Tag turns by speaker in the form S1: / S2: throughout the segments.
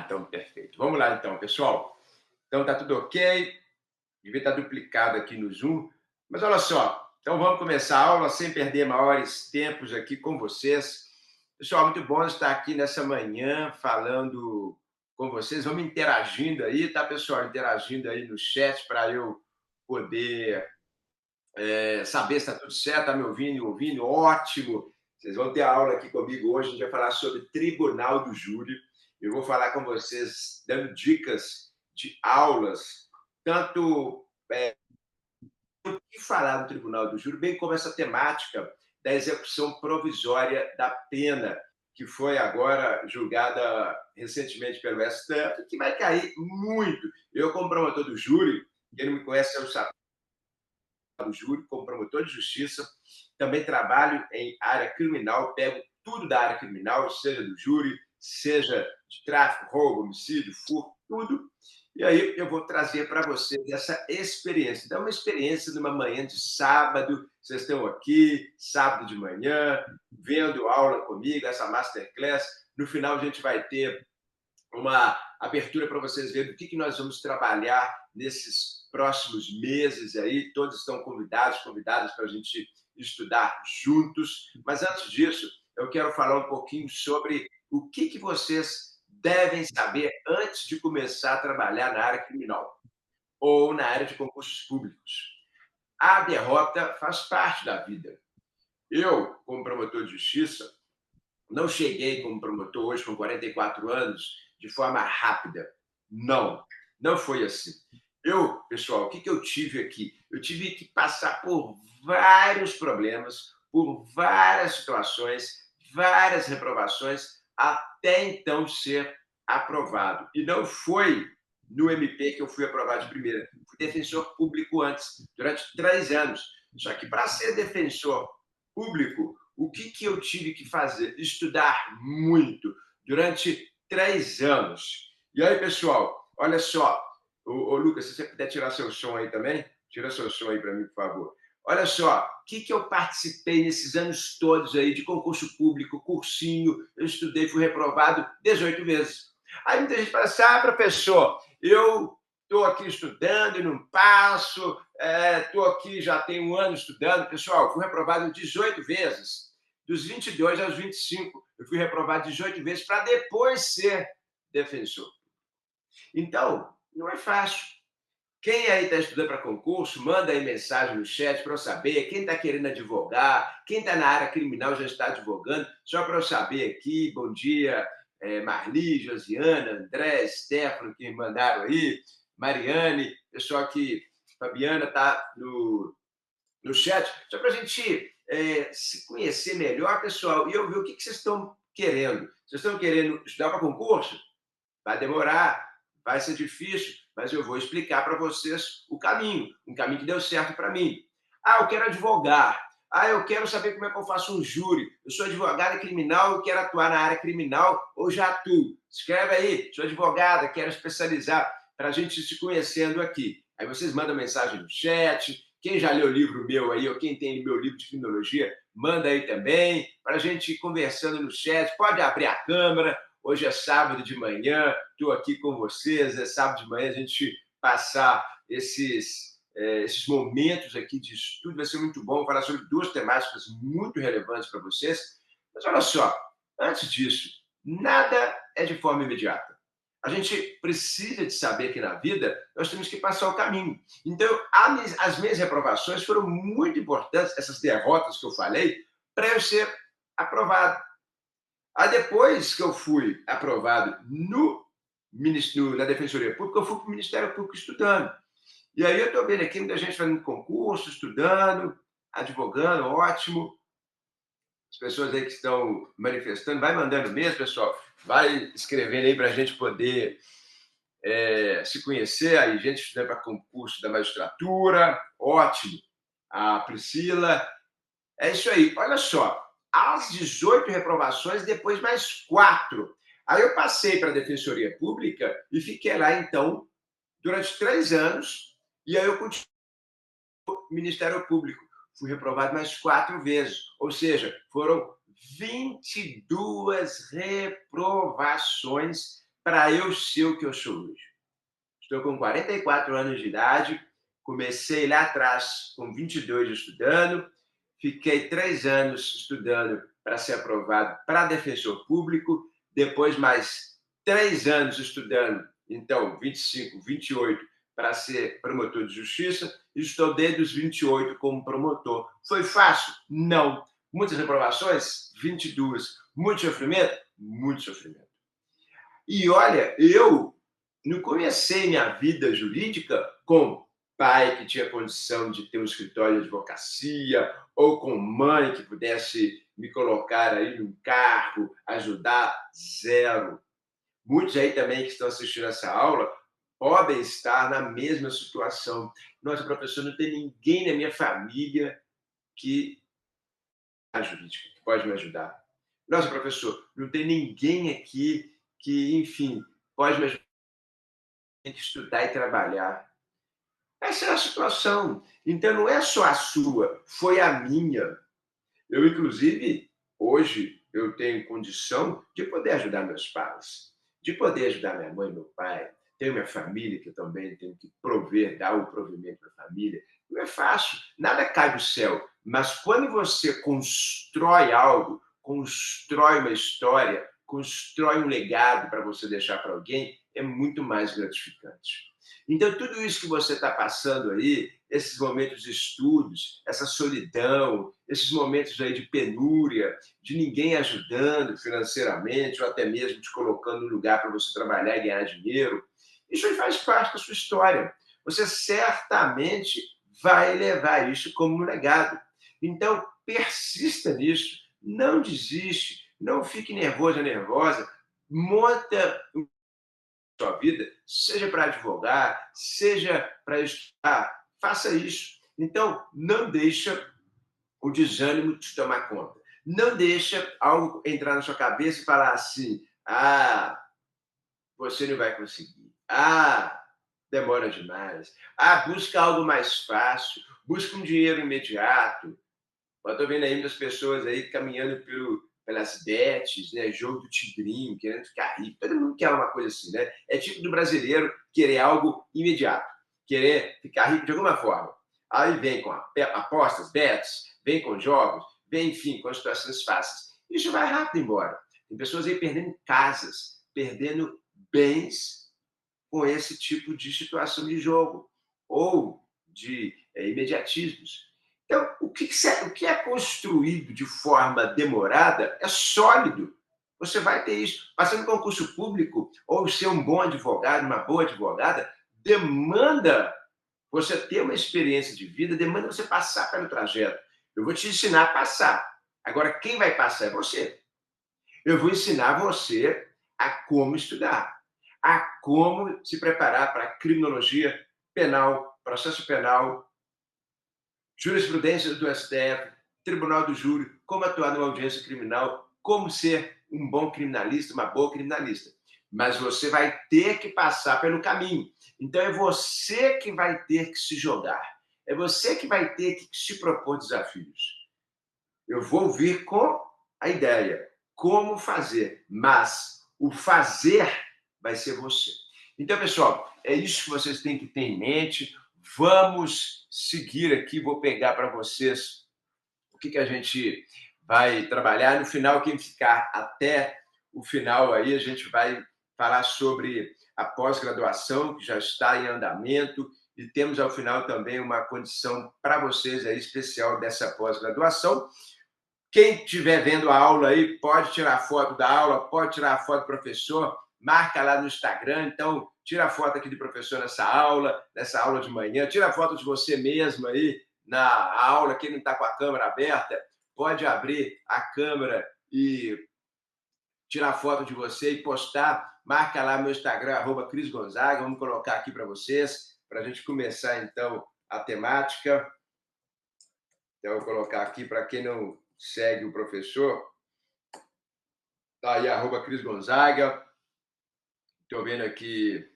S1: então, perfeito. Vamos lá, então, pessoal. Então, tá tudo ok. Devia estar duplicado aqui no Zoom. Mas olha só. Então, vamos começar a aula sem perder maiores tempos aqui com vocês. Pessoal, muito bom estar aqui nessa manhã falando com vocês. Vamos interagindo aí, tá, pessoal? Interagindo aí no chat para eu poder saber se está tudo certo, está me ouvindo, ótimo. Vocês vão ter aula aqui comigo hoje, a gente vai falar sobre Tribunal do Júri. Eu vou falar com vocês, dando dicas de aulas, tanto o que falar no Tribunal do Júri, bem como essa temática da execução provisória da pena, que foi agora julgada recentemente pelo STF, que vai cair muito. Eu, como promotor do júri, quem não me conhece, eu do júri, como promotor de justiça, também trabalho em área criminal, pego tudo da área criminal, seja do júri, seja de tráfico, roubo, homicídio, furto, tudo. E aí eu vou trazer para vocês essa experiência. Então, uma experiência numa manhã de sábado, vocês estão aqui, sábado de manhã, vendo aula comigo, essa masterclass. No final, a gente vai ter uma abertura para vocês verem do que nós vamos trabalhar nesses próximos meses aí. Todos estão convidadas para a gente estudar juntos. Mas antes disso, eu quero falar um pouquinho sobre o que vocês devem saber antes de começar a trabalhar na área criminal ou na área de concursos públicos. A derrota faz parte da vida. Eu, como promotor de justiça, não cheguei como promotor hoje com 44 anos de forma rápida. Não, não foi assim. Pessoal, o que eu tive aqui? Eu tive que passar por vários problemas, por várias situações, várias reprovações, até então ser aprovado. E não foi no MP que eu fui aprovado de primeira. Fui defensor público antes, durante 3 anos. Só que para ser defensor público, o que eu tive que fazer? Estudar muito durante 3 anos. E aí, pessoal, olha só. Ô, Lucas, se você puder tirar seu som aí também, tira seu som aí para mim, por favor. Olha só, o que eu participei nesses anos todos aí de concurso público, cursinho, eu estudei, fui reprovado 18 vezes. Aí muita gente fala assim, professor, eu estou aqui estudando e não passo, estou aqui já tem 1 ano estudando. Pessoal, fui reprovado 18 vezes. Dos 22 aos 25, eu fui reprovado 18 vezes para depois ser defensor. Então, não é fácil. Quem aí está estudando para concurso, manda aí mensagem no chat para eu saber. Quem está querendo advogar, quem está na área criminal já está advogando, só para eu saber aqui. Bom dia, Marli, Josiana, André, Stefano, que me mandaram aí, Mariane, pessoal que, Fabiana está no chat, só para a gente se conhecer melhor, pessoal, e eu ver o que vocês estão querendo. Vocês estão querendo estudar para concurso? Vai demorar, vai ser difícil, mas eu vou explicar para vocês o caminho, um caminho que deu certo para mim. Eu quero advogar. Eu quero saber como é que eu faço um júri. Eu sou advogada criminal, eu quero atuar na área criminal ou já atuo. Escreve aí, sou advogada, quero especializar, para a gente se conhecendo aqui. Aí vocês mandam mensagem no chat. Quem já leu o livro meu aí, ou quem tem meu livro de criminologia, manda aí também, para a gente ir conversando no chat. Pode abrir a câmera. Hoje é sábado de manhã, estou aqui com vocês. É sábado de manhã, a gente passar esses momentos aqui de estudo. Vai ser muito bom falar sobre 2 temáticas muito relevantes para vocês. Mas olha só, antes disso, nada é de forma imediata. A gente precisa de saber que na vida nós temos que passar o caminho. Então, as minhas reprovações foram muito importantes, essas derrotas que eu falei, para eu ser aprovado. Aí, depois que eu fui aprovado na Defensoria Pública, eu fui para o Ministério Público estudando. E aí eu estou vendo aqui muita gente fazendo concurso, estudando, advogando, ótimo. As pessoas aí que estão manifestando, vai mandando mesmo, pessoal. Vai escrevendo aí para a gente poder se conhecer. Aí, gente estudando para concurso da magistratura, ótimo. A Priscila. É isso aí. Olha só, as 18 reprovações, depois mais 4. Aí eu passei para a Defensoria Pública e fiquei lá, então, durante 3 anos, e aí eu continuei no Ministério Público. Fui reprovado mais 4 vezes, ou seja, foram 22 reprovações para eu ser o que eu sou hoje. Estou com 44 anos de idade, comecei lá atrás com 22 estudando, fiquei 3 anos estudando para ser aprovado para defensor público, depois mais 3 anos estudando, então 25, 28, para ser promotor de justiça, e estou desde os 28 como promotor. Foi fácil? Não. Muitas reprovações? 22. Muito sofrimento? Muito sofrimento. E olha, eu não comecei minha vida jurídica com pai que tinha condição de ter um escritório de advocacia, ou com mãe que pudesse me colocar aí num cargo, ajudar, zero. Muitos aí também que estão assistindo essa aula podem estar na mesma situação. Nossa, professor, não tem ninguém na minha família que é jurídica, que pode me ajudar. Nossa, professor, não tem ninguém aqui que, enfim, pode me ajudar. Tem que estudar e trabalhar. Essa é a situação. Então, não é só a sua, foi a minha. Eu, inclusive, hoje, eu tenho condição de poder ajudar meus pais, de poder ajudar minha mãe e meu pai. Tenho minha família, que eu também tenho que prover, dar o provimento para a família. Não é fácil, nada cai do céu. Mas quando você constrói algo, constrói uma história, constrói um legado para você deixar para alguém, é muito mais gratificante. Então, tudo isso que você está passando aí, esses momentos de estudos, essa solidão, esses momentos aí de penúria, de ninguém ajudando financeiramente, ou até mesmo te colocando no lugar para você trabalhar e ganhar dinheiro, isso aí faz parte da sua história. Você certamente vai levar isso como um legado. Então, persista nisso, não desiste, não fique nervoso ou nervosa, monta sua vida, seja para advogar, seja para estudar, faça isso. Então, não deixa o desânimo te tomar conta. Não deixa algo entrar na sua cabeça e falar assim: ah, você não vai conseguir. Ah, demora demais. Ah, busca algo mais fácil. Busca um dinheiro imediato. Eu estou vendo aí muitas pessoas aí caminhando pelas bets, né? Jogo do tigrinho, querendo ficar rico. Todo mundo quer uma coisa assim, né? É tipo do brasileiro querer algo imediato, querer ficar rico de alguma forma. Aí vem com apostas, bets, vem com jogos, vem, enfim, com situações fáceis. Isso vai rápido embora. Tem pessoas aí perdendo casas, perdendo bens com esse tipo de situação de jogo ou de imediatismos. Então, o que é construído de forma demorada é sólido. Você vai ter isso. Passando concurso público ou ser um bom advogado, uma boa advogada, demanda você ter uma experiência de vida, demanda você passar pelo trajeto. Eu vou te ensinar a passar. Agora, quem vai passar é você. Eu vou ensinar você a como estudar, a como se preparar para criminologia penal, processo penal, jurisprudência do STF, Tribunal do Júri, como atuar numa audiência criminal, como ser um bom criminalista, uma boa criminalista. Mas você vai ter que passar pelo caminho. Então é você que vai ter que se jogar. É você que vai ter que se propor desafios. Eu vou vir com a ideia, como fazer, mas o fazer vai ser você. Então, pessoal, é isso que vocês têm que ter em mente. Vamos seguir aqui, vou pegar para vocês o que a gente vai trabalhar. No final, quem ficar até o final aí, a gente vai falar sobre a pós-graduação, que já está em andamento, e temos ao final também uma condição para vocês aí especial dessa pós-graduação. Quem estiver vendo a aula aí, pode tirar foto da aula, pode tirar a foto do professor, marca lá no Instagram. Então, tira a foto aqui do professor nessa aula de manhã, tira a foto de você mesmo aí na aula. Quem não está com a câmera aberta, pode abrir a câmera e tirar foto de você e postar. Marca lá meu Instagram, @Cris Gonzaga. Vamos colocar aqui para vocês, para a gente começar, então, a temática. Então, eu vou colocar aqui para quem não segue o professor. Tá aí, @Cris Gonzaga. Estou vendo aqui,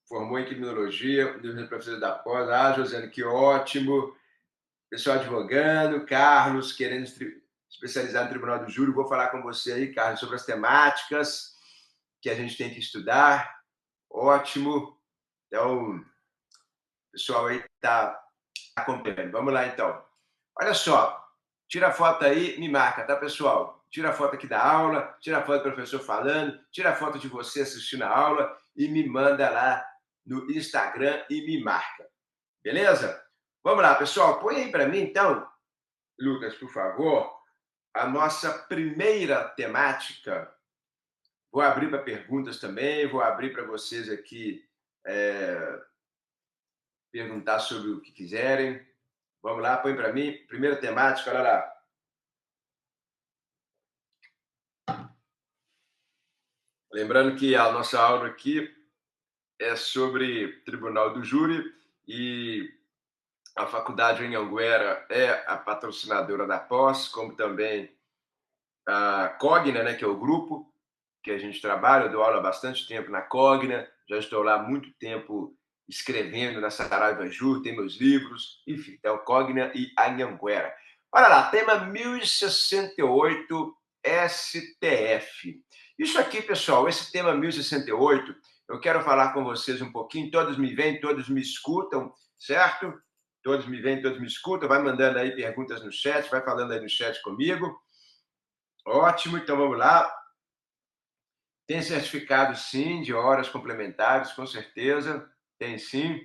S1: formou em criminologia, dos professores da pós. Ah, Josiane, que ótimo. Pessoal advogando, Carlos, querendo especializar no Tribunal do Júri. Vou falar com você aí, Carlos, sobre as temáticas. que a gente tem que estudar. Ótimo. Então, o pessoal aí está acompanhando. Vamos lá, então. Olha só, tira a foto aí, me marca, tá, pessoal? Tira a foto aqui da aula, tira a foto do professor falando, tira a foto de você assistindo a aula e me manda lá no Instagram e me marca. Beleza? Vamos lá, pessoal. Põe aí para mim, então, Lucas, por favor, a nossa primeira temática. Vou abrir para perguntas também, vou abrir para vocês aqui perguntar sobre o que quiserem. Vamos lá, põe para mim. Primeira temática, olha lá. Lembrando que a nossa aula aqui é sobre Tribunal do Júri e a Faculdade Anhanguera é a patrocinadora da pós, como também a Cogna, né, que é o grupo que a gente trabalha. Eu dou aula há bastante tempo na Cogna, já estou lá há muito tempo escrevendo na Saraiva Jur, tem meus livros, enfim, então Cogna e Anhanguera. Olha lá, tema 1068 STF. Isso aqui, pessoal, esse tema 1068, eu quero falar com vocês um pouquinho, todos me veem, todos me escutam, certo? Todos me veem, todos me escutam, vai mandando aí perguntas no chat, vai falando aí no chat comigo. Ótimo, então vamos lá. Tem certificado, sim, de horas complementares, com certeza. Tem sim.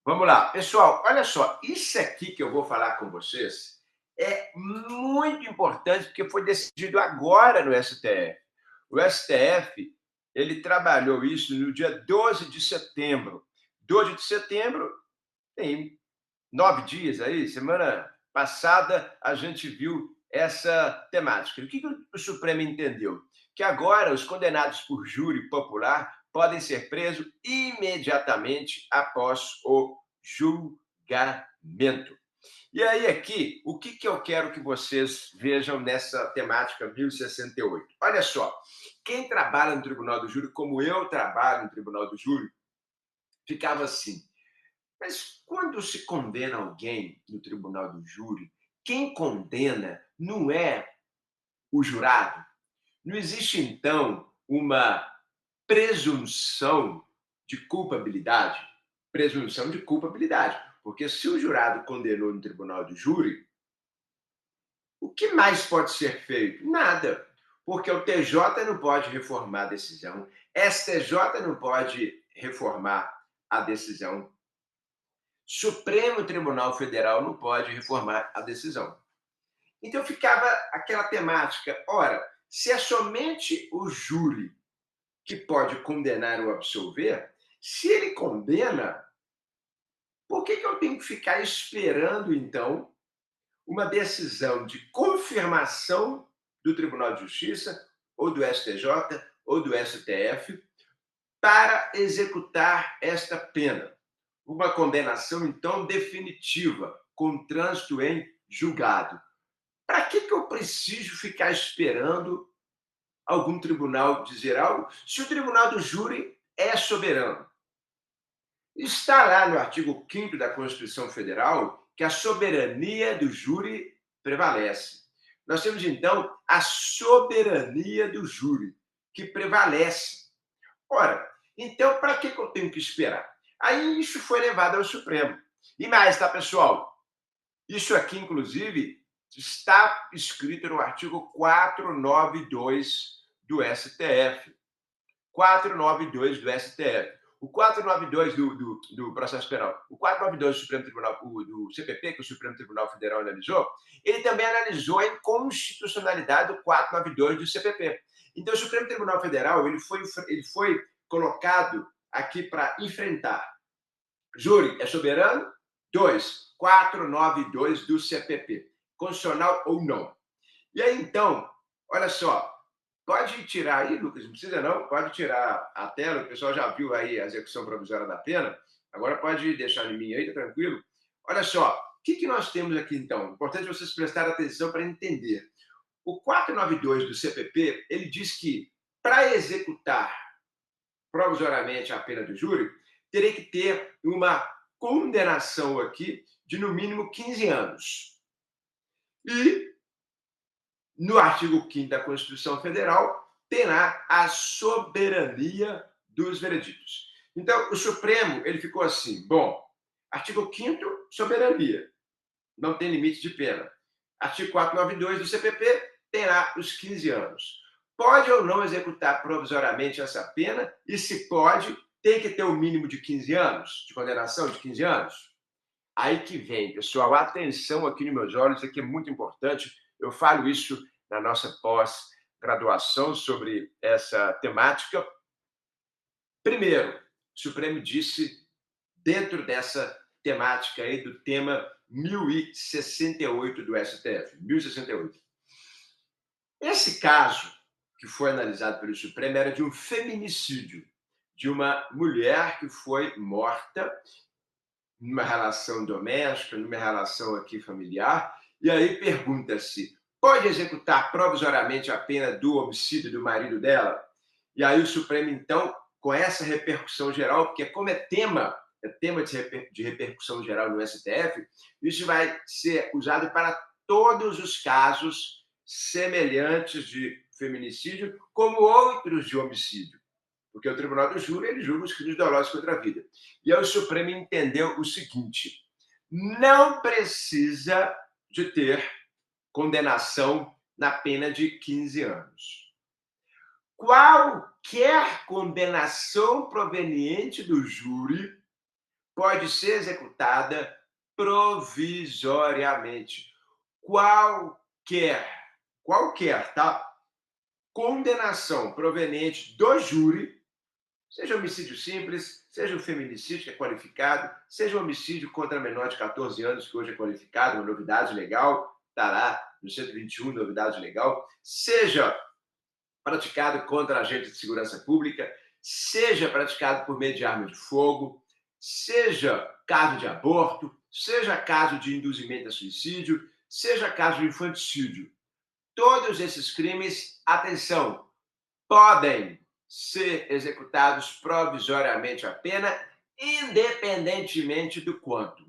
S1: Vamos lá. Pessoal, olha só. Isso aqui que eu vou falar com vocês é muito importante, porque foi decidido agora no STF. O STF, ele trabalhou isso no dia 12 de setembro. 12 de setembro, tem 9 dias aí, semana passada, a gente viu essa temática. O que o Supremo entendeu? Que agora os condenados por júri popular podem ser presos imediatamente após o julgamento. E aí, aqui, o que eu quero que vocês vejam nessa temática 1068? Olha só, quem trabalha no Tribunal do Júri, como eu trabalho no Tribunal do Júri, ficava assim. Mas quando se condena alguém no Tribunal do Júri, quem condena não é o jurado. Não existe, então, uma presunção de culpabilidade. Presunção de culpabilidade. Porque se o jurado condenou no Tribunal do Júri, o que mais pode ser feito? Nada. Porque o TJ não pode reformar a decisão, STJ não pode reformar a decisão, Supremo Tribunal Federal não pode reformar a decisão. Então ficava aquela temática, ora, se é somente o júri que pode condenar ou absolver, se ele condena, por que eu tenho que ficar esperando, então, uma decisão de confirmação do Tribunal de Justiça, ou do STJ, ou do STF, para executar esta pena? Uma condenação, então, definitiva, com trânsito em julgado. Para que eu preciso ficar esperando algum tribunal dizer algo, se o tribunal do júri é soberano? Está lá no artigo 5º da Constituição Federal que a soberania do júri prevalece. Nós temos, então, a soberania do júri, que prevalece. Ora, então, para que eu tenho que esperar? Aí isso foi levado ao Supremo. E mais, tá, pessoal? Isso aqui, inclusive, está escrito no artigo 492 do STF. 492 do STF. O 492 do processo penal, o 492 do Supremo Tribunal, do CPP, que o Supremo Tribunal Federal analisou, ele também analisou a inconstitucionalidade do 492 do CPP. Então, o Supremo Tribunal Federal ele foi colocado aqui para enfrentar. Júri é soberano? 2. 492 do CPP. Constitucional ou não? E aí, então, olha só, pode tirar aí, Lucas, não precisa não, pode tirar a tela, o pessoal já viu aí a execução provisória da pena, agora pode deixar em mim aí, tá tranquilo? Olha só, o que nós temos aqui, então? Importante vocês prestarem atenção para entender. O 492 do CPP, ele diz que, para executar provisoriamente a pena do júri, teria que ter uma condenação aqui de, no mínimo, 15 anos. E, no artigo 5º da Constituição Federal, terá a soberania dos vereditos. Então, o Supremo ele ficou assim, bom, artigo 5º, soberania, não tem limite de pena. Artigo 492 do CPP terá os 15 anos. Pode ou não executar provisoriamente essa pena, e se pode, tem que ter o mínimo de 15 anos, de condenação de 15 anos. Aí que vem, pessoal, atenção aqui nos meus olhos, isso aqui é muito importante. Eu falo isso na nossa pós-graduação sobre essa temática. Primeiro, o Supremo disse, dentro dessa temática aí do tema 1068 do STF, 1068. Esse caso que foi analisado pelo Supremo era de um feminicídio, de uma mulher que foi morta numa relação doméstica, numa relação aqui familiar, e aí pergunta-se, pode executar provisoriamente a pena do homicídio do marido dela? E aí o Supremo, então, com essa repercussão geral, porque como é tema de repercussão geral no STF, isso vai ser usado para todos os casos semelhantes de feminicídio, como outros de homicídio. Porque o Tribunal do Júri ele julga os crimes dolosos contra a vida. E aí o Supremo entendeu o seguinte: não precisa de ter condenação na pena de 15 anos. Qualquer condenação proveniente do júri pode ser executada provisoriamente. Qualquer, tá? Condenação proveniente do júri, seja homicídio simples, seja um feminicídio que é qualificado, seja um homicídio contra menor de 14 anos, que hoje é qualificado, uma novidade legal, está lá no 121, novidade legal, seja praticado contra agentes de segurança pública, seja praticado por meio de arma de fogo, seja caso de aborto, seja caso de induzimento a suicídio, seja caso de infanticídio. Todos esses crimes, atenção, podem ser executados provisoriamente a pena, independentemente do quanto.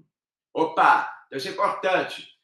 S1: Opa, isso é importante.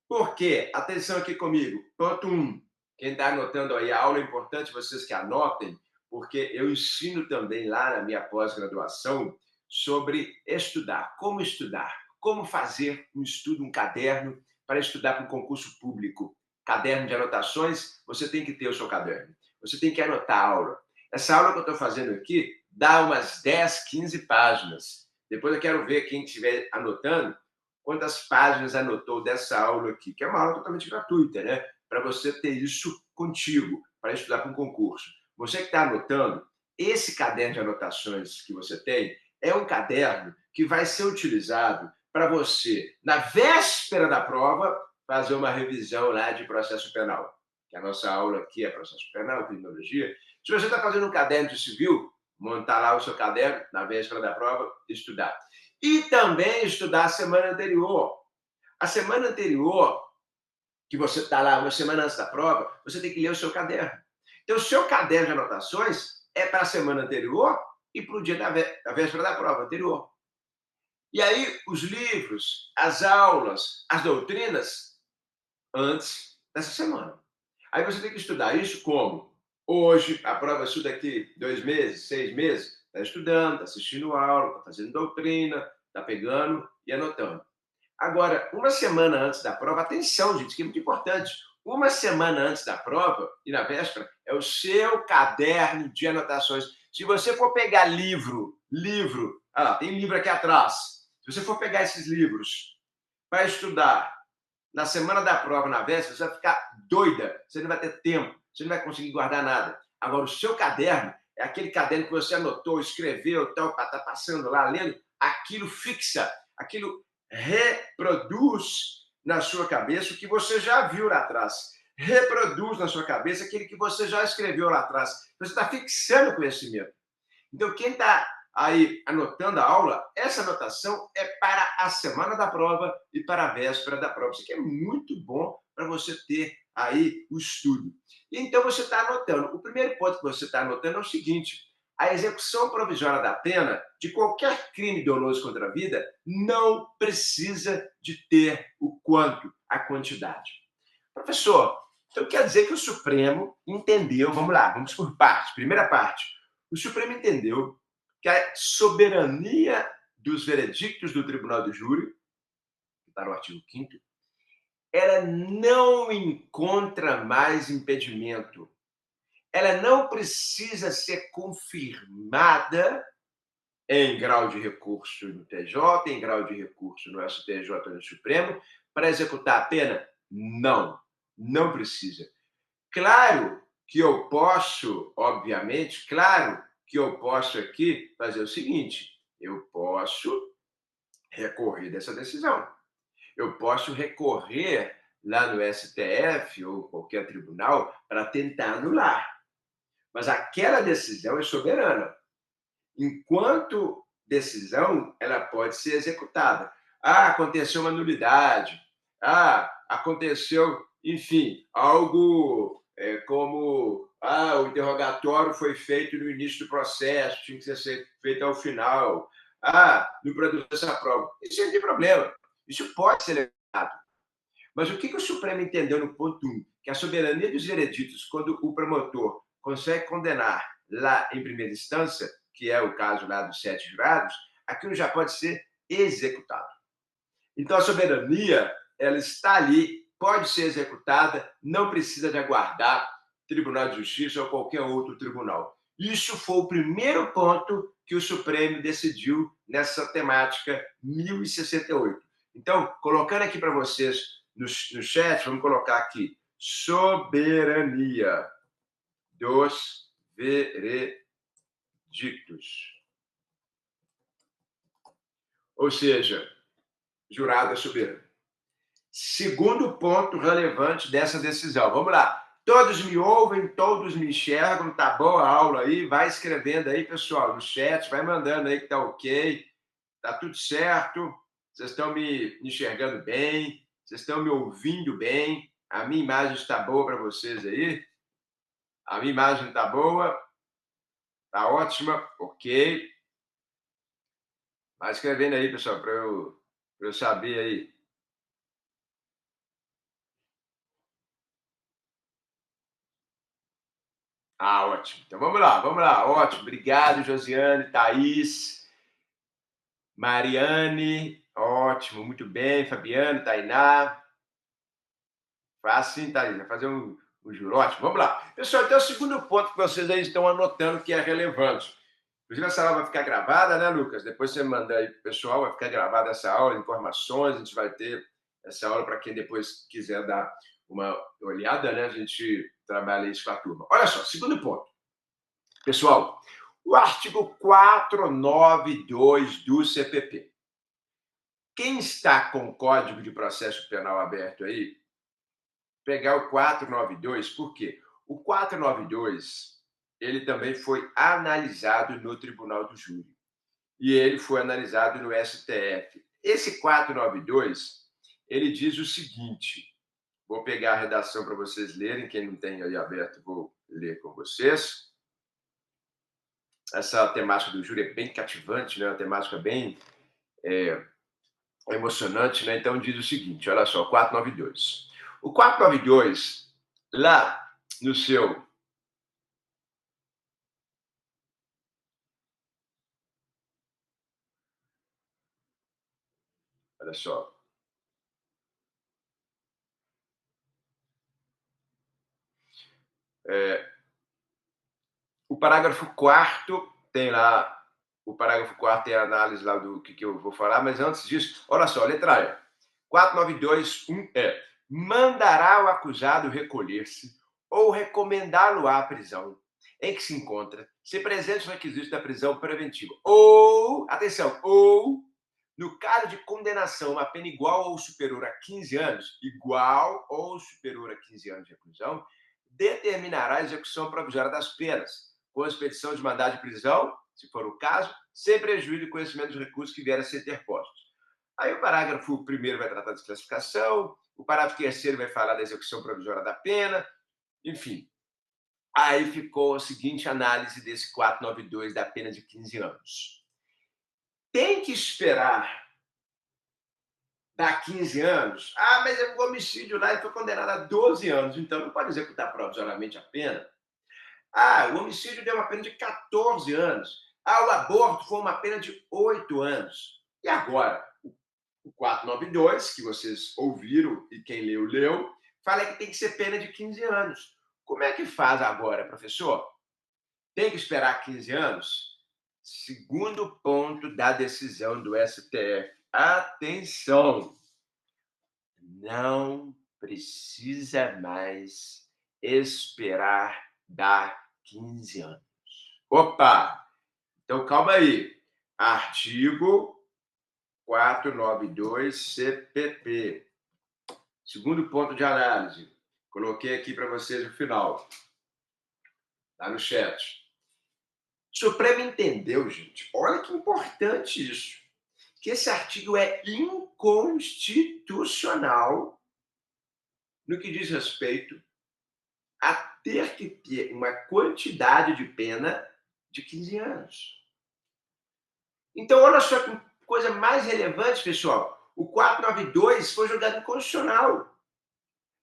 S1: Por quê? Atenção aqui comigo. Ponto 1. Quem está anotando aí a aula, é importante vocês que anotem, porque eu ensino também lá na minha pós-graduação sobre estudar, como fazer um estudo, um caderno para estudar para um concurso público. Caderno de anotações, você tem que ter o seu caderno. Você tem que anotar a aula. Essa aula que eu estou fazendo aqui dá umas 10, 15 páginas. Depois eu quero ver quem estiver anotando quantas páginas anotou dessa aula aqui, que é uma aula totalmente gratuita, né? Para você ter isso contigo, para estudar para um concurso. Você que está anotando, esse caderno de anotações que você tem é um caderno que vai ser utilizado para você, na véspera da prova, fazer uma revisão lá de processo penal. Que a nossa aula aqui é processo penal, criminologia. Se você está fazendo um caderno de civil, montar lá o seu caderno na véspera da prova, estudar. E também estudar a semana anterior. A semana anterior, que você está lá uma semana antes da prova, você tem que ler o seu caderno. Então, o seu caderno de anotações é para a semana anterior e para o dia da véspera da prova anterior. E aí, os livros, as aulas, as doutrinas, antes dessa semana. Aí você tem que estudar isso como? Hoje, a prova é daqui 2 meses, 6 meses, está estudando, está assistindo aula, está fazendo doutrina, está pegando e anotando. Agora, uma semana antes da prova, atenção, gente, que é muito importante. Uma semana antes da prova, e na véspera, é o seu caderno de anotações. Se você for pegar livro, ah, tem livro aqui atrás. Se você for pegar esses livros para estudar na semana da prova, na véspera, você vai ficar doida, você não vai ter tempo, você não vai conseguir guardar nada. Agora, o seu caderno é aquele caderno que você anotou, escreveu, tal, está passando lá, lendo, aquilo fixa, aquilo reproduz na sua cabeça o que você já viu lá atrás. Reproduz na sua cabeça aquele que você já escreveu lá atrás. Você está fixando o conhecimento. Então, quem está aí anotando a aula, essa anotação é para a semana da prova e para a véspera da prova. Isso aqui é muito bom para você ter aí o estudo. Então, você está anotando. O primeiro ponto que você está anotando é o seguinte: a execução provisória da pena de qualquer crime doloso contra a vida não precisa de ter o quanto, a quantidade. Professor, Então, quer dizer que o Supremo entendeu, vamos lá, vamos por partes. Primeira parte, o Supremo entendeu que a soberania dos veredictos do Tribunal do Júri, que está no artigo 5º, ela não encontra mais impedimento. Ela não precisa ser confirmada em grau de recurso no TJ, em grau de recurso no STJ, no Supremo, para executar a pena? Não, não precisa. Claro que eu posso, obviamente, claro que eu posso aqui fazer o seguinte: eu posso recorrer dessa decisão. Eu posso recorrer lá no STF ou qualquer tribunal para tentar anular. Mas aquela decisão é soberana. Enquanto decisão, ela pode ser executada. Ah, aconteceu uma nulidade. Ah, aconteceu, enfim, algo como o interrogatório foi feito no início do processo, tinha que ser feito ao final. Ah, não produziu essa prova. Isso não tem problema. Isso pode ser levado. Mas o que o Supremo entendeu no ponto 1? Que a soberania dos vereditos, quando o promotor consegue condenar lá em primeira instância, que é o caso lá dos 7 jurados, aquilo já pode ser executado. Então, a soberania, ela está ali, pode ser executada, não precisa de aguardar Tribunal de Justiça ou qualquer outro tribunal. Isso foi o primeiro ponto que o Supremo decidiu nessa temática 1068. Então, colocando aqui para vocês no chat, vamos colocar aqui: soberania dos veredictos. Ou seja, jurado é soberano. Segundo ponto relevante dessa decisão. Vamos lá. Todos me ouvem, todos me enxergam, tá boa a aula aí? Vai escrevendo aí, pessoal, no chat, vai mandando aí que tá ok, tá tudo certo, vocês estão me enxergando bem, vocês estão me ouvindo bem, a minha imagem está boa para vocês aí? A minha imagem está boa? Tá ótima? Ok. Vai escrevendo aí, pessoal, para eu saber aí. Ótimo. Então vamos lá, vamos lá. Ótimo. Obrigado, Josiane, Thaís, Mariane. Ótimo, muito bem. Fabiano, Tainá. Faz sim, Thaís. Vai fazer um juro. Ótimo. Vamos lá. Pessoal, então é o segundo ponto que vocês aí estão anotando que é relevante. Inclusive, essa aula vai ficar gravada, né, Lucas? Depois você manda aí pro pessoal, vai ficar gravada essa aula, informações, a gente vai ter essa aula para quem depois quiser dar uma olhada, né? A gente trabalha isso com a turma. Olha só, segundo ponto. Pessoal, o artigo 492 do CPP. Quem está com o Código de Processo Penal aberto aí, pegar o 492, por quê? O 492, ele também foi analisado no Tribunal do Júri. E ele foi analisado no STF. Esse 492, ele diz o seguinte, vou pegar a redação para vocês lerem, quem não tem aí aberto, vou ler com vocês. Essa temática do júri é bem cativante, né? Uma temática bem emocionante, né? Então diz o seguinte, olha só, 492. O 492, lá no seu... Olha só. O parágrafo 4º tem lá, o parágrafo 4º tem a análise lá do que eu vou falar, mas antes disso, olha só, letra E. 492.1 mandará o acusado recolher-se ou recomendá-lo à prisão em que se encontra, se presentes os requisitos da prisão preventiva. Ou, atenção, ou, no caso de condenação a pena igual ou superior a 15 anos, igual ou superior a 15 anos de reclusão, determinará a execução provisória das penas, com expedição de mandado de prisão, se for o caso, sem prejuízo do conhecimento dos recursos que vierem a ser interpostos. Aí o parágrafo 1º vai tratar de classificação, o parágrafo 3º vai falar da execução provisória da pena, enfim. Aí ficou a seguinte análise desse 492 da pena de 15 anos. Tem que esperar dá 15 anos. Ah, mas o homicídio lá ele foi condenado a 12 anos, então não pode executar provisoriamente a pena. Ah, o homicídio deu uma pena de 14 anos. Ah, o aborto foi uma pena de 8 anos. E agora? O 492, que vocês ouviram e quem leu, leu, fala que tem que ser pena de 15 anos. Como é que faz agora, professor? Tem que esperar 15 anos? Segundo ponto da decisão do STF. Atenção! Não precisa mais esperar dar 15 anos. Opa! Então calma aí. Artigo 492 CPP. Segundo ponto de análise. Coloquei aqui para vocês no final. Tá no chat. O Supremo entendeu, gente. Olha que importante isso. Que esse artigo é inconstitucional no que diz respeito a ter que ter uma quantidade de pena de 15 anos. Então, olha só que coisa mais relevante, pessoal. O 492 foi julgado inconstitucional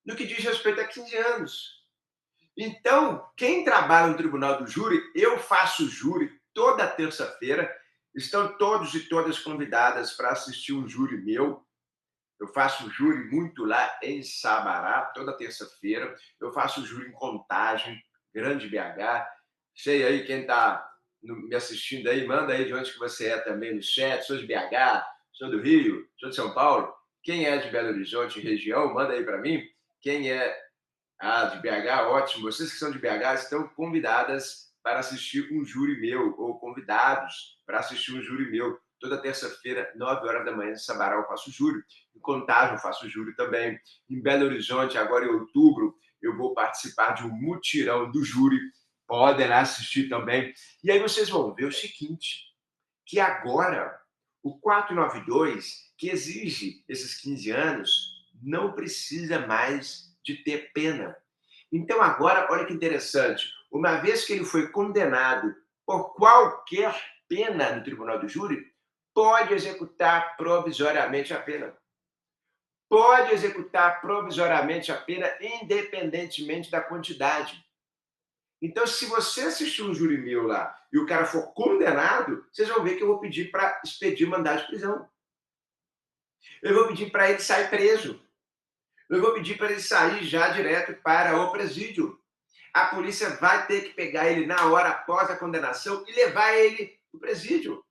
S1: no que diz respeito a 15 anos. Então, quem trabalha no Tribunal do Júri, eu faço júri toda terça-feira. Estão todos e todas convidadas para assistir um júri meu. Eu faço júri muito lá em Sabará, toda terça-feira. Eu faço júri em Contagem, Grande BH. Sei aí quem está me assistindo aí, manda aí de onde que você é também no chat. Sou de BH, sou do Rio, sou de São Paulo. Quem é de Belo Horizonte, região, manda aí para mim. Quem é de BH, ótimo. Vocês que são de BH estão convidadas para assistir um júri meu, ou convidados para assistir um júri meu. Toda terça-feira, 9 horas da manhã, em Sabará, eu faço júri. Em Contagem, eu faço júri também. Em Belo Horizonte, agora em outubro, eu vou participar de um mutirão do júri. Podem lá assistir também. E aí vocês vão ver o seguinte, que agora o 492, que exige esses 15 anos, não precisa mais de ter pena. Então, agora, olha que interessante, uma vez que ele foi condenado por qualquer pena no Tribunal do Júri, pode executar provisoriamente a pena. Pode executar provisoriamente a pena, independentemente da quantidade. Então, se você assistir um júri meu lá e o cara for condenado, vocês vão ver que eu vou pedir para expedir mandado de prisão. Eu vou pedir para ele sair preso. Eu vou pedir para ele sair já direto para o presídio. A polícia vai ter que pegar ele na hora após a condenação e levar ele para o presídio.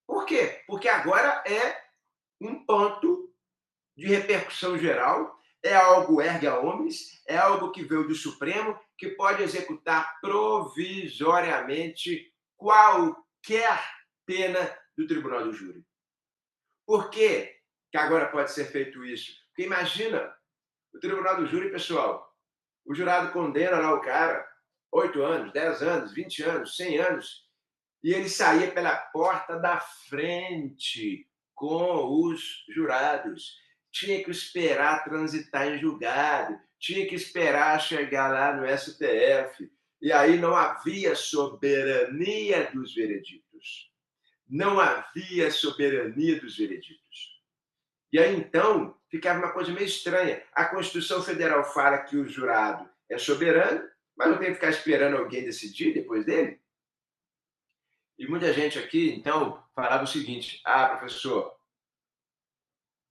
S1: Por quê? Porque agora é um ponto de repercussão geral, é algo erga omnes, é algo que veio do Supremo, que pode executar provisoriamente qualquer pena do Tribunal do Júri. Por que agora pode ser feito isso? Porque imagina, o Tribunal do Júri, pessoal, o jurado condena lá o cara 8 anos, 10 anos, 20 anos, 100 anos, e ele saía pela porta da frente com os jurados. Tinha que esperar transitar em julgado, tinha que esperar chegar lá no STF. E aí não havia soberania dos vereditos. Não havia soberania dos vereditos. E aí, então, ficava uma coisa meio estranha. A Constituição Federal fala que o jurado é soberano, mas não tem que ficar esperando alguém decidir depois dele? E muita gente aqui, então, falava o seguinte: professor,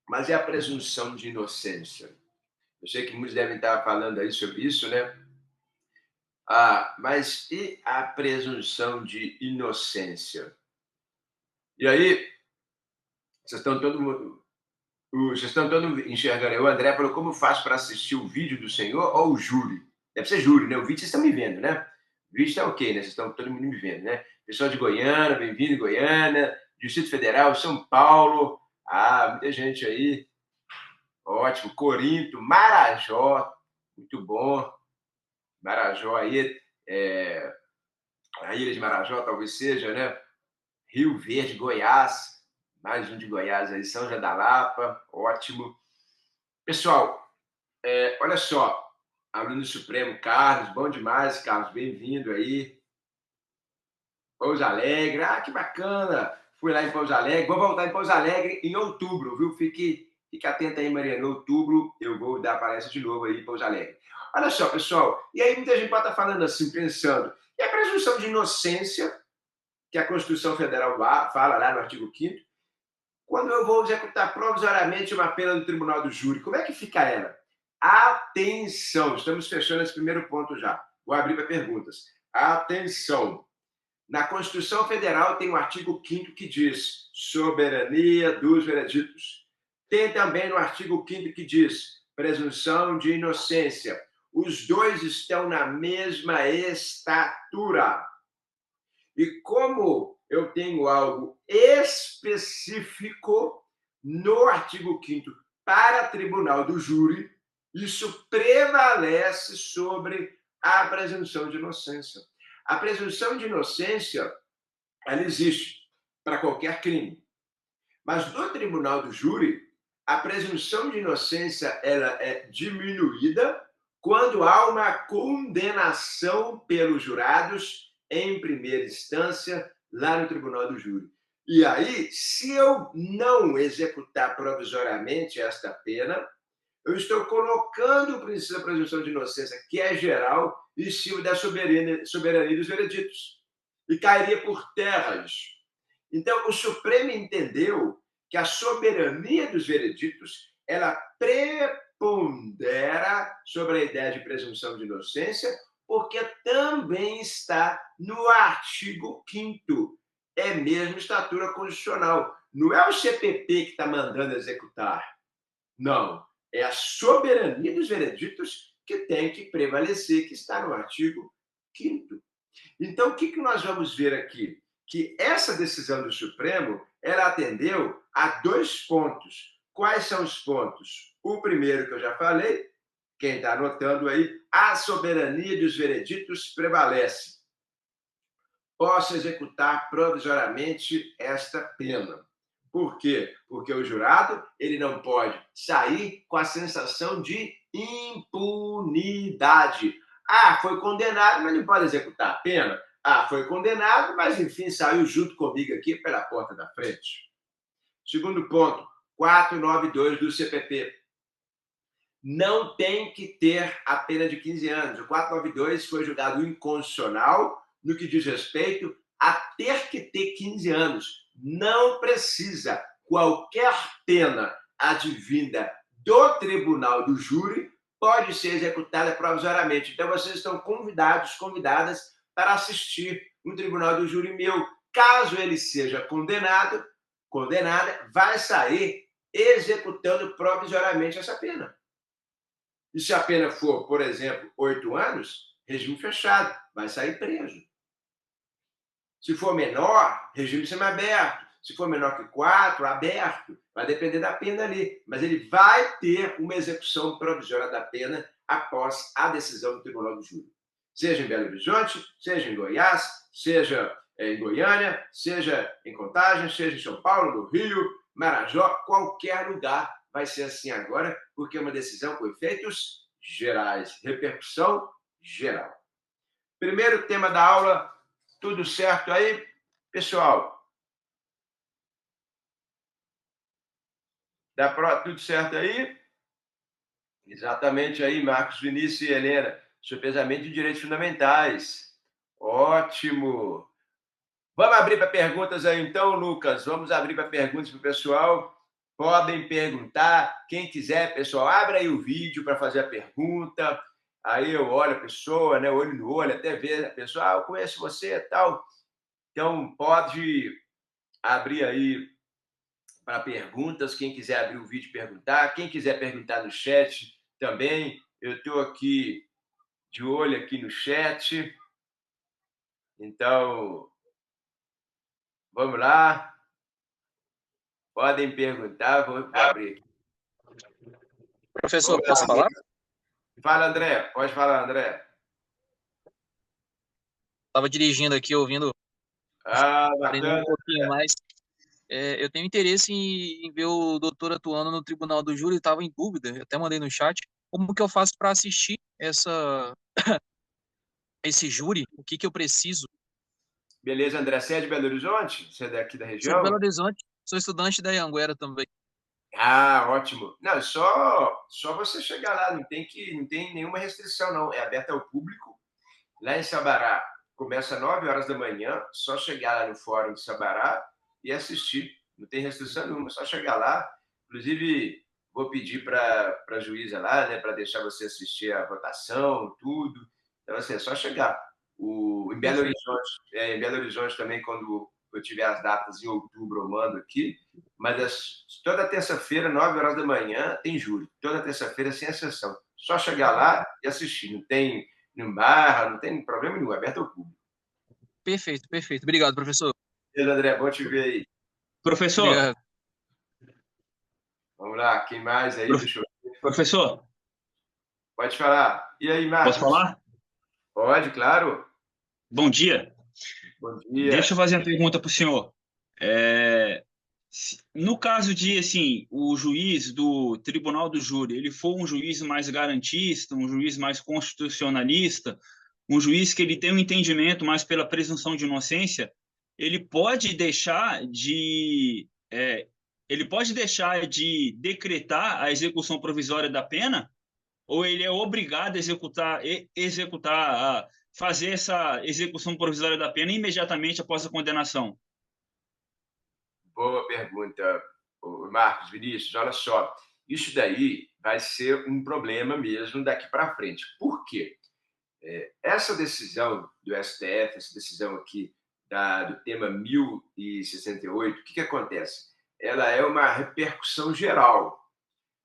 S1: mas é a presunção de inocência. Eu sei que muitos devem estar falando aí sobre isso, né? Mas e a presunção de inocência? E aí, vocês estão todo mundo. Vocês estão todos enxergando. O André falou: como faço para assistir o vídeo do senhor ou o júri? Deve ser júri, né? O vídeo vocês estão me vendo, né? O vídeo está ok, né? Vocês estão todo mundo me vendo, né? Pessoal de Goiânia, bem-vindo, Goiânia, Distrito Federal, São Paulo. Muita gente aí. Ótimo. Corinto, Marajó, muito bom. Marajó aí, a ilha de Marajó talvez seja, né? Rio Verde, Goiás, mais um de Goiás aí, São João da Lapa, ótimo. Pessoal, olha só, aluno do Supremo, Carlos, bom demais, Carlos, bem-vindo aí. Pouso Alegre, que bacana, fui lá em Pouso Alegre, vou voltar em Pouso Alegre em outubro, viu? Fique Fica atento aí, Mariana. Em outubro eu vou dar palestra de novo aí em Pouso Alegre. Olha só, pessoal. E aí muita gente pode estar falando assim, pensando. E a presunção de inocência, que a Constituição Federal fala lá no artigo 5º, quando eu vou executar provisoriamente uma pena do tribunal do júri, como é que fica ela? Atenção, estamos fechando esse primeiro ponto já. Vou abrir para perguntas. Atenção. Na Constituição Federal tem um artigo 5º que diz soberania dos vereditos. Tem também no artigo 5º que diz presunção de inocência. Os dois estão na mesma estatura. E como eu tenho algo específico no artigo 5º para tribunal do júri, isso prevalece sobre a presunção de inocência. A presunção de inocência, ela existe para qualquer crime. Mas no tribunal do júri, a presunção de inocência ela é diminuída quando há uma condenação pelos jurados em primeira instância lá no tribunal do júri. E aí, se eu não executar provisoriamente esta pena, eu estou colocando o princípio da presunção de inocência, que é geral, em cima da soberania dos vereditos. E cairia por terras. Então, o Supremo entendeu que a soberania dos vereditos ela prepondera sobre a ideia de presunção de inocência, porque também está no artigo 5º. É mesmo estatura constitucional. Não é o CPP que está mandando executar. Não. É a soberania dos vereditos que tem que prevalecer, que está no artigo 5º. Então, o que nós vamos ver aqui? Que essa decisão do Supremo, ela atendeu a 2 pontos. Quais são os pontos? O primeiro que eu já falei, quem está anotando aí, a soberania dos vereditos prevalece. Posso executar provisoriamente esta pena. Por quê? Porque o jurado ele não pode sair com a sensação de impunidade. Ah, foi condenado, mas não pode executar a pena. Ah, foi condenado, mas enfim, saiu junto comigo aqui pela porta da frente. Segundo ponto, 492 do CPP. Não tem que ter a pena de 15 anos. O 492 foi julgado inconstitucional no que diz respeito a ter que ter 15 anos. Não precisa. Qualquer pena advinda do tribunal do júri pode ser executada provisoriamente. Então, vocês estão convidados, convidadas para assistir um tribunal do júri meu. Caso ele seja condenado, condenada, vai sair executando provisoriamente essa pena. E se a pena for, por exemplo, 8 anos, regime fechado, vai sair preso. Se for menor, regime semiaberto. Se for menor que 4, aberto. Vai depender da pena ali. Mas ele vai ter uma execução provisória da pena após a decisão do Tribunal do Júri. Seja em Belo Horizonte, seja em Goiás, seja em Goiânia, seja em Contagem, seja em São Paulo, no Rio, Marajó, qualquer lugar vai ser assim agora, porque é uma decisão com efeitos gerais, repercussão geral. Primeiro tema da aula, tudo certo aí, pessoal? Tudo certo aí? Exatamente aí, Marcos Vinícius e Helena, sopesamento de direitos fundamentais. Ótimo! Vamos abrir para perguntas aí então, Lucas? Vamos abrir para perguntas para o pessoal. Podem perguntar. Quem quiser, pessoal, abre aí o vídeo para fazer a pergunta. Aí eu olho a pessoa, né, olho no olho, até ver a pessoa, eu conheço você e tal. Então, pode abrir aí para perguntas. Quem quiser abrir o vídeo e perguntar. Quem quiser perguntar no chat também. Eu estou aqui de olho aqui no chat. Então, vamos lá. Podem perguntar, vou abrir aqui.
S2: Professor, posso falar?
S1: Fala, André. Pode falar, André.
S2: Estava dirigindo aqui, ouvindo, aprendendo um pouquinho mais. Eu tenho interesse em ver o doutor atuando no Tribunal do Júri, estava em dúvida, eu até mandei no chat, como que eu faço para assistir esse júri, o que eu preciso?
S1: Beleza, André. Você é de Belo Horizonte? Você é daqui da
S2: Sou de Belo
S1: região?
S2: Horizonte, sou estudante da Anhanguera também.
S1: Ah, ótimo. Não, só você chegar lá, não tem nenhuma restrição, não. É aberto ao público. Lá em Sabará, começa às 9 horas da manhã, só chegar lá no Fórum de Sabará e assistir. Não tem restrição nenhuma, só chegar lá. Inclusive, vou pedir para a juíza lá, né, para deixar você assistir a votação, tudo. Então, assim, é só chegar. Em Belo
S2: Perfeito.
S1: Horizonte, em Belo Horizonte também, quando eu tiver as datas em outubro, eu mando aqui. Mas toda terça-feira, 9 horas da manhã, tem júri. Toda terça-feira, sem exceção. Só chegar lá e assistir. Não barra, não tem problema nenhum, é aberto ao público.
S2: Perfeito, perfeito. Obrigado, professor.
S1: Beleza, André, bom te ver aí.
S3: Professor,
S2: Obrigado.
S1: Vamos lá, quem mais aí? Deixa eu ver.
S3: professor,
S1: Pode falar. E aí,
S3: posso
S1: Marcos?
S3: falar?
S1: Pode, claro.
S3: Bom dia.
S1: Bom
S3: Deixa
S1: dia.
S3: eu fazer uma pergunta para o senhor. No caso de, assim, o juiz do Tribunal do Júri, ele for um juiz mais garantista, um juiz mais constitucionalista, um juiz que ele tem um entendimento mais pela presunção de inocência, ele pode deixar de, ele pode deixar de decretar a execução provisória da pena, ou ele é obrigado a fazer essa execução provisória da pena imediatamente após a condenação?
S1: Boa pergunta, Marcos, Vinícius. Olha só, isso daí vai ser um problema mesmo daqui para frente. Por quê? Essa decisão do STF, essa decisão aqui do tema 1068, o que acontece? Ela é uma repercussão geral.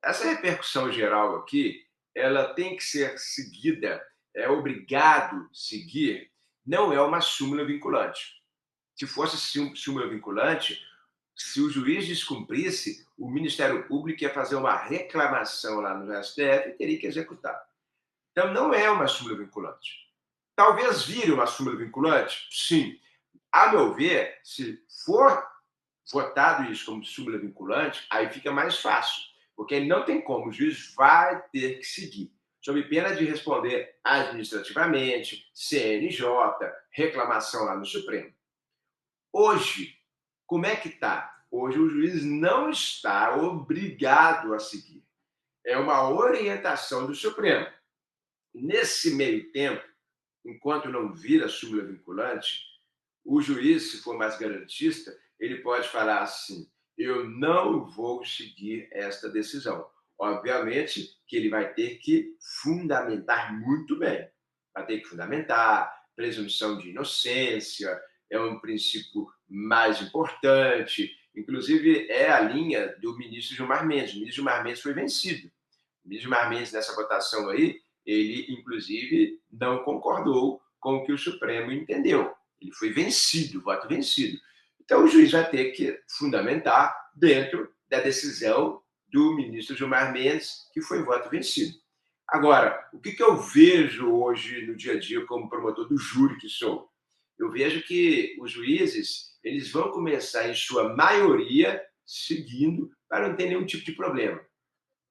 S1: Essa repercussão geral aqui, ela tem que ser seguida, é obrigado seguir, não é uma súmula vinculante. Se fosse súmula vinculante, se o juiz descumprisse, o Ministério Público ia fazer uma reclamação lá no STF e teria que executar. Então, não é uma súmula vinculante. Talvez vire uma súmula vinculante? Sim. A meu ver, se for votado isso como súmula vinculante, aí fica mais fácil, porque não tem como, o juiz vai ter que seguir, sob pena de responder administrativamente, CNJ, reclamação lá no Supremo. Hoje, como é que está? Hoje o juiz não está obrigado a seguir. É uma orientação do Supremo. Nesse meio tempo, enquanto não vira súmula vinculante, o juiz, se for mais garantista, ele pode falar assim: eu não vou seguir esta decisão. Obviamente que ele vai ter que fundamentar muito bem. Vai ter que fundamentar, presunção de inocência, é um princípio mais importante. Inclusive, é a linha do ministro Gilmar Mendes. O ministro Gilmar Mendes foi vencido. O ministro Gilmar Mendes, nessa votação aí, ele, inclusive, não concordou com o que o Supremo entendeu. Ele foi vencido, voto vencido. Então, o juiz vai ter que fundamentar dentro da decisão do ministro Gilmar Mendes, que foi voto vencido. Agora, o que eu vejo hoje no dia a dia como promotor do júri que sou? Eu vejo que os juízes eles vão começar, em sua maioria, seguindo para não ter nenhum tipo de problema.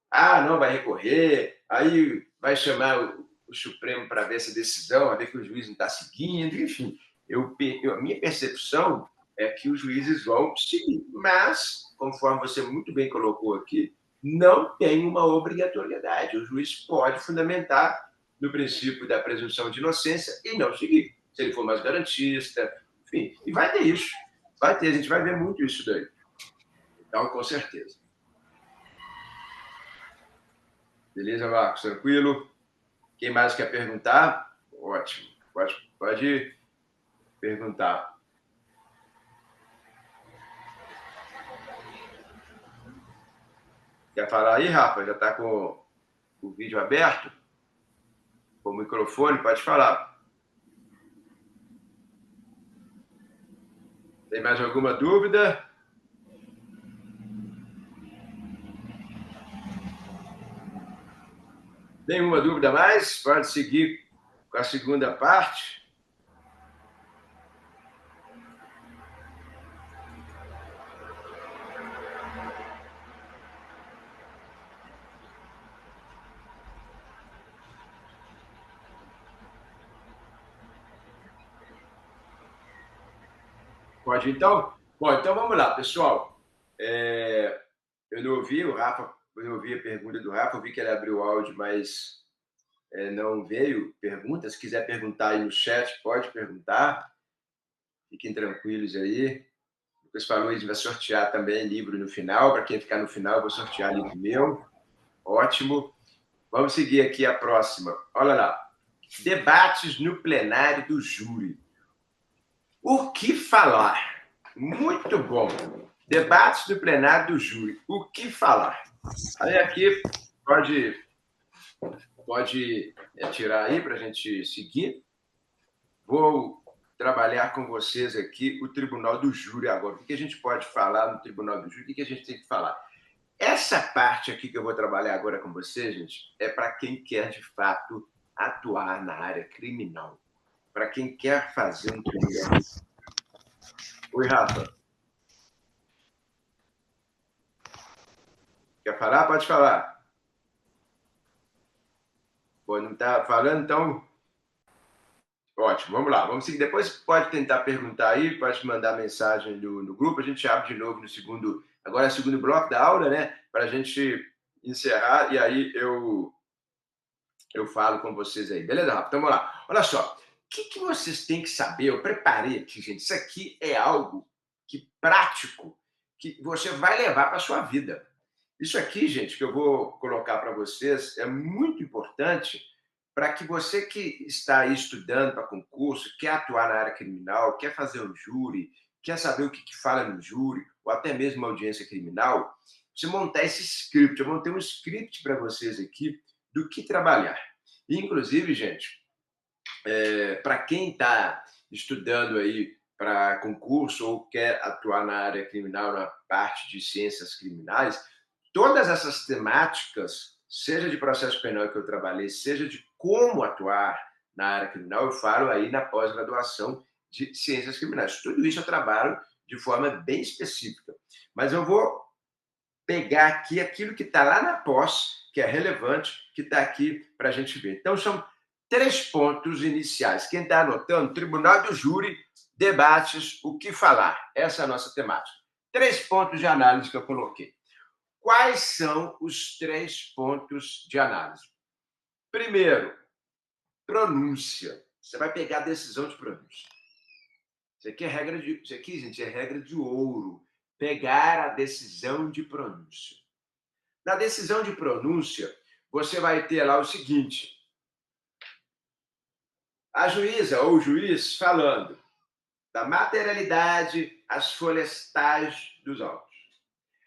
S1: Ah, não vai recorrer, aí vai chamar o Supremo para ver essa decisão, a ver que o juiz não está seguindo, enfim. A minha percepção é que os juízes vão seguir, mas, conforme você muito bem colocou aqui, não tem uma obrigatoriedade. O juiz pode fundamentar no princípio da presunção de inocência e não seguir, se ele for mais garantista, enfim. E vai ter isso, vai ter, a gente vai ver muito isso daí. Então, com certeza. Beleza, Marcos? Tranquilo? Quem mais quer perguntar? Ótimo. Pode perguntar. Quer falar aí, Rafa? Já está com o vídeo aberto? Com o microfone? Pode falar. Tem mais alguma dúvida? Nenhuma dúvida mais? Pode seguir com a segunda parte. Pode, então? Bom, então vamos lá, pessoal. Eu não ouvi o Rafa, eu não ouvi a pergunta do Rafa, eu vi que ele abriu o áudio, mas não veio pergunta. Se quiser perguntar aí no chat, pode perguntar. Fiquem tranquilos aí. O Lucas falou, a gente vai sortear também livro no final. Para quem ficar no final, eu vou sortear livro meu. Ótimo. Vamos seguir aqui a próxima. Olha lá. Debates no plenário do júri. O que falar? Muito bom. Debates no plenário do júri. O que falar? Aí aqui pode tirar aí para a gente seguir. Vou trabalhar com vocês aqui o Tribunal do Júri agora. O que a gente pode falar no Tribunal do Júri? O que a gente tem que falar? Essa parte aqui que eu vou trabalhar agora com vocês, gente, é para quem quer, de fato, atuar na área criminal. Para quem quer fazer um tribunal. Oi, Rafa. Quer falar? Pode falar. Pô, não está falando, então... Ótimo, vamos lá. Vamos seguir. Depois pode tentar perguntar aí, pode mandar mensagem no grupo. A gente abre de novo no segundo... Agora é o segundo bloco da aula, né? Para a gente encerrar e aí eu falo com vocês aí. Beleza, Rafa? Então vamos lá. Olha só. O que vocês têm que saber? Eu preparei aqui, gente. Isso aqui é algo prático que você vai levar para a sua vida. Isso aqui, gente, que eu vou colocar para vocês é muito importante para que você que está aí estudando para concurso, quer atuar na área criminal, quer fazer um júri, quer saber o que fala no júri, ou até mesmo uma audiência criminal, você montar esse script. Eu montei um script para vocês aqui do que trabalhar. E, inclusive, gente, para quem está estudando aí para concurso ou quer atuar na área criminal, na parte de ciências criminais, todas essas temáticas, seja de processo penal que eu trabalhei, seja de como atuar na área criminal, eu falo aí na pós-graduação de ciências criminais. Tudo isso eu trabalho de forma bem específica. Mas eu vou pegar aqui aquilo que está lá na pós, que é relevante, que está aqui para a gente ver. Então, são 3 pontos iniciais. Quem está anotando, Tribunal do Júri, debates, o que falar. Essa é a nossa temática. 3 pontos de análise que eu coloquei. Quais são os 3 pontos de análise? Primeiro, pronúncia. Você vai pegar a decisão de pronúncia. Isso aqui, gente, é regra de ouro. Pegar a decisão de pronúncia. Na decisão de pronúncia, você vai ter lá o seguinte: a juíza ou o juiz falando da materialidade às folhas tais dos autos.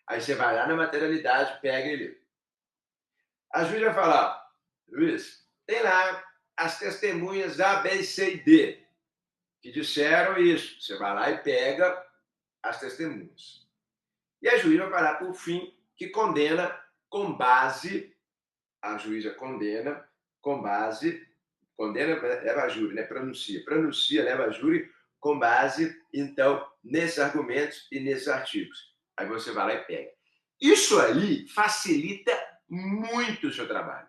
S1: Aí você vai lá na materialidade, pega e lê. A juíza vai falar: Luiz, tem lá as testemunhas A, B, C e D que disseram isso. Você vai lá e pega as testemunhas. E a juíza vai falar, por fim, que condena com base, a juíza condena com base, condena, leva a júri, né? Pronuncia, leva a júri com base, então, nesses argumentos e nesses artigos. Aí você vai lá e pega. Isso aí facilita muito o seu trabalho.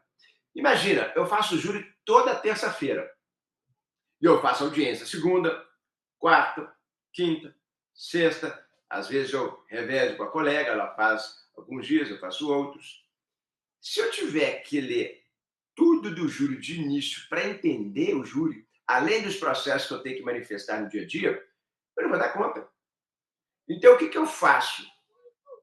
S1: Imagina, eu faço júri toda terça-feira. E eu faço audiência segunda, quarta, quinta, sexta. Às vezes eu revezo com a colega, ela faz alguns dias, eu faço outros. Se eu tiver que ler tudo do júri de início para entender o júri, além dos processos que eu tenho que manifestar no dia a dia, eu não vou dar conta. Então, o que eu faço?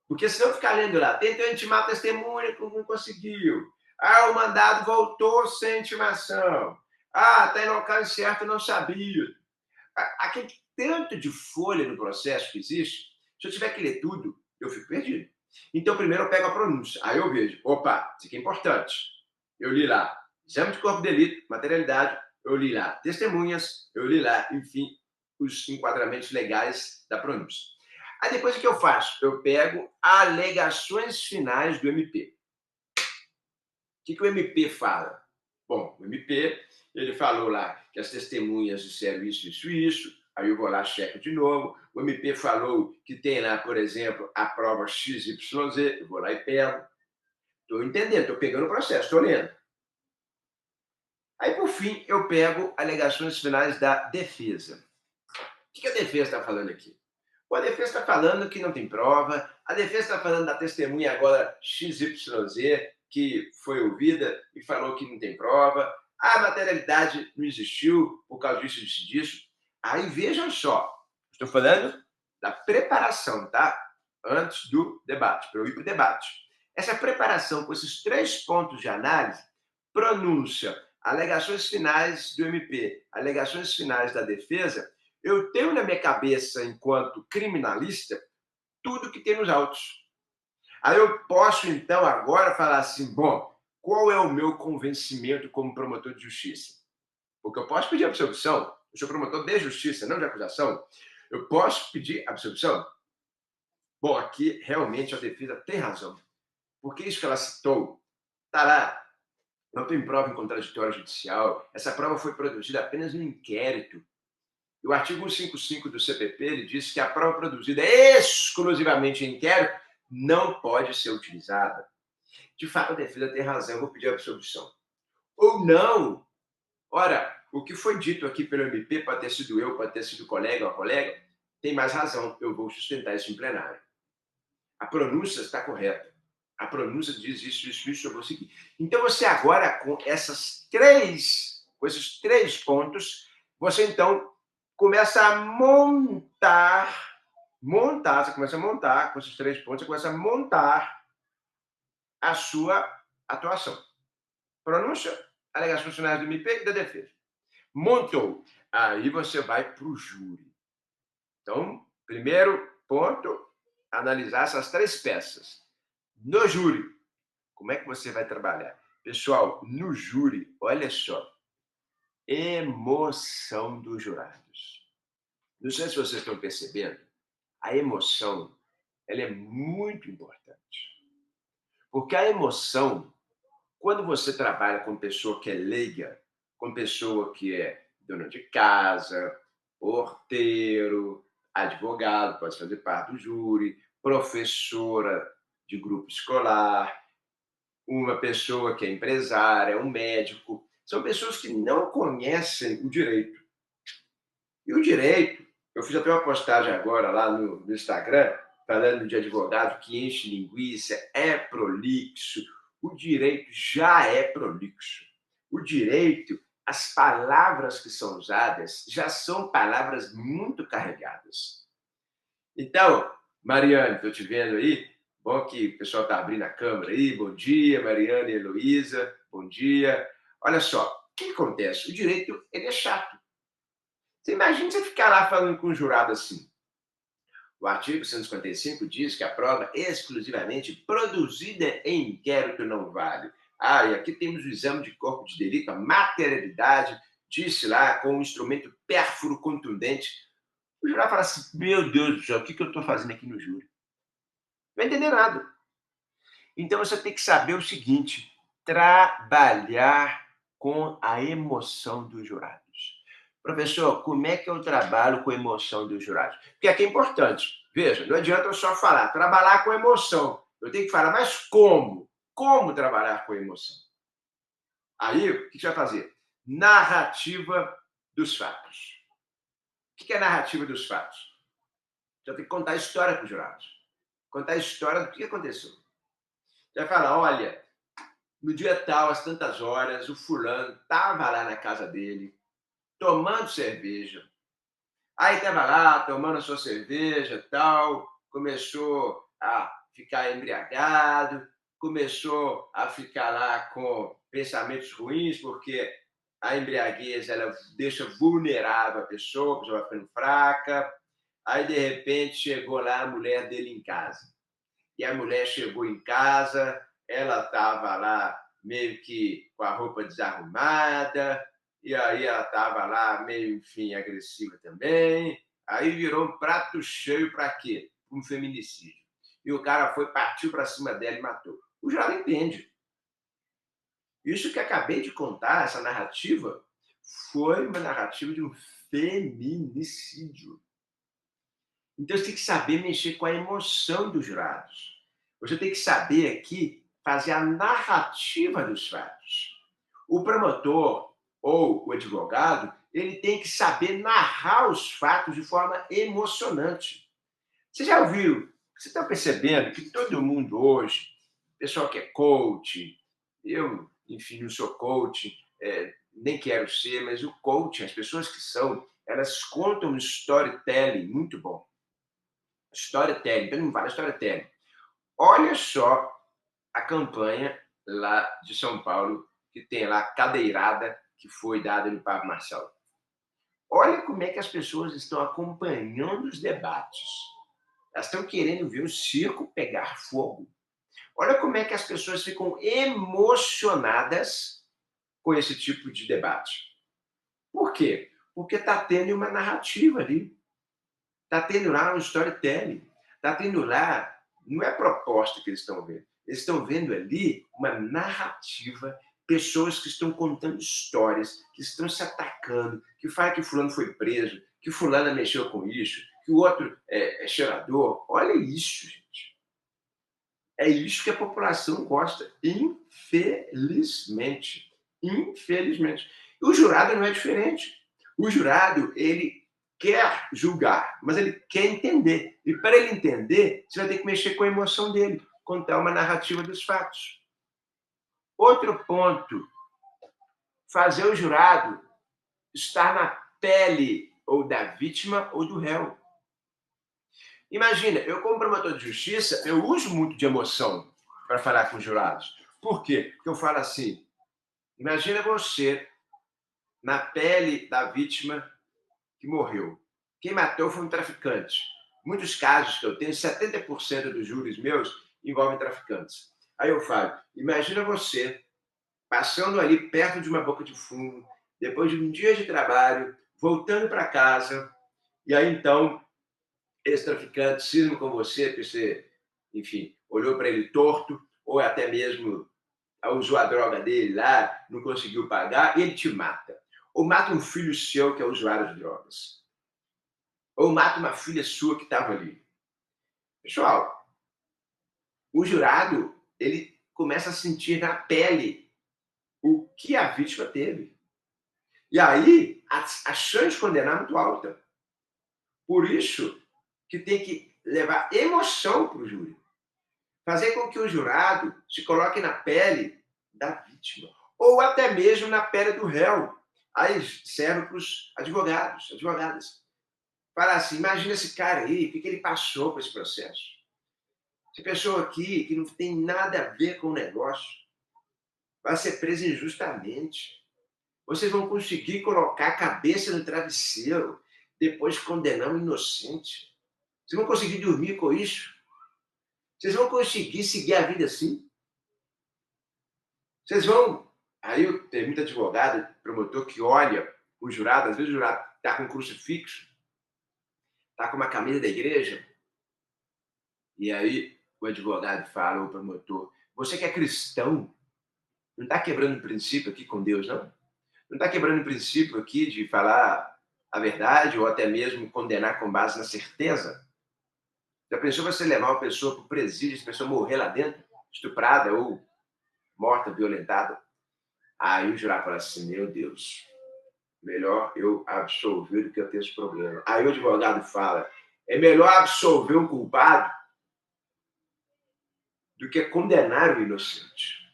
S1: Porque se eu ficar lendo lá, tentou intimar a testemunha, não conseguiu. Ah, o mandado voltou sem intimação. Ah, está em local incerto, não sabia. Aquele tanto de folha no processo que existe, se eu tiver que ler tudo, eu fico perdido. Então, primeiro eu pego a pronúncia. Aí eu vejo, opa, isso aqui é importante. Eu li lá, exame de corpo de delito, materialidade, eu li lá, testemunhas, eu li lá, enfim, os enquadramentos legais da pronúncia. Aí depois o que eu faço? Eu pego alegações finais do MP. O que o MP fala? Bom, o MP, ele falou lá que as testemunhas disseram isso, isso, isso. Aí eu vou lá, checo de novo. O MP falou que tem lá, por exemplo, a prova XYZ. Eu vou lá e pego. Estou entendendo, estou pegando o processo, estou lendo. Aí, por fim, eu pego alegações finais da defesa. O que a defesa está falando aqui? A defesa está falando que não tem prova, a defesa está falando da testemunha agora XYZ, que foi ouvida e falou que não tem prova, a materialidade não existiu por causa disso. Aí vejam só, estou falando da preparação, tá? Antes do debate, para eu ir para o debate. Essa preparação com esses 3 pontos de análise, pronúncia, alegações finais do MP, alegações finais da defesa, eu tenho na minha cabeça, enquanto criminalista, tudo que tem nos autos. Aí eu posso, então, agora falar assim, bom, qual é o meu convencimento como promotor de justiça? Porque eu posso pedir absolvição, eu sou promotor de justiça, não de acusação. Eu posso pedir absolvição? Bom, aqui realmente a defesa tem razão. Porque isso que ela citou, está lá, não tem prova em contraditório judicial, essa prova foi produzida apenas no inquérito. E o artigo 155 do CPP ele diz que a prova produzida exclusivamente em inquérito não pode ser utilizada. De fato, a defesa tem razão, eu vou pedir a absolvição. Ou não. Ora, o que foi dito aqui pelo MP, pode ter sido eu, pode ter sido colega ou colega, tem mais razão, eu vou sustentar isso em plenário. A pronúncia está correta. A pronúncia diz isso, eu vou seguir. Então, você agora, com esses 3 pontos, você então começa a montar, você começa a montar, com esses 3 pontos, você começa a montar a sua atuação. Pronúncia, alegações finais do MP e da defesa. Montou. Aí você vai para o júri. Então, primeiro ponto, analisar essas 3 peças. No júri, como é que você vai trabalhar? Pessoal, no júri, olha só, emoção dos jurados. Não sei se vocês estão percebendo, a emoção ela é muito importante. Porque a emoção, quando você trabalha com pessoa que é leiga, com pessoa que é dona de casa, porteiro, advogado, pode fazer parte do júri, professora de grupo escolar, uma pessoa que é empresária, um médico, são pessoas que não conhecem o direito. E o direito, eu fiz até uma postagem agora lá no Instagram, falando de advogado que enche linguiça, é prolixo. O direito já é prolixo. O direito, as palavras que são usadas já são palavras muito carregadas. Então, Mariane, estou te vendo aí. Bom que o pessoal está abrindo a câmera aí. Bom dia, Mariane e Heloísa. Bom dia. Olha só, o que acontece? O direito ele é chato. Você imagina você ficar lá falando com um jurado assim. O artigo 155 diz que a prova exclusivamente produzida em inquérito não vale. Ah, e aqui temos o exame de corpo de delito, a materialidade, disse lá, com um instrumento pérfuro contundente. O jurado fala assim, meu Deus do céu, o que eu estou fazendo aqui no júri? Não vai entender nada. Então, você tem que saber o seguinte, trabalhar com a emoção dos jurados. Professor, como é que eu trabalho com a emoção dos jurados? Porque aqui é importante. Veja, não adianta eu só falar, trabalhar com emoção. Eu tenho que falar, mas como? Como trabalhar com a emoção? Aí, o que você vai fazer? Narrativa dos fatos. O que é narrativa dos fatos? Você tem que contar a história para os jurados. Contar a história do que aconteceu. Você vai falar, olha, no dia tal, às tantas horas, o fulano estava lá na casa dele, tomando cerveja. Aí estava lá, tomando sua cerveja tal, começou a ficar embriagado, começou a ficar lá com pensamentos ruins, porque a embriaguez ela deixa vulnerável a pessoa vai ficando fraca. Aí, de repente, chegou lá a mulher dele em casa. E a mulher chegou em casa, ela estava lá meio que com a roupa desarrumada, e aí ela estava lá meio, enfim, agressiva também. Aí virou um prato cheio para quê? Um feminicídio. E o cara partiu para cima dela e matou. O jurado entende. Isso que acabei de contar, essa narrativa, foi uma narrativa de um feminicídio. Então, você tem que saber mexer com a emoção dos jurados. Você tem que saber aqui fazer a narrativa dos fatos. O promotor ou o advogado, ele tem que saber narrar os fatos de forma emocionante. Você já ouviu? Você está percebendo que todo mundo hoje, pessoal que é coach, eu, enfim, não sou coach, nem quero ser, mas o coach, as pessoas que são, elas contam um storytelling muito bom. Storytelling, então não vale storytelling. Olha só a campanha lá de São Paulo, que tem lá a cadeirada que foi dada no Pablo Marçal. Olha como é que as pessoas estão acompanhando os debates. Elas estão querendo ver o circo pegar fogo. Olha como é que as pessoas ficam emocionadas com esse tipo de debate. Por quê? Porque está tendo uma narrativa ali. Está tendo lá um storytelling. Está tendo lá, não é proposta que eles estão vendo. Eles estão vendo ali uma narrativa, pessoas que estão contando histórias, que estão se atacando, que fala que fulano foi preso, que fulana mexeu com isso, que o outro é cheirador. Olha isso, gente. É isso que a população gosta, infelizmente. Infelizmente. O jurado não é diferente. O jurado, ele quer julgar, mas ele quer entender. E para ele entender, você vai ter que mexer com a emoção dele, contar uma narrativa dos fatos. Outro ponto, fazer o jurado estar na pele ou da vítima ou do réu. Imagina, eu como promotor de justiça, eu uso muito de emoção para falar com os jurados. Por quê? Porque eu falo assim, imagina você na pele da vítima que morreu. Quem matou foi um traficante. Muitos casos que eu tenho, 70% dos júris meus envolvem traficantes. Aí eu falo, imagina você passando ali perto de uma boca de fumo, depois de um dia de trabalho, voltando para casa, e aí então esse traficante cisma com você, porque você, enfim, olhou para ele torto, ou até mesmo usou a droga dele lá, não conseguiu pagar, e ele te mata. Ou mata um filho seu que é usuário de drogas. Ou mata uma filha sua que estava ali. Pessoal, o jurado, ele começa a sentir na pele o que a vítima teve. E aí, a chance de condenar é muito alta. Por isso que tem que levar emoção para o júri. Fazer com que o jurado se coloque na pele da vítima. Ou até mesmo na pele do réu. Aí serve para os advogados, advogadas. Falar assim, imagina esse cara aí, o que ele passou por esse processo. Essa pessoa aqui, que não tem nada a ver com o negócio, vai ser presa injustamente. Vocês vão conseguir colocar a cabeça no travesseiro, depois condenar um inocente. Vocês vão conseguir dormir com isso? Vocês vão conseguir seguir a vida assim? Vocês vão... Aí tem muito advogado, promotor, que olha o jurado, às vezes o jurado está com um crucifixo, está com uma camisa da igreja, e aí o advogado fala, o promotor, você que é cristão, não está quebrando o princípio aqui com Deus, não? Não está quebrando o princípio aqui de falar a verdade ou até mesmo condenar com base na certeza? Já pensou você levar uma pessoa para o presídio, essa pessoa morrer lá dentro, estuprada ou morta, violentada? Aí o jurado fala assim, meu Deus, melhor eu absolver do que eu ter esse problema. Aí o advogado fala, é melhor absolver um culpado do que condenar o inocente.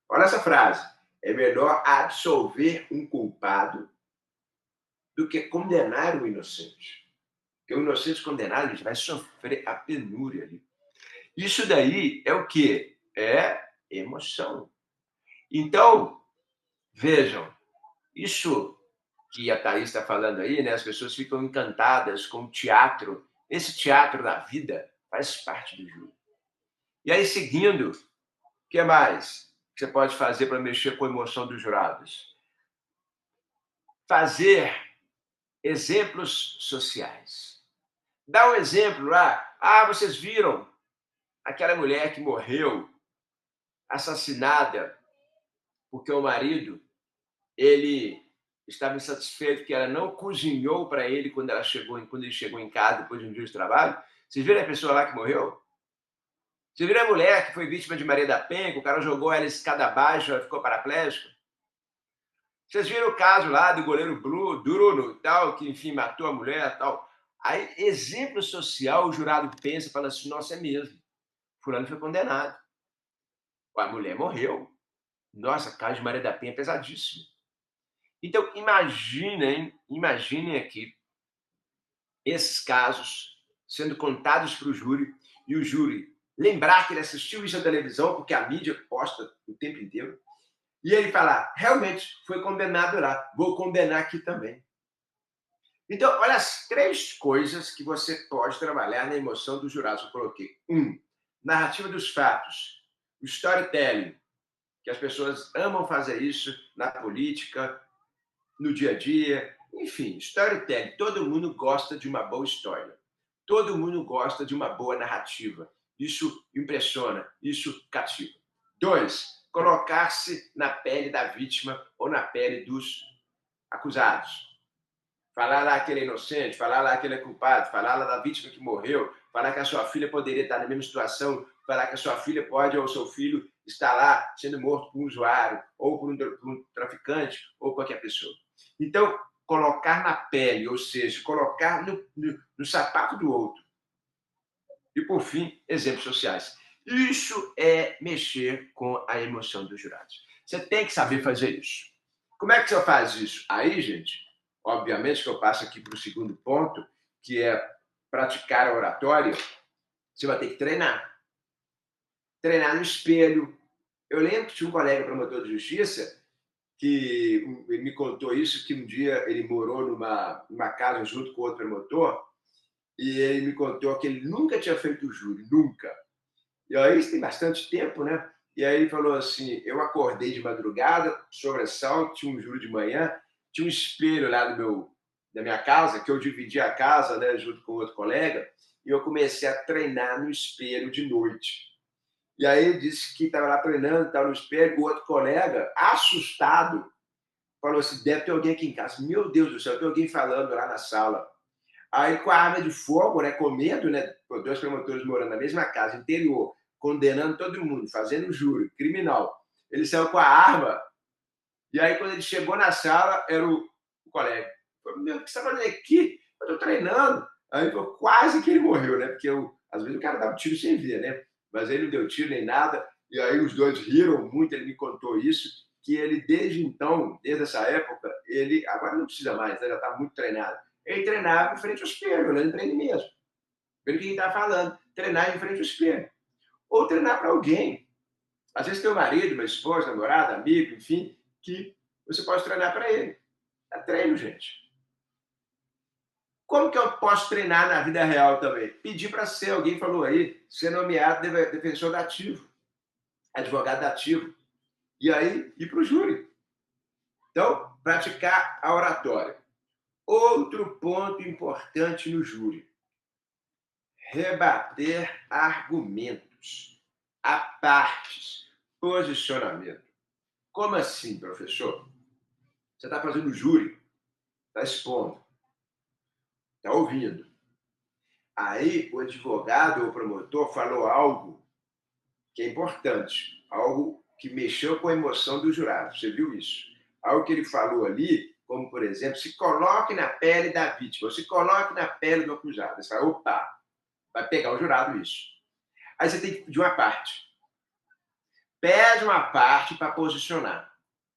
S1: Olha essa frase. É melhor absolver um culpado do que condenar o inocente. Porque o inocente condenado, ele vai sofrer a penúria ali. Isso daí é o quê? É emoção. Então, vejam, isso que a Thaís está falando aí, né? As pessoas ficam encantadas com o teatro. Esse teatro da vida faz parte do júri. E aí, seguindo, o que mais que você pode fazer para mexer com a emoção dos jurados? Fazer exemplos sociais. Dá um exemplo lá. Ah, vocês viram aquela mulher que morreu assassinada porque o marido, ele estava insatisfeito que ela não cozinhou para ele quando ele chegou em casa depois de um dia de trabalho. Vocês viram a pessoa lá que morreu? Vocês viram a mulher que foi vítima de Maria da Penha, que o cara jogou ela escada abaixo, ela ficou paraplégica? Vocês viram o caso lá do goleiro Bruno, tal, que, enfim, matou a mulher, tal? Aí, exemplo social, o jurado pensa e fala assim: nossa, é mesmo. Fulano foi condenado. A mulher morreu. Nossa, caso de Maria da Penha é pesadíssimo. Então, imaginem aqui esses casos sendo contados para o júri e o júri lembrar que ele assistiu isso na televisão, porque a mídia posta o tempo inteiro, e ele falar: realmente foi condenado lá, vou condenar aqui também. Então, olha as 3 coisas que você pode trabalhar na emoção dos jurados. Eu coloquei. 1, narrativa dos fatos, o storytelling, que as pessoas amam fazer isso na política, no dia a dia, enfim, storytelling. Todo mundo gosta de uma boa história. Todo mundo gosta de uma boa narrativa. Isso impressiona, isso cativa. 2, colocar-se na pele da vítima ou na pele dos acusados. Falar lá que ele é inocente, falar lá que ele é culpado, falar lá da vítima que morreu, falar que a sua filha poderia estar na mesma situação, falar que a sua filha pode ou o seu filho está lá sendo morto por um usuário, ou por um traficante, ou qualquer pessoa. Então, colocar na pele, ou seja, colocar no sapato do outro. E, por fim, exemplos sociais. Isso é mexer com a emoção dos jurados. Você tem que saber fazer isso. Como é que você faz isso? Aí, gente, obviamente que eu passo aqui para o segundo ponto, que é praticar a oratória. Você vai ter que treinar. Treinar no espelho. Eu lembro que tinha um colega promotor de justiça que ele me contou isso, que um dia ele morou numa casa junto com outro promotor, e ele me contou que ele nunca tinha feito júri, nunca. E aí isso tem bastante tempo, né? E aí ele falou assim: eu acordei de madrugada, sobressalto, tinha um júri de manhã, tinha um espelho lá da minha casa, que eu dividi a casa, né, junto com outro colega, e eu comecei a treinar no espelho de noite. E aí ele disse que estava lá treinando, estava no espelho, o outro colega, assustado, falou assim: deve ter alguém aqui em casa. Meu Deus do céu, tem alguém falando lá na sala. Aí, com a arma de fogo, né, com medo, né, 2 promotores morando na mesma casa, interior, condenando todo mundo, fazendo júri, criminal. Ele saiu com a arma, e aí, quando ele chegou na sala, era o colega. Falei: meu, o que você está fazendo aqui? Eu estou treinando. Aí, quase que ele morreu, né, porque às vezes o cara dava tiro sem ver, né, mas ele não deu tiro nem nada, e aí os dois riram muito, ele me contou isso, que ele, desde então, desde essa época, ele, agora não precisa mais, né, já está muito treinado, ele treinava em frente ao espelho, olhando para ele mesmo, vendo o que ele está falando, treinar em frente ao espelho. Ou treinar para alguém. Às vezes tem um marido, uma esposa, namorada, amigo, enfim, que você pode treinar para ele. É treino, gente. Como que eu posso treinar na vida real também? Pedir para ser, alguém falou aí, ser nomeado defensor dativo, advogado dativo. E aí, ir para o júri. Então, praticar a oratória. Outro ponto importante no júri: rebater argumentos, apartes, posicionamento. Como assim, professor? Você está fazendo júri, está expondo, está ouvindo. Aí o advogado ou o promotor falou algo que é importante, algo que mexeu com a emoção do jurado. Você viu isso? Algo que ele falou ali, como, por exemplo, se coloque na pele da vítima, ou se coloque na pele do acusado. Você fala: opa, vai pegar o jurado isso. Aí você tem que pedir uma parte. Pede uma parte para posicionar.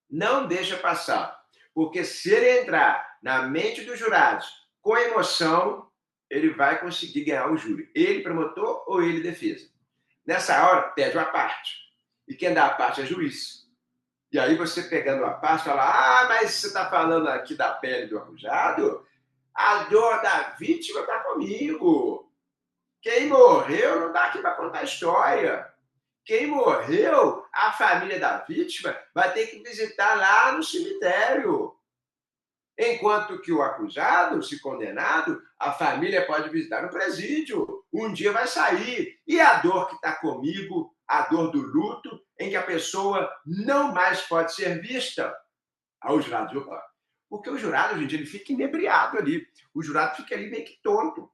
S1: Não deixa passar. Porque se ele entrar na mente dos jurados com emoção, ele vai conseguir ganhar o júri. Ele promotor ou ele defesa. Nessa hora, pede uma parte. E quem dá a parte é juiz. E aí você pegando a parte, fala: ah, mas você está falando aqui da pele do acusado? A dor da vítima está comigo. Quem morreu não está aqui para contar história. Quem morreu, a família da vítima vai ter que visitar lá no cemitério. Enquanto que o acusado, se condenado, a família pode visitar no presídio. Um dia vai sair. E a dor que está comigo, a dor do luto, em que a pessoa não mais pode ser vista ao jurado. Porque o jurado, gente, ele fica inebriado ali. O jurado fica ali meio que tonto.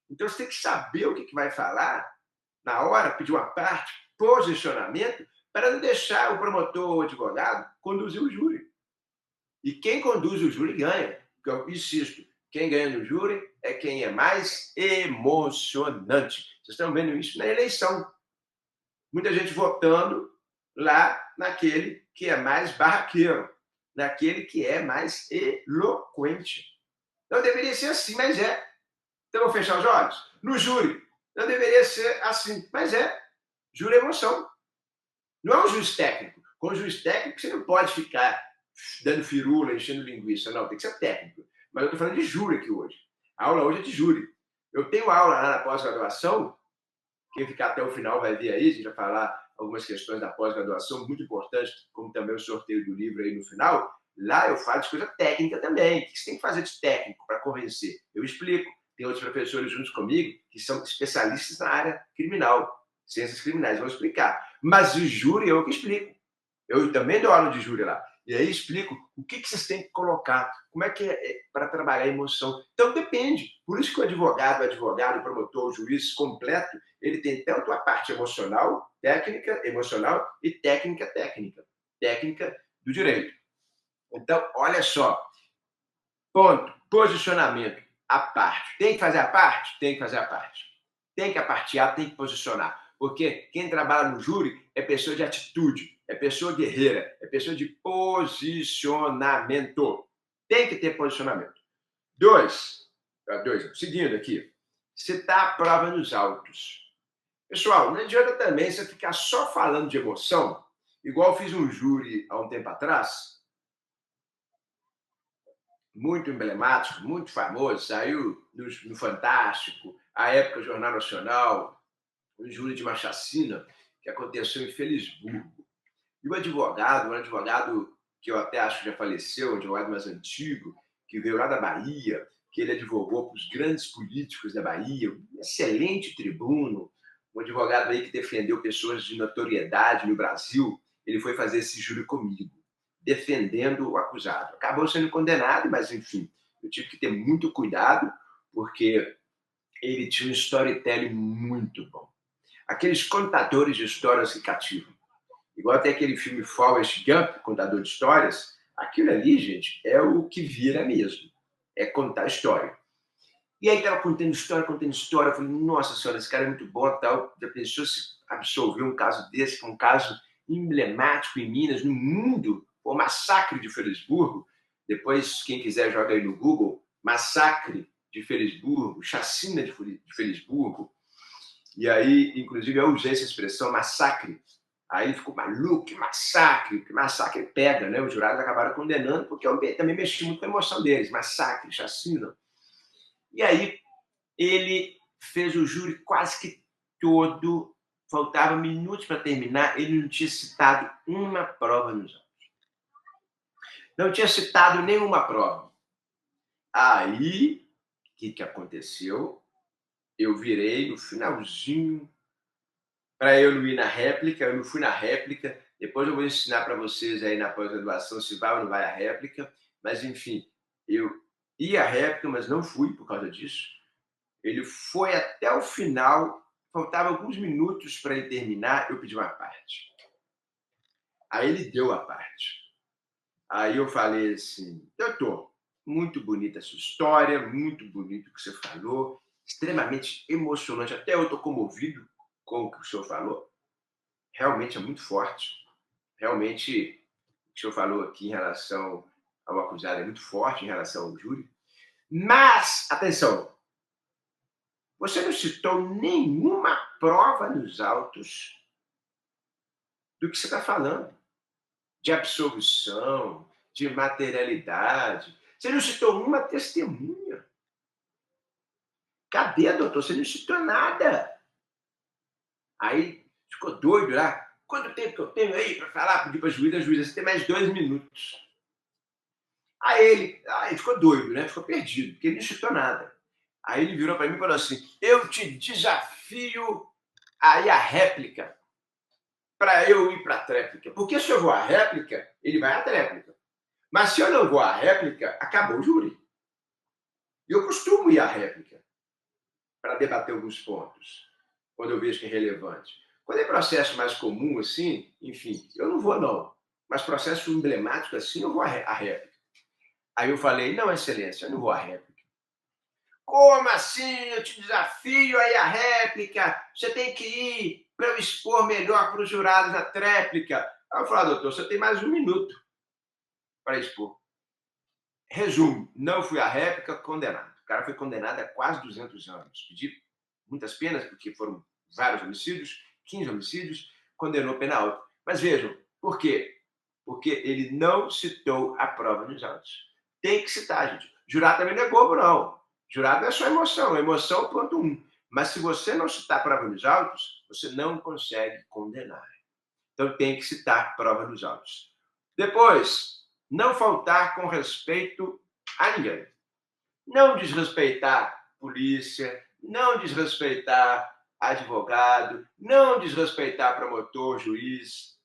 S1: Então você tem que saber o que vai falar na hora, pedir uma parte, posicionamento, para não deixar o promotor ou o advogado conduzir o júri. E quem conduz o júri ganha. Porque eu insisto, Quem ganha no júri é quem é mais emocionante. Vocês estão vendo isso na eleição. Muita gente votando lá naquele que é mais barraqueiro, naquele que é mais eloquente. Não deveria ser assim, mas é. Então, vou fechar os olhos? No júri, não deveria ser assim, mas é. Júri é emoção. Não é um juiz técnico. Com o juiz técnico, você não pode ficar dando firula, enchendo linguiça. Não, tem que ser técnico. Mas eu estou falando de júri aqui hoje. A aula hoje é de júri. Eu tenho aula lá na pós-graduação. Quem ficar até o final vai ver aí. A gente vai falar algumas questões da pós-graduação, muito importantes, como também o sorteio do livro aí no final. Lá eu falo de coisa técnica também. O que você tem que fazer de técnico para convencer? Eu explico. Tem outros professores juntos comigo que são especialistas na área criminal, ciências criminais, vão explicar. Mas o júri eu que explico. Eu também dou aula de júri lá. E aí explico o que vocês têm que colocar, como é que é para trabalhar a emoção. Então depende. Por isso que o advogado, o promotor, o juiz completo, ele tem tanto a parte emocional, técnica, emocional e técnica do direito. Então, olha só. Ponto. Posicionamento. A parte. Tem que fazer a parte? Tem que fazer a parte. Tem que apartear, tem que posicionar. Porque quem trabalha no júri é pessoa de atitude, é pessoa guerreira, é pessoa de posicionamento. Tem que ter posicionamento. Seguindo aqui. Citar a prova nos autos. Pessoal, não adianta também você ficar só falando de emoção, igual eu fiz um júri há um tempo atrás, muito emblemático, muito famoso, saiu no Fantástico, à época Jornal Nacional, um júri de uma chacina que aconteceu em Felisburgo. E um advogado que eu até acho que já faleceu, um advogado mais antigo, que veio lá da Bahia, que ele advogou para os grandes políticos da Bahia, um excelente tribuno, um advogado aí que defendeu pessoas de notoriedade no Brasil, ele foi fazer esse júri comigo, defendendo o acusado. Acabou sendo condenado, mas, enfim, eu tive que ter muito cuidado, porque ele tinha um storytelling muito bom. Aqueles contadores de histórias que cativam. Igual até aquele filme Forrest Gump, contador de histórias, aquilo ali, gente, é o que vira mesmo. É contar história. E aí estava contando história. Eu falei, nossa senhora, esse cara é muito bom, tal. Já pensou se absolver um caso desse, que é um caso emblemático em Minas, no mundo, o massacre de Felisburgo. Depois, quem quiser, joga aí no Google, massacre de Felisburgo, chacina de Felisburgo. E aí, inclusive, eu usei essa expressão, massacre. Aí ele ficou maluco, que massacre pega, né? Os jurados acabaram condenando, porque eu também mexi muito com a emoção deles, massacre, chacina. E aí ele fez o júri quase que todo, faltava minutos para terminar, ele não tinha citado uma prova nos autos. Não tinha citado nenhuma prova. Aí, o que aconteceu? Eu virei no finalzinho para eu não ir na réplica, eu não fui na réplica. Depois eu vou ensinar para vocês aí na pós-graduação se vai ou não vai a réplica. Mas, enfim, eu ia à réplica, mas não fui por causa disso. Ele foi até o final, faltava alguns minutos para ele terminar, eu pedi uma parte. Aí ele deu a parte. Aí eu falei assim, doutor, muito bonita a sua história, muito bonito o que você falou, extremamente emocionante, até eu estou comovido com o que o senhor falou. Realmente é muito forte. Realmente, o que o senhor falou aqui em relação ao acusado é muito forte em relação ao júri. Mas, atenção, você não citou nenhuma prova nos autos do que você está falando. De absolvição, de materialidade. Você não citou uma testemunha. Cadê, doutor? Você não citou nada. Aí ficou doido lá. Quanto tempo que eu tenho aí para falar? Pedir para a juíza, você tem mais 2 minutos. Aí ele ficou doido, né? Ficou perdido, porque ele não citou nada. Aí ele virou para mim e falou assim, eu te desafio a ir à réplica para eu ir para a tréplica. Porque se eu vou à réplica, ele vai à tréplica. Mas se eu não vou à réplica, acabou o júri. Eu costumo ir à réplica para debater alguns pontos, quando eu vejo que é relevante. Quando é processo mais comum, assim, enfim, eu não vou, não. Mas processo emblemático, assim, eu vou à réplica. Aí eu falei, não, excelência, eu não vou à réplica. Como assim? Eu te desafio aí a réplica. Você tem que ir para eu expor melhor para os jurados na tréplica. Aí eu falo, doutor, você tem mais 1 minuto para expor. Resumo, não fui à réplica, condenado. O cara foi condenado a quase 200 anos. Pedi muitas penas, porque foram vários homicídios, 15 homicídios, condenou pena alta. Mas vejam, por quê? Porque ele não citou a prova nos autos. Tem que citar, gente. Jurado também não é bobo, não. Jurado não é só emoção. Emoção, ponto 1. Mas se você não citar a prova nos autos, você não consegue condenar. Então tem que citar prova nos autos. Depois, não faltar com respeito a ninguém. Não desrespeitar polícia, não desrespeitar advogado, não desrespeitar promotor, juiz,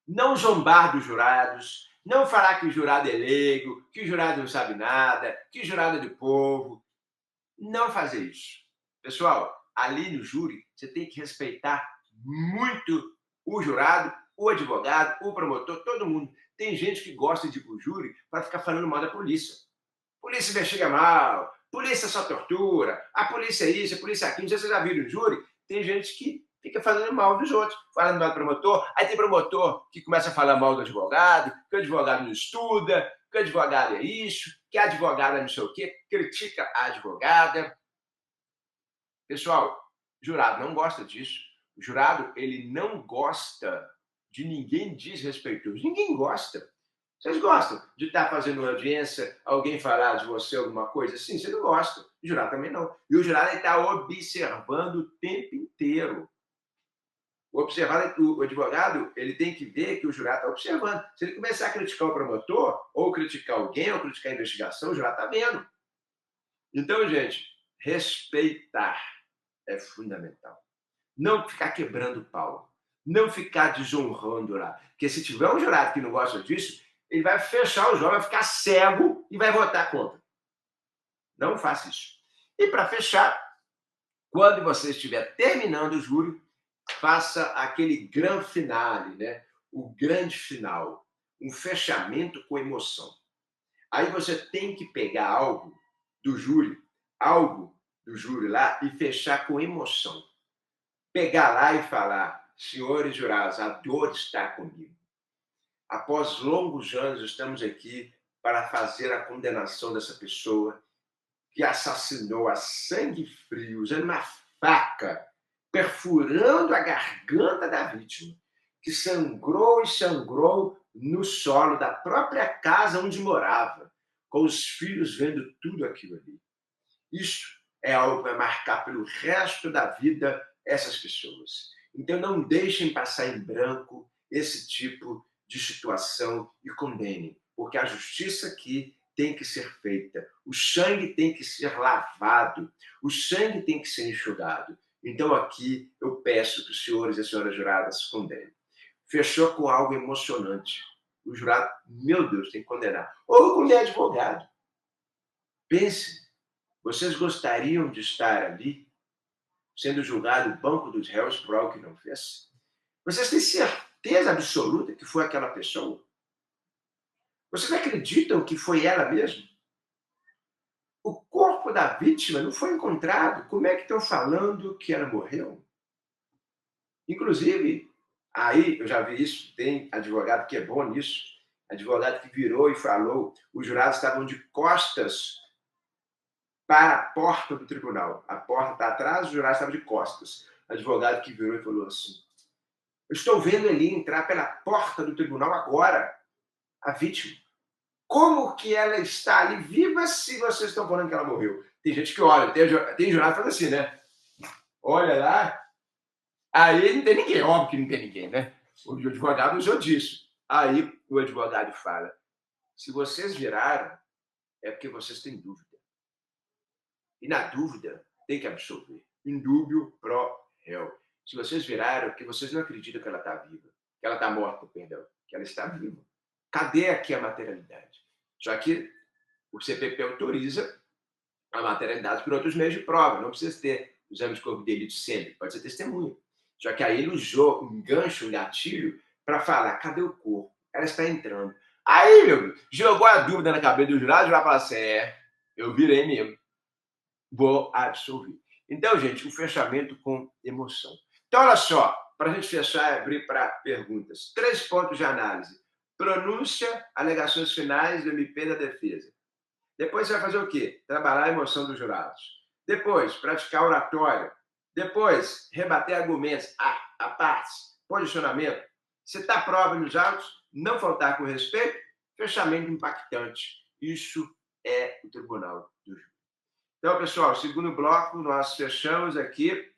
S1: não zombar dos jurados, não falar que o jurado é leigo, que o jurado não sabe nada, que o jurado é do povo. Não fazer isso. Pessoal, ali no júri, você tem que respeitar muito o jurado, o advogado, o promotor, todo mundo. Tem gente que gosta de ir para o júri para ficar falando mal da polícia. Polícia investiga mal, polícia só tortura, a polícia é isso, a polícia é aquilo. Não sei se vocês já viram no júri, tem gente que fica falando mal dos outros, falando mal do promotor. Aí tem promotor que começa a falar mal do advogado, que o advogado não estuda, que o advogado é isso, que a advogada não sei o quê, critica a advogada. Pessoal, o jurado não gosta disso. O jurado, ele não gosta de ninguém desrespeitoso. Ninguém gosta. Vocês gostam de estar fazendo uma audiência, alguém falar de você alguma coisa? Sim, você não gosta. O jurado também não. E o jurado está observando o tempo inteiro. O advogado, ele tem que ver que o jurado está observando. Se ele começar a criticar o promotor, ou criticar alguém, ou criticar a investigação, o jurado está vendo. Então, gente, respeitar é fundamental. Não ficar quebrando o pau. Não ficar desonrando lá. Porque se tiver um jurado que não gosta disso, ele vai fechar os olhos, vai ficar cego e vai votar contra. Não faça isso. E para fechar, quando você estiver terminando o júri, faça aquele grande finale, né? O grande final, um fechamento com emoção. Aí você tem que pegar algo do júri lá e fechar com emoção. Pegar lá e falar, senhores jurados, a dor está comigo. Após longos anos, estamos aqui para fazer a condenação dessa pessoa que assassinou a sangue frio, usando uma faca, perfurando a garganta da vítima, que sangrou e sangrou no solo da própria casa onde morava, com os filhos vendo tudo aquilo ali. Isso é algo que vai marcar pelo resto da vida essas pessoas. Então, não deixem passar em branco esse tipo de situação e condenem, porque a justiça aqui tem que ser feita, o sangue tem que ser lavado, o sangue tem que ser enxugado. Então, aqui eu peço que os senhores e as senhoras juradas condenem. Fechou com algo emocionante. O jurado, meu Deus, tem que condenar. Ou com o advogado. Pense, vocês gostariam de estar ali, sendo julgado o banco dos réus por algo que não fez? Vocês têm certeza absoluta que foi aquela pessoa? Vocês acreditam que foi ela mesma? O corpo da vítima não foi encontrado. Como é que estão falando que ela morreu? Inclusive, aí eu já vi isso, tem advogado que é bom nisso, advogado que virou e falou, os jurados estavam de costas para a porta do tribunal. A porta está atrás, os jurados estavam de costas. Advogado que virou e falou assim, eu estou vendo ele entrar pela porta do tribunal agora, a vítima. Como que ela está ali viva se vocês estão falando que ela morreu? Tem gente que olha, tem jurado que fala assim, né? Olha lá, aí não tem ninguém, óbvio que não tem ninguém, né? O advogado usou disso. Aí o advogado fala, se vocês viraram, é porque vocês têm dúvida. E na dúvida, tem que absolver. Indúbio pro réu. Se vocês viraram, é porque vocês não acreditam que ela está viva. Que ela está morta, perdão. Que ela está viva. Cadê aqui a materialidade? Só que o CPP autoriza a materialidade por outros meios de prova. Não precisa ter exame de corpo de delito sempre. Pode ser testemunha. Só que aí ele usou um gancho, um gatilho, para falar, cadê o corpo? Ela está entrando. Aí, meu, jogou a dúvida na cabeça do jurado, o jurado fala assim, eu virei mesmo. vou absolver. Então, gente, o fechamento com emoção. Então, olha só, para a gente fechar e abrir para perguntas. 3 pontos de análise. Pronúncia, alegações finais do MP da defesa. Depois você vai fazer o quê? Trabalhar a emoção dos jurados. Depois, praticar oratória. Depois, rebater argumentos, a partes, posicionamento. Citar prova nos autos, não faltar com respeito, fechamento impactante. Isso é o tribunal do júri. Então, pessoal, segundo bloco, nós fechamos aqui.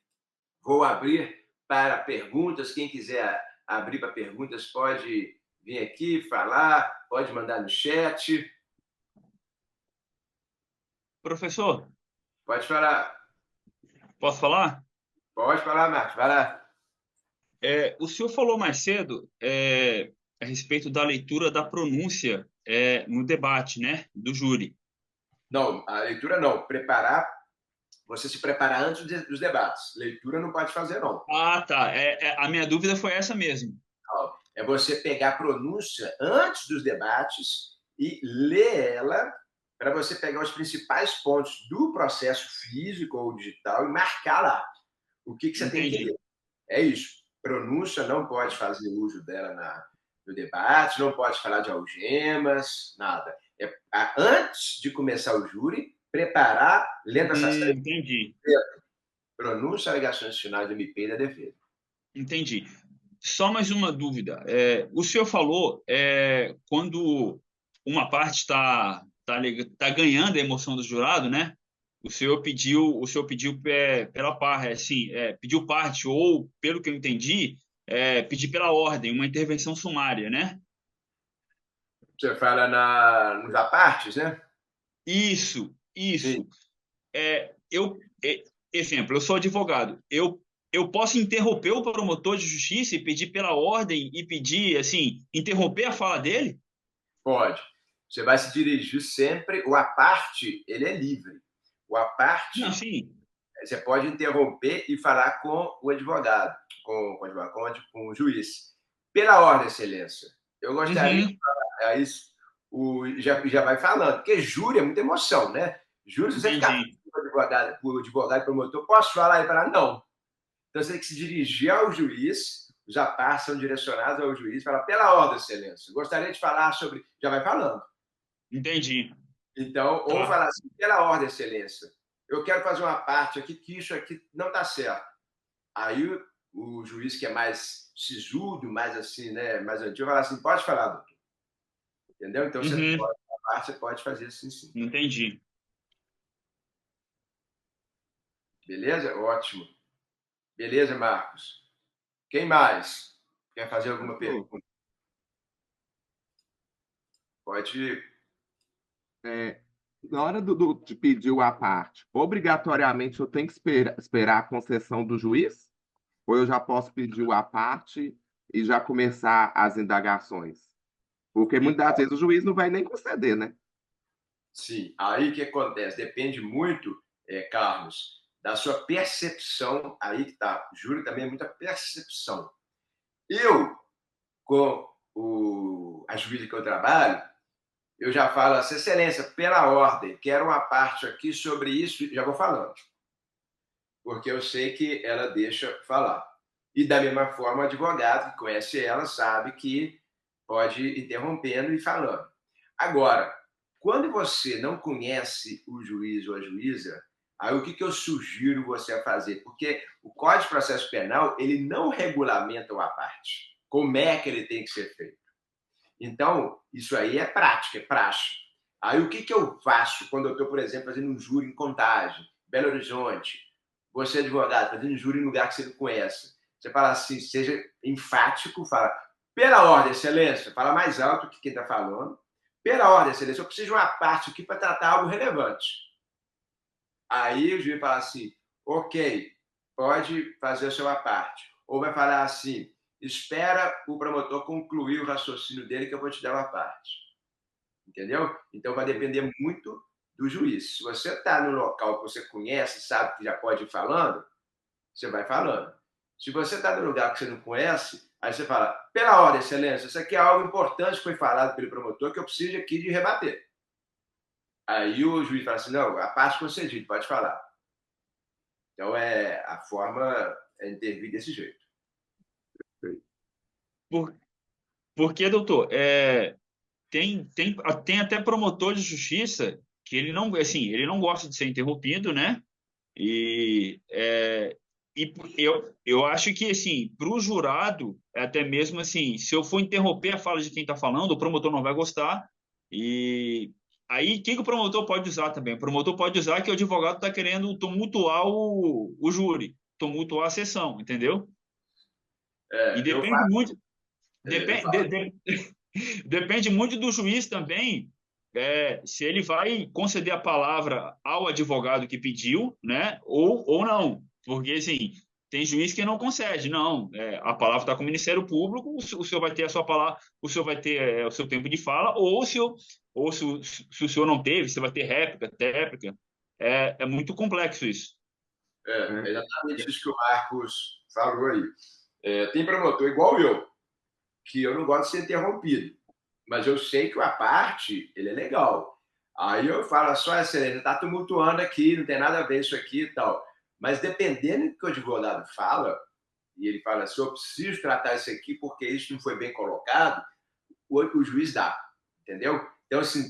S1: Vou abrir para perguntas. Quem quiser abrir para perguntas pode vir aqui falar, pode mandar no chat.
S3: Professor,
S1: Pode falar.
S3: posso falar?
S1: Pode falar, Marcos. Vai lá.
S3: O senhor falou mais cedo a respeito da leitura da pronúncia no debate, né, do júri.
S1: Não, a leitura não. Você se preparar antes dos debates. Leitura não pode fazer, não.
S3: Ah, tá. A minha dúvida foi essa mesmo.
S1: Não. É você pegar a pronúncia antes dos debates e ler ela para você pegar os principais pontos do processo físico ou digital e marcar lá. O que você tem que ler. É isso. Pronúncia não pode fazer uso dela no debate, não pode falar de algemas, nada. Antes de começar o júri, preparar, lendo essas três.
S3: Entendi.
S1: Pronúncia, alegações finais do MP e da defesa.
S3: Entendi. Só mais uma dúvida. O senhor falou quando uma parte está ganhando a emoção do jurado, né? O senhor pediu pela parte, assim, pediu parte, ou, pelo que eu entendi, pedir pela ordem, uma intervenção sumária, né?
S1: Você fala nos apartes, né?
S3: Isso.
S1: Sim.
S3: Exemplo, eu sou advogado. Eu posso interromper o promotor de justiça e pedir pela ordem e pedir, assim, interromper a fala dele?
S1: Pode. Você vai se dirigir sempre. O aparte, ele é livre. O aparte,
S3: Não, sim.
S1: você pode interromper e falar com o advogado, com o juiz. Pela ordem, excelência. Eu gostaria de falar isso. Já vai falando, porque júri é muita emoção, né? Júri, se você ficar com o advogado e promotor, posso falar? Ele falar, não. Então, você tem que se dirigir ao juiz, os apartes são direcionados ao juiz, fala, pela ordem, excelência, gostaria de falar sobre... Já vai falando.
S3: Entendi.
S1: Então, ou falar assim, pela ordem, excelência, eu quero fazer uma parte aqui que isso aqui não está certo. Aí o juiz que é mais sisudo, mais assim, né, mais antigo, fala assim, pode falar, doutor. Entendeu? Então, você pode fazer assim, sim.
S3: Entendi.
S1: Beleza? Ótimo. Beleza, Marcos? Quem mais quer fazer alguma pergunta? Pode.
S4: Na hora de pedir o aparte, obrigatoriamente eu tenho que esperar a concessão do juiz? Ou eu já posso pedir o aparte e já começar as indagações? Porque muitas vezes o juiz não vai nem conceder, né?
S1: Sim. Aí o que acontece? Depende muito, Carlos, da sua percepção. Aí que está. Júri também é muita percepção. Eu, com a juíza que eu trabalho, eu já falo assim, excelência, pela ordem, quero uma parte aqui sobre isso, já vou falando. Porque eu sei que ela deixa falar. E da mesma forma, o advogado que conhece ela sabe que pode ir interrompendo e falando. Agora, quando você não conhece o juiz ou a juíza, aí o que eu sugiro você a fazer? Porque o Código de Processo Penal, ele não regulamenta o aparte. Como é que ele tem que ser feito? Então, isso aí é prática, é praxe. Aí o que eu faço quando eu estou, por exemplo, fazendo um júri em Contagem, Belo Horizonte, você é advogado, fazendo um júri em lugar que você não conhece. Você fala assim, seja enfático, fala, pela ordem, excelência, fala mais alto que quem está falando, pela ordem, excelência, eu preciso de uma parte aqui para tratar algo relevante. Aí o juiz fala assim, ok, pode fazer a sua parte. Ou vai falar assim, espera o promotor concluir o raciocínio dele que eu vou te dar uma parte. Entendeu? Então vai depender muito do juiz. Se você está no local que você conhece, sabe que já pode ir falando, você vai falando. Se você está no lugar que você não conhece, aí você fala, pela ordem, excelência, isso aqui é algo importante que foi falado pelo promotor que eu preciso aqui de rebater. Aí o juiz fala assim, não, a parte concedida, pode falar. Então, a forma é intervir desse jeito.
S3: Porque, doutor, tem até promotor de justiça que ele não gosta de ser interrompido, né? E eu acho que, assim, para o jurado, até mesmo assim, se eu for interromper a fala de quem está falando, o promotor não vai gostar. E aí, o que o promotor pode usar também? O promotor pode usar que o advogado está querendo tumultuar o júri, tumultuar a sessão, entendeu? E
S1: Eu
S3: depende
S1: faço.
S3: muito.
S1: Eu faço.
S3: Depende muito do juiz também, se ele vai conceder a palavra ao advogado que pediu, né, ou não. Porque, assim, tem juiz que não concede. Não, a palavra está com o Ministério Público, o senhor vai ter a sua palavra, o senhor vai ter o seu tempo de fala, ou se o senhor não teve, você vai ter réplica, tréplica. É muito complexo isso.
S1: É exatamente isso que o Marcos falou aí. Tem promotor igual eu, que eu não gosto de ser interrompido, mas eu sei que a parte ele é legal. Aí eu falo, só excelência, está tumultuando aqui, não tem nada a ver isso aqui e tal. Mas dependendo do que o advogado fala, e ele fala assim, eu preciso tratar isso aqui porque isso não foi bem colocado, o juiz dá, entendeu? Então, assim,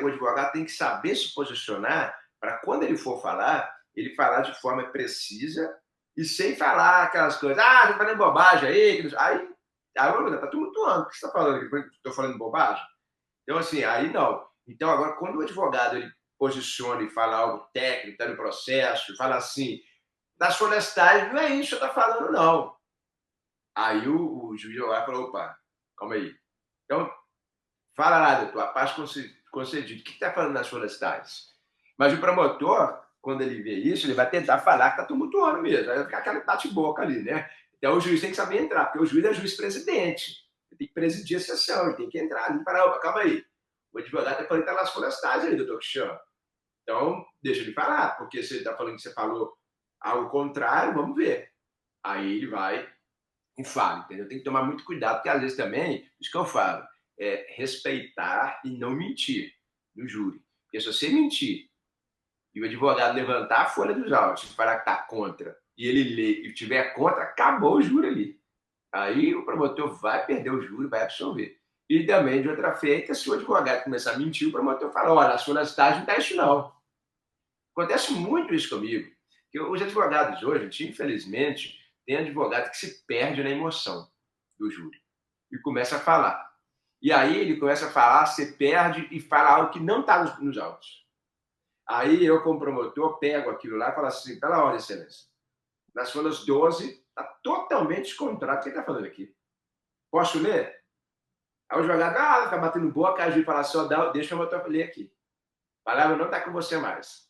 S1: o advogado tem que saber se posicionar para quando ele for falar, ele falar de forma precisa e sem falar aquelas coisas, tá falando bobagem aí, tá tumultuando, o que você está falando? Estou falando bobagem? Então, assim, aí não. Então, agora, quando o advogado ele posiciona e fala algo técnico, está no processo, fala assim, das honestidade, não é isso que você está falando, não. Aí o juiz vai e fala, opa, calma aí. Então, fala lá, doutor, a parte concedida. O que está falando nas honestidades? Mas o promotor, quando ele vê isso, ele vai tentar falar que está tumultuando mesmo. Aí vai ficar aquela bate-boca ali, né? Então, o juiz tem que saber entrar, porque o juiz é juiz-presidente. Ele tem que presidir a sessão, ele tem que entrar ali e falar, opa, calma aí. O advogado está falando que está nas honestidades aí, doutor Cristiano. Então, deixa ele falar, porque se ele está falando que você falou algo contrário, vamos ver. Aí ele vai e fala, entendeu? Tem que tomar muito cuidado, porque às vezes também, isso que eu falo, respeitar e não mentir no júri. Porque se você mentir e o advogado levantar a folha dos autos e falar que está contra, e ele lê e tiver contra, acabou o júri ali. Aí o promotor vai perder o júri, vai absolver. E também, de outra feita, se o advogado começar a mentir, o promotor fala, olha, a sua honestidade não está isso não. Acontece muito isso comigo. Que os advogados hoje, infelizmente, tem advogado que se perde na emoção do júri e começa a falar. E aí ele começa a falar, se perde e fala algo que não está nos autos. Aí eu, como promotor, pego aquilo lá e falo assim, pela ordem, excelência, nas folhas 12, está totalmente contrário o que ele está falando aqui. Posso ler? Aí o advogado, fica batendo boca, a juiz fala só, deixa eu ler aqui. A palavra não está com você mais.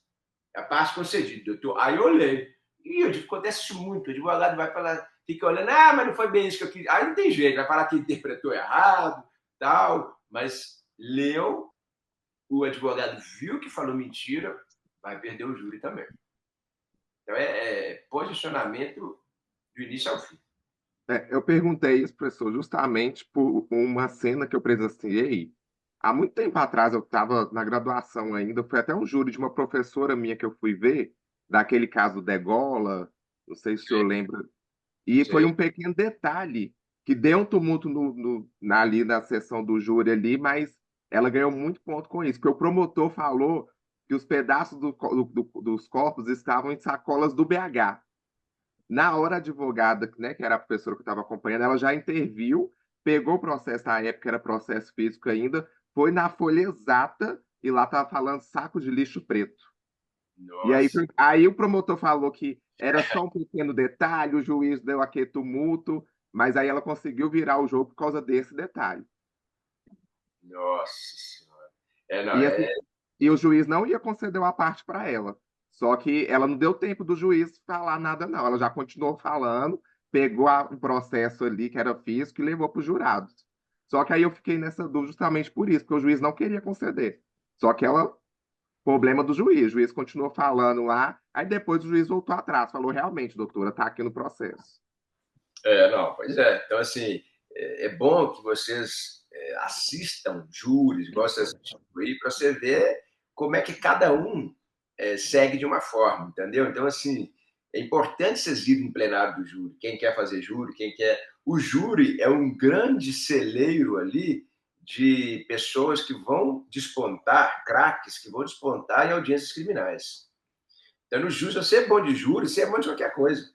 S1: É a parte concedida, doutor. Aí eu leio. E acontece isso muito. O advogado vai falar, fica olhando, mas não foi bem isso que eu queria. Aí não tem jeito, vai falar que interpretou errado, tal, mas leu, o advogado viu que falou mentira, vai perder o júri também. Então, posicionamento do início ao fim.
S4: Eu perguntei isso, professor, justamente por uma cena que eu presenciei. Há muito tempo atrás, eu estava na graduação ainda, foi até um júri de uma professora minha que eu fui ver, daquele caso Degola, não sei se o senhor lembra. E foi
S1: Sei.
S4: um pequeno detalhe que deu um tumulto ali na sessão do júri ali, mas ela ganhou muito ponto com isso, porque o promotor falou que os pedaços dos corpos estavam em sacolas do BH. Na hora, a advogada, né, que era a professora que eu estava acompanhando, ela já interviu, pegou o processo, na época era processo físico ainda, foi na folha exata e lá estava falando saco de lixo preto. E
S1: Nossa.
S4: aí o promotor falou que era só um pequeno detalhe, o juiz deu aquele tumulto, mas aí ela conseguiu virar o jogo por causa desse detalhe.
S1: Nossa Senhora. Não,
S4: E, assim, e o juiz não ia conceder uma parte para ela. Só que ela não deu tempo do juiz falar nada, não. Ela já continuou falando, pegou o processo ali, que era físico, e levou para os jurados. Só que aí eu fiquei nessa dúvida justamente por isso, porque o juiz não queria conceder. Só que ela, problema do juiz, o juiz continuou falando lá, aí depois o juiz voltou atrás, falou, realmente, doutora, está aqui no processo.
S1: Não, pois é. Então, assim, é bom que vocês assistam júris, gostem de assistir aí, para você ver como é que cada um segue de uma forma, entendeu? Então, assim, É importante vocês irem no plenário do júri. Quem quer fazer júri, quem quer... O júri é um grande celeiro ali de pessoas que vão despontar, craques que vão despontar em audiências criminais. Então, no júri, se você é bom de júri, você é bom de qualquer coisa.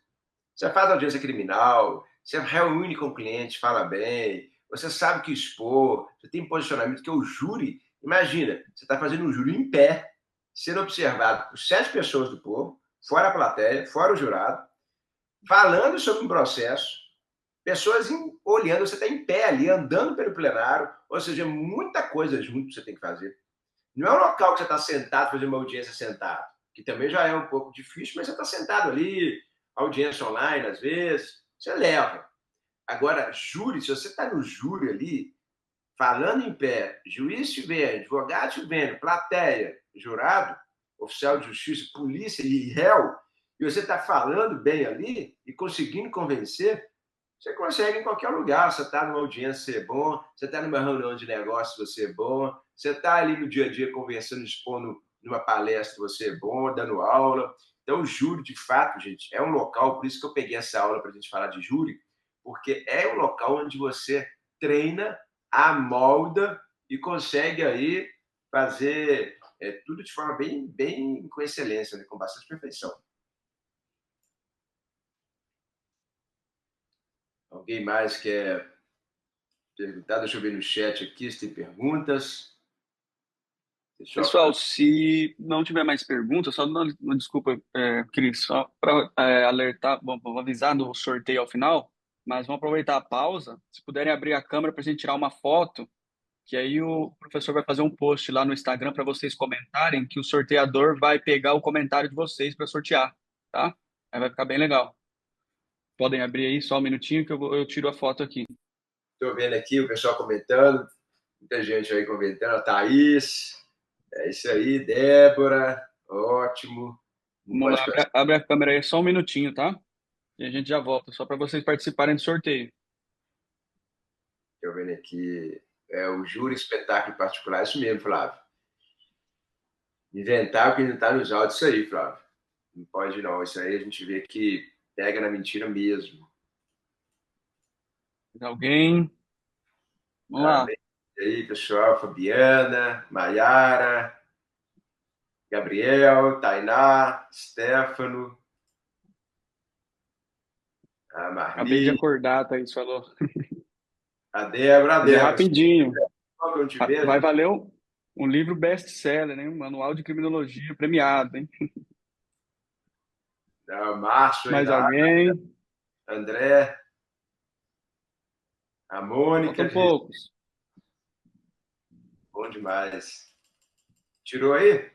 S1: Você faz audiência criminal, você reúne com o cliente, fala bem, você sabe o que expor, você tem posicionamento, que o júri... Imagina, você está fazendo um júri em pé, sendo observado por 7 pessoas do povo, fora a plateia, fora o jurado, falando sobre um processo, pessoas olhando, você está em pé ali, andando pelo plenário, ou seja, muita coisa junto que você tem que fazer. Não é um local que você está sentado, fazendo uma audiência sentado, que também já é um pouco difícil, mas você está sentado ali, audiência online às vezes, você leva. Agora, júri, se você está no júri ali, falando em pé, juiz te vendo, advogado te vendo, plateia, jurado, oficial de justiça, polícia e réu, e você está falando bem ali e conseguindo convencer, você consegue em qualquer lugar. Você está numa audiência, você é bom, você está numa reunião de negócios, você é bom, você está ali no dia a dia conversando, expondo numa palestra, você é bom, dando aula. Então, o júri, de fato, gente, é um local, por isso que eu peguei essa aula para a gente falar de júri, porque é um local onde você treina, amolda e consegue aí fazer tudo de forma bem com excelência, né? Com bastante perfeição. Alguém mais quer perguntar? Deixa eu ver no chat aqui se tem perguntas.
S5: Pessoal, se não tiver mais perguntas, só dando uma desculpa, Cris, só para alertar, bom, vou avisar no sorteio ao final, mas vamos aproveitar a pausa. Se puderem abrir a câmera para a gente tirar uma foto, que aí o professor vai fazer um post lá no Instagram para vocês comentarem, que o sorteador vai pegar o comentário de vocês para sortear, tá? Aí vai ficar bem legal. Podem abrir aí só um minutinho que eu tiro a foto aqui.
S1: Estou vendo aqui o pessoal comentando, muita gente aí comentando, a Thaís, é isso aí, Débora, ótimo.
S5: Vamos lá, abre a câmera aí só um minutinho, tá? E a gente já volta, só para vocês participarem do sorteio.
S1: Estou vendo aqui, o júri espetáculo particular, isso mesmo, Flávio. Inventar o que não está nos autos, isso aí, Flávio. Não pode não, isso aí a gente vê que pega na mentira mesmo.
S5: Alguém? Vamos lá.
S1: E aí, pessoal, Fabiana, Maiara, Gabriel, Tainá, Stefano, a Marli.
S5: Acabei de acordar, Thaís falou.
S1: A Débora.
S5: Rapidinho. Vai valer um livro best-seller, né? Um manual de criminologia premiado, hein?
S1: Márcio.
S5: Mais alguém?
S1: André. A Mônica.
S5: Faltam poucos.
S1: Bom demais. Tirou aí?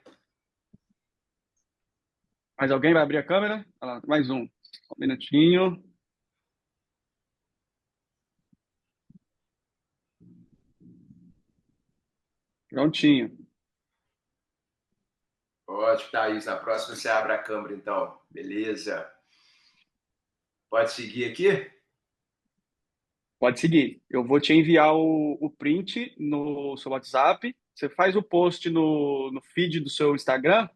S5: Mais alguém vai abrir a câmera? Olha lá, mais um. Um minutinho. Prontinho.
S1: Ótimo, Thaís. Na próxima você abre a câmera, então. Beleza. Pode seguir aqui?
S5: Pode seguir. Eu vou te enviar o print no seu WhatsApp. Você faz o post no feed do seu Instagram,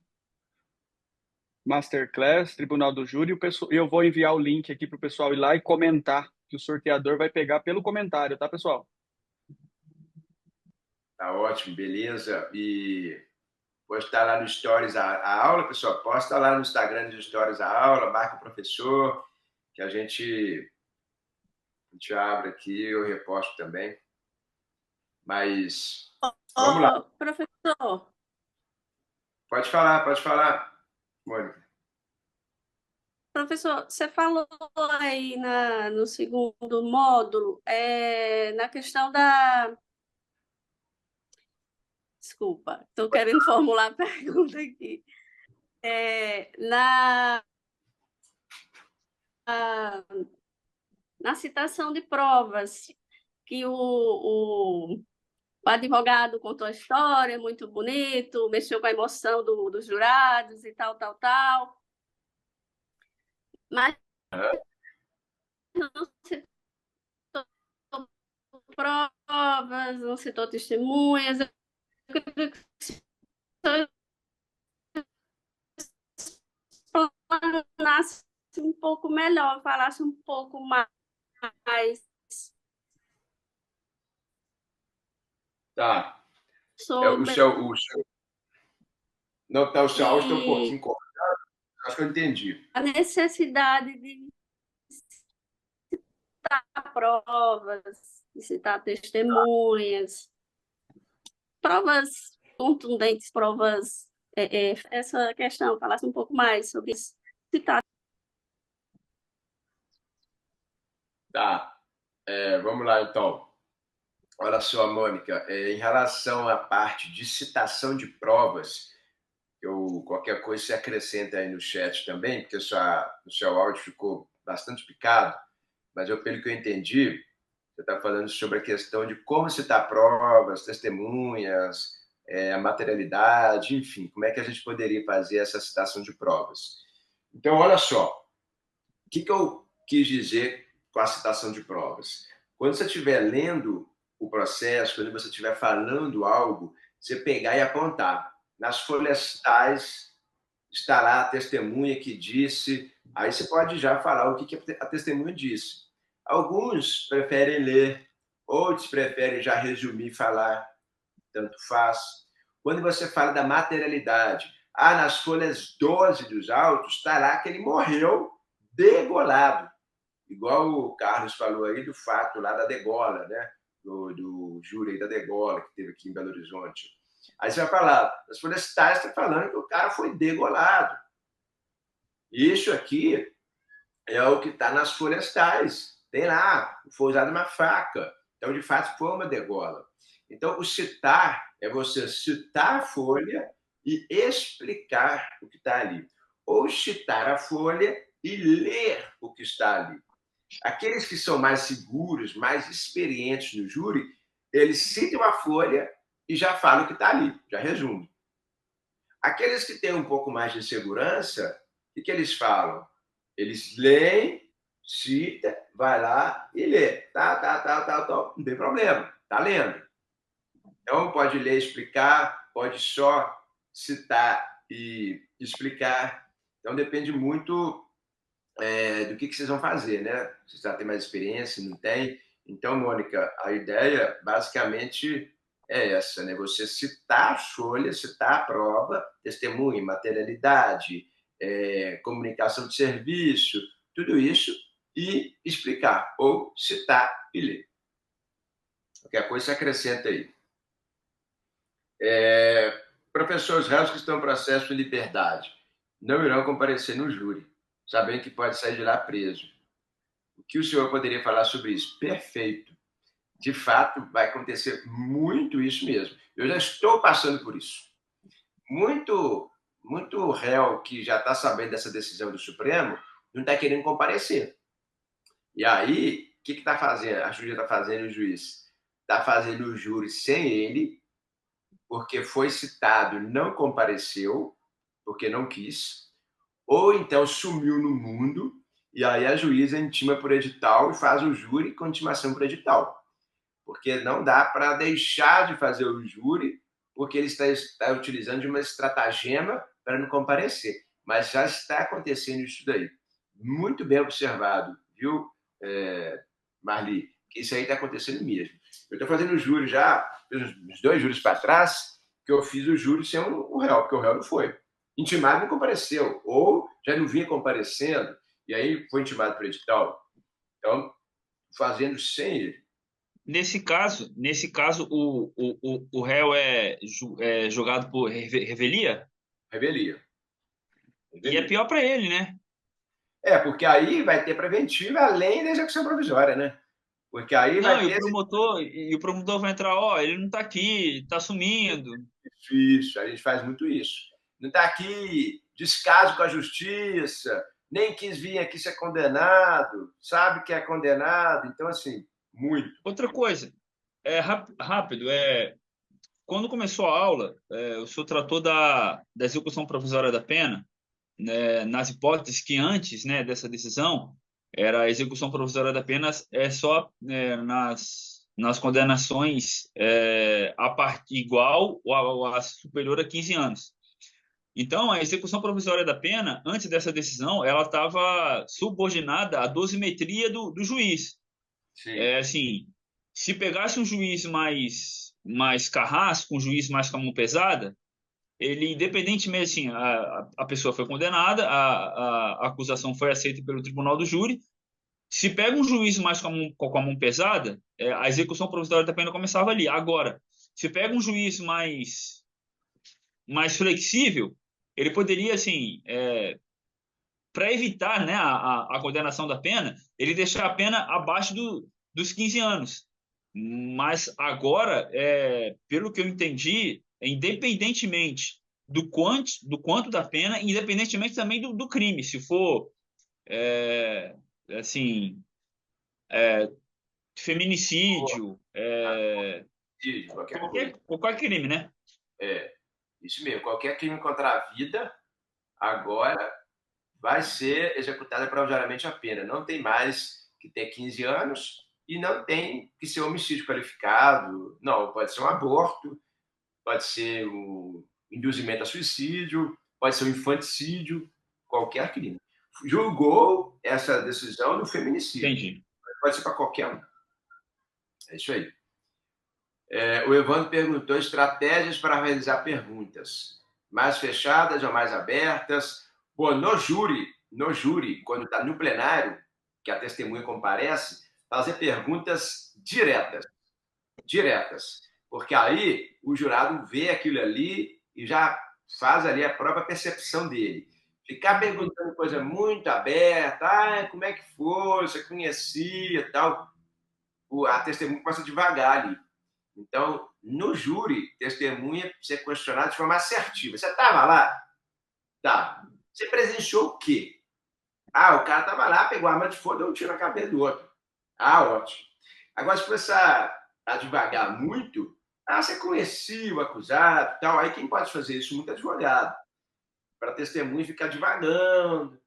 S5: Masterclass, Tribunal do Júri, e eu vou enviar o link aqui para o pessoal ir lá e comentar, que o sorteador vai pegar pelo comentário, tá, pessoal?
S1: Tá ótimo, beleza. E postar lá no Stories a aula, pessoal. Posta lá no Instagram dos Stories a aula, marca o professor, que a gente abre aqui, eu reposto também. Mas vamos lá.
S6: Professor.
S1: Pode falar, Mônica.
S6: Professor, você falou aí no segundo módulo, na questão da... Desculpa, estou querendo formular a pergunta aqui. Na citação de provas, que o advogado contou a história, muito bonito, mexeu com a emoção dos jurados e tal. Mas não citou provas, não citou testemunhas. Eu queria que você explanasse melhor falasse um pouco mais.
S1: Tá.
S6: Sobre
S1: não, tá, o seu áudio está um pouquinho cortado. Acho que eu entendi.
S6: A necessidade de citar provas, de citar testemunhas, provas contundentes, provas. Essa questão, falasse um pouco mais sobre isso. Citar.
S1: Tá. Vamos lá, então. Olha só, Mônica, em relação à parte de citação de provas, qualquer coisa você acrescenta aí no chat também, porque o seu áudio ficou bastante picado, mas pelo que eu entendi, você está falando sobre a questão de como citar provas, testemunhas, a materialidade, enfim, como é que a gente poderia fazer essa citação de provas. Então, olha só, o que eu quis dizer com a citação de provas? Quando você estiver lendo o processo, quando você estiver falando algo, você pegar e apontar. Nas folhas tais está lá a testemunha que disse. Aí você pode já falar o que a testemunha disse. Alguns preferem ler, outros preferem já resumir e falar, tanto faz. Quando você fala da materialidade, nas folhas 12 dos autos está lá que ele morreu degolado. Igual o Carlos falou aí do fato lá da degola, né? Do júri aí da degola que teve aqui em Belo Horizonte. Aí você vai falar, as folhas tais está falando que o cara foi degolado. Isso aqui é o que está nas folhas tais. Tem lá, foi usada uma faca. Então, de fato, foi uma degola. Então, o citar é você citar a folha e explicar o que está ali. Ou citar a folha e ler o que está ali. Aqueles que são mais seguros, mais experientes no júri, eles citam a folha e já falam o que está ali, já resumo. Aqueles que têm um pouco mais de segurança, o que eles falam? Eles leem, cita, vai lá e lê. Tá, não tem problema, tá lendo. Então, pode ler, explicar, pode só citar e explicar. Então, depende muito do que vocês vão fazer, né? Vocês já têm mais experiência, não tem? Então, Mônica, a ideia basicamente é essa, né? Você citar a folha, citar a prova, testemunha, materialidade, comunicação de serviço, tudo isso, e explicar, ou citar e ler. Qualquer coisa você acrescenta aí. Professores réus que estão em processo de liberdade não irão comparecer no júri, sabendo que pode sair de lá preso. O que o senhor poderia falar sobre isso? Perfeito. De fato, vai acontecer muito isso mesmo. Eu já estou passando por isso. Muito réu que já está sabendo dessa decisão do Supremo não está querendo comparecer. E aí, o que está fazendo? A juíza está fazendo, o juiz está fazendo o júri sem ele, porque foi citado, não compareceu, porque não quis, ou então sumiu no mundo, e aí a juíza intima por edital e faz o júri com intimação por edital. Porque não dá para deixar de fazer o júri, porque ele está utilizando de uma estratagema para não comparecer. Mas já está acontecendo isso daí. Muito bem observado, viu, Marli? Que isso aí está acontecendo mesmo. Eu estou fazendo o júri já, uns 2 júris para trás, que eu fiz o júri sem o réu, porque o réu não foi. Intimado não compareceu, ou já não vinha comparecendo, e aí foi intimado por edital. Então, fazendo sem ele.
S3: Nesse caso, o réu é julgado por revelia?
S1: Revelia.
S3: E é pior para ele, né?
S1: Porque aí vai ter preventiva além da execução provisória, né? Porque aí vai ter...
S3: o promotor vai entrar, ele não está aqui, está sumindo.
S1: Isso, a gente faz muito isso. Não está aqui, descaso com a justiça, nem quis vir aqui ser condenado, sabe que é condenado, então, assim, muito.
S3: Outra coisa, rápido, quando começou a aula, o senhor tratou da execução provisória da pena, né, nas hipóteses que antes, né, dessa decisão, era a execução provisória da pena só nas condenações a parte igual ou a superior a 15 anos. Então, a execução provisória da pena, antes dessa decisão, ela estava subordinada à dosimetria do juiz.
S1: Sim.
S3: Assim, se pegasse um juiz mais carrasco, um juiz mais com a mão pesada, ele, independentemente, assim, a pessoa foi condenada, a acusação foi aceita pelo tribunal do júri. Se pega um juiz mais com a mão pesada, a execução provisória da pena começava ali. Agora, se pega um juiz mais flexível, ele poderia, assim, para evitar, né, a condenação da pena, ele deixar a pena abaixo dos 15 anos. Mas agora, pelo que eu entendi, independentemente do quanto da pena, independentemente também do crime, se for assim, feminicídio, qualquer crime, né?
S1: Isso mesmo, qualquer crime contra a vida agora vai ser executada provisoriamente a pena. Não tem mais que ter 15 anos e não tem que ser homicídio qualificado. Não, pode ser um aborto, pode ser um induzimento a suicídio, pode ser um infanticídio, qualquer crime. Julgou essa decisão do feminicídio.
S3: Entendi.
S1: Pode ser para qualquer um. É isso aí. O Evandro perguntou estratégias para realizar perguntas. Mais fechadas ou mais abertas? Pô, no júri, quando está no plenário, que a testemunha comparece, fazer perguntas diretas. Porque aí o jurado vê aquilo ali e já faz ali a própria percepção dele. Ficar perguntando coisa muito aberta, como é que foi, você conhecia, tal, a testemunha passa devagar ali. Então, no júri, testemunha ser questionado de forma assertiva. Você estava lá? Tá. Você presenciou o quê? O cara estava lá, pegou a arma de fogo, deu um tiro na cabeça do outro. Ótimo. Agora, se começar a devagar muito, você conhecia o acusado, tal. Aí quem pode fazer isso? Muito advogado. Para a testemunha ficar divagando.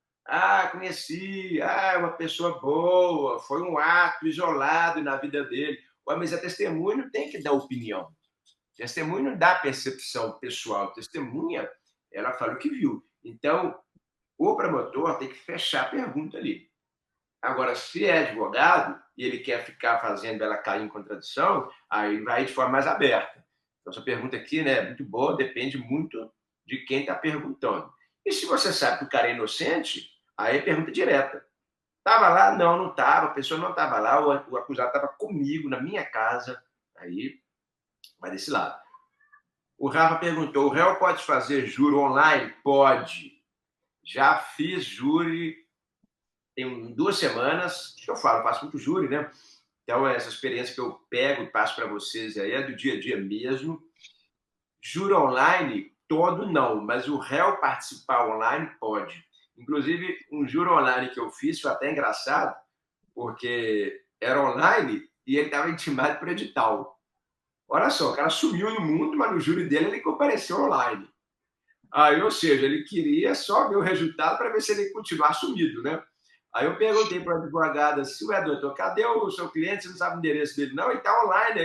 S1: Conheci, uma pessoa boa, foi um ato isolado na vida dele. Mas a testemunha não tem que dar opinião. A testemunha não dá percepção pessoal. A testemunha, ela fala o que viu. Então, o promotor tem que fechar a pergunta ali. Agora, se é advogado e ele quer ficar fazendo ela cair em contradição, aí vai de forma mais aberta. Então, essa pergunta aqui, né, é muito boa, depende muito de quem está perguntando. E se você sabe que o cara é inocente, aí é pergunta direta. Estava lá? Não estava. A pessoa não estava lá. O acusado estava comigo, na minha casa. Aí, vai desse lado. O Rafa perguntou, o réu pode fazer júri online? Pode. Já fiz júri tem 2 semanas. Que eu faço muito júri, né? Então, essa experiência que eu pego e passo para vocês aí é do dia a dia mesmo. Júri online, todo não. Mas o réu participar online pode. Inclusive, um júri online que eu fiz foi até engraçado, porque era online e ele estava intimado por edital. Olha só, o cara sumiu no mundo, mas no júri dele ele compareceu online. Ou seja, ele queria só ver o resultado para ver se ele continuar sumido, né? Aí eu perguntei para o advogado assim, doutor, cadê o seu cliente? Você não sabe o endereço dele? Não, ele está online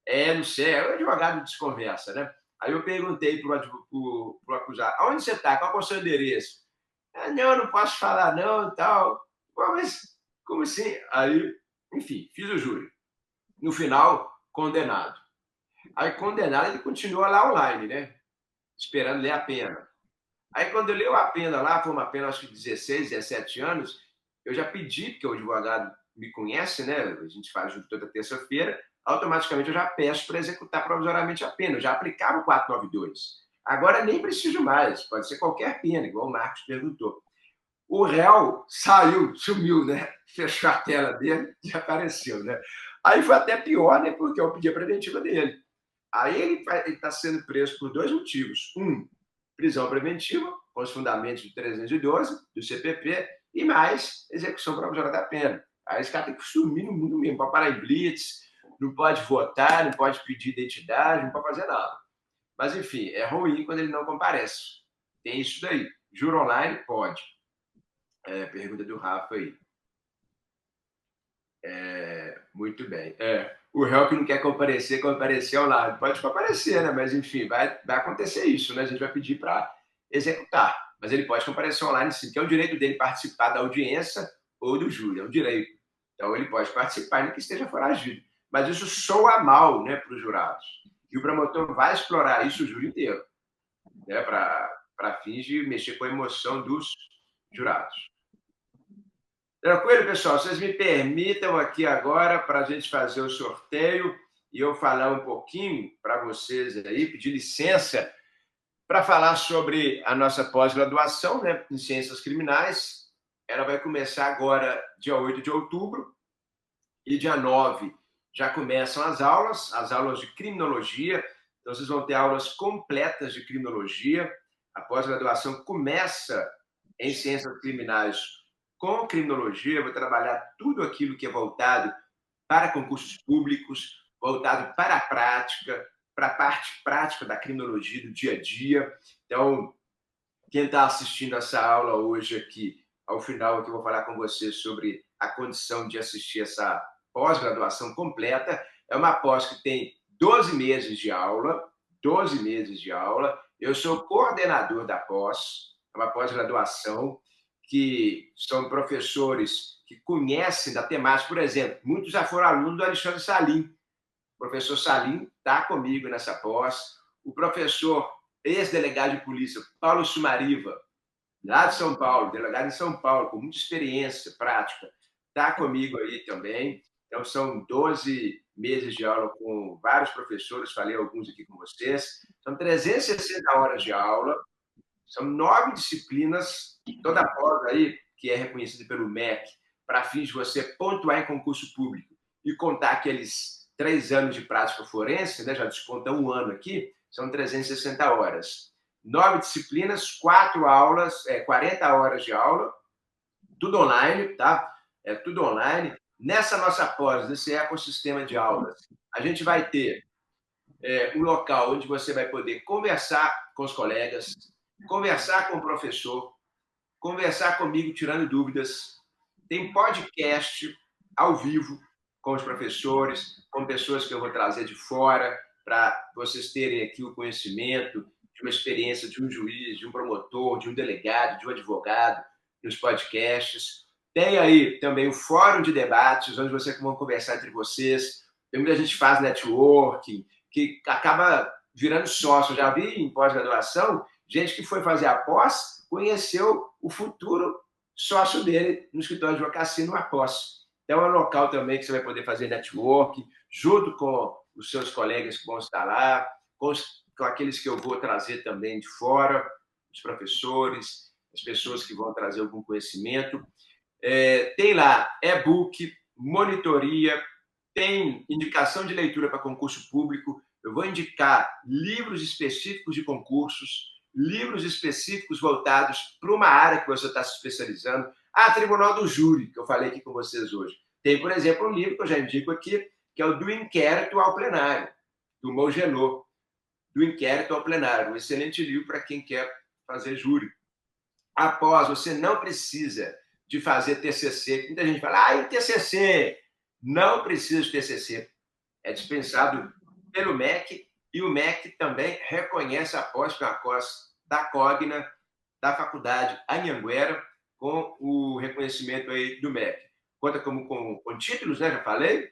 S1: aí. Não sei. Aí o advogado desconversa, né? Aí eu perguntei para o acusado, aonde você está? Qual é o seu endereço? Não, não posso falar não, tal. Mas como assim? Aí, enfim, fiz o júri. No final, condenado. Aí, condenado, ele continua lá online, né? Esperando ler a pena. Aí, quando leu a pena lá, foi uma pena, acho que 16, 17 anos, eu já pedi, porque o advogado me conhece, né? A gente faz júri toda terça-feira, automaticamente eu já peço para executar provisoriamente a pena. Eu já aplicava o 492. Agora nem preciso mais, pode ser qualquer pena, igual o Marcos perguntou. O réu saiu, sumiu, né? Fechou a tela dele, desapareceu, né? Aí foi até pior, né? Porque eu pedi a preventiva dele. Aí ele está sendo preso por 2 motivos. Prisão preventiva, com os fundamentos do 312, do CPP, e mais execução provisória da pena. Aí esse cara tem que sumir no mundo mesmo, para parar em blitz, não pode votar, não pode pedir identidade, não pode fazer nada. Mas, enfim, é ruim quando ele não comparece. Tem isso daí. Júri online? Pode. Pergunta do Rafa aí. Muito bem. O réu que não quer comparecer online. Pode comparecer, né? Mas, enfim, vai acontecer isso, né? A gente vai pedir para executar. Mas ele pode comparecer online, sim, que é o direito dele participar da audiência ou do júri, é um direito. Então, ele pode participar nem que esteja foragido. Mas isso soa mal, né, para os jurados. E o promotor vai explorar isso o júri inteiro, né, para fins de mexer com a emoção dos jurados. Tranquilo, pessoal? Vocês me permitam aqui agora para a gente fazer o sorteio e eu falar um pouquinho para vocês aí, pedir licença para falar sobre a nossa pós-graduação, né, em Ciências Criminais. Ela vai começar agora, dia 8 de outubro, e dia 9 já começam as aulas de criminologia. Então, vocês vão ter aulas completas de criminologia. A pós-graduação começa em Ciências Criminais com criminologia. Eu vou trabalhar tudo aquilo que é voltado para concursos públicos, voltado para a prática, para a parte prática da criminologia do dia a dia. Então, quem está assistindo essa aula hoje aqui, ao final, que eu vou falar com vocês sobre a condição de assistir essa pós-graduação completa, é uma pós que tem 12 meses de aula, 12 meses de aula. Eu sou coordenador da pós, é uma pós-graduação que são professores que conhecem da temática. Por exemplo, muitos já foram alunos do Alexandre Salim. O professor Salim está comigo nessa pós. O professor ex-delegado de polícia, Paulo Sumariva, lá de São Paulo, delegado em São Paulo, com muita experiência prática, está comigo aí também. Então, são 12 meses de aula com vários professores, falei alguns aqui com vocês. São 360 horas de aula, são 9 disciplinas, toda a pós aí, que é reconhecida pelo MEC, para fins de você pontuar em concurso público e contar aqueles 3 anos de prática forense, né, já desconta um ano aqui, são 360 horas. 9 disciplinas, 4 aulas, 40 horas de aula, tudo online, tá? É tudo online. Nessa nossa pós, nesse ecossistema de aulas, a gente vai ter um local onde você vai poder conversar com os colegas, conversar com o professor, conversar comigo tirando dúvidas. Tem podcast ao vivo com os professores, com pessoas que eu vou trazer de fora, para vocês terem aqui o conhecimento de uma experiência de um juiz, de um promotor, de um delegado, de um advogado, nos podcasts. Tem aí também o fórum de debates, onde vocês vão conversar entre vocês. Tem muita gente que faz networking, que acaba virando sócio. Eu já vi em pós-graduação, gente que foi fazer a pós, conheceu o futuro sócio dele no escritório de advocacia numa pós. Então, é um local também que você vai poder fazer networking, junto com os seus colegas que vão estar lá, com aqueles que eu vou trazer também de fora, os professores, as pessoas que vão trazer algum conhecimento. Tem lá e-book, monitoria, tem indicação de leitura para concurso público. Eu vou indicar livros específicos de concursos, livros específicos voltados para uma área que você está se especializando. Tribunal do Júri, que eu falei aqui com vocês hoje. Tem, por exemplo, um livro que eu já indico aqui, que é o Do Inquérito ao Plenário, do Mogenot. Do Inquérito ao Plenário. Um excelente livro para quem quer fazer júri. Após, você não precisa de fazer TCC. Muita gente fala, e o TCC? Não precisa de TCC. É dispensado pelo MEC, e o MEC também reconhece a pós da Cogna, da Faculdade Anhanguera, com o reconhecimento aí do MEC. Conta com títulos, né? Já falei.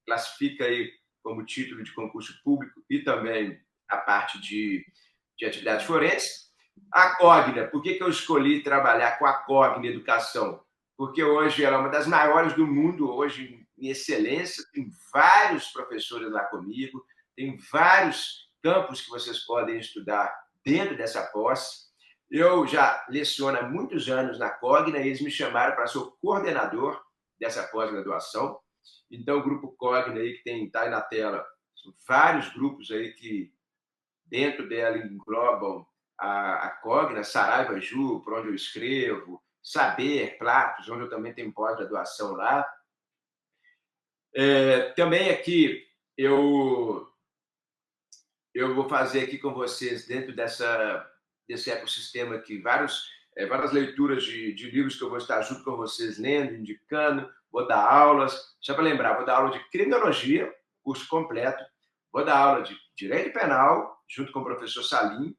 S1: Classifica aí como título de concurso público e também a parte de atividades forenses. A Cogna, por que eu escolhi trabalhar com a Cogna Educação? Porque hoje ela é uma das maiores do mundo, hoje em excelência, tem vários professores lá comigo, tem vários campos que vocês podem estudar dentro dessa pós. Eu já leciono há muitos anos na Cogna e eles me chamaram para ser o coordenador dessa pós-graduação. Então, o grupo Cogna aí, que está aí na tela, são vários grupos aí que dentro dela englobam a Cogna, Saraiva Ju, por onde eu escrevo, Saber, Platos, onde eu também tenho pós-graduação lá. Também aqui eu vou fazer aqui com vocês, dentro desse ecossistema aqui, várias leituras de livros que eu vou estar junto com vocês lendo, indicando, vou dar aulas. Só para lembrar, vou dar aula de criminologia, curso completo, vou dar aula de direito penal, junto com o professor Salim,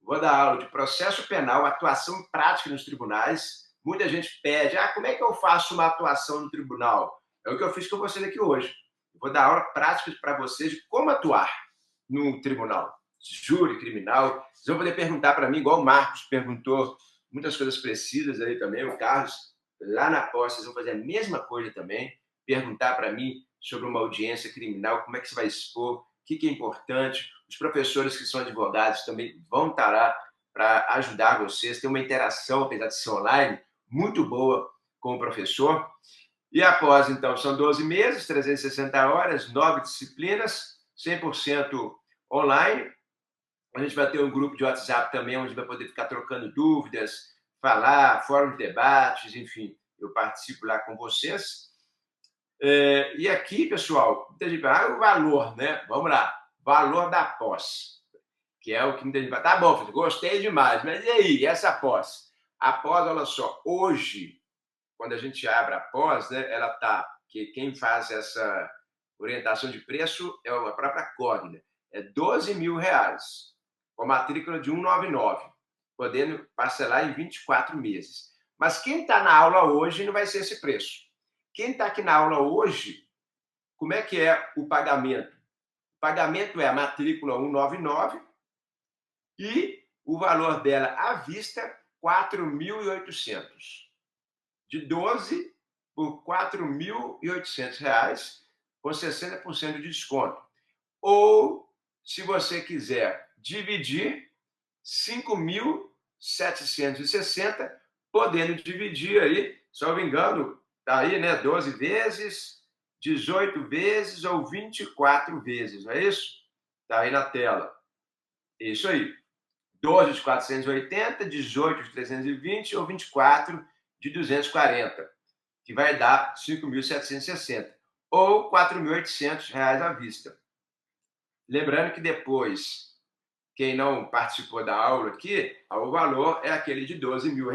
S1: Vou dar aula de processo penal, atuação prática nos tribunais. Muita gente pede, como é que eu faço uma atuação no tribunal? É o que eu fiz com vocês aqui hoje. Vou dar aula prática para vocês de como atuar no tribunal, júri criminal. Vocês vão poder perguntar para mim, igual o Marcos perguntou, muitas coisas precisas aí também, o Carlos, lá na pós, vocês vão fazer a mesma coisa também, perguntar para mim sobre uma audiência criminal, como é que você vai expor, o que é importante. Os professores que são advogados também vão estar lá para ajudar vocês. Tem uma interação, apesar de ser online, muito boa com o professor. E após, então, são 12 meses, 360 horas, 9 disciplinas, 100% online. A gente vai ter um grupo de WhatsApp também, onde vai poder ficar trocando dúvidas, falar, fórum de debates, enfim, eu participo lá com vocês. E aqui, pessoal, muita gente fala, o valor, né? Vamos lá, valor da pós, que é o que muita gente fala, tá bom, gostei demais, mas e aí, essa pós? A pós, olha só, hoje, quando a gente abre a pós, né, ela tá, que quem faz essa orientação de preço é a própria Cogna, é R$12 mil, com a matrícula de 199, podendo parcelar em 24 meses. Mas quem está na aula hoje não vai ser esse preço. Quem está aqui na aula hoje, como é que é o pagamento? O pagamento é a matrícula 199 e o valor dela à vista, R$ 4.800. De 12 por R$ 4.800, com 60% de desconto. Ou, se você quiser dividir, 5.760, podendo dividir aí, se não me engano, está aí, né? 12 vezes, 18 vezes ou 24 vezes, não é isso? Está aí na tela. Isso aí. 12 de 480, 18 de 320 ou 24 de 240, que vai dar 5.760 ou R$ 4.800 à vista. Lembrando que depois, quem não participou da aula aqui, o valor é aquele de R$12 mil.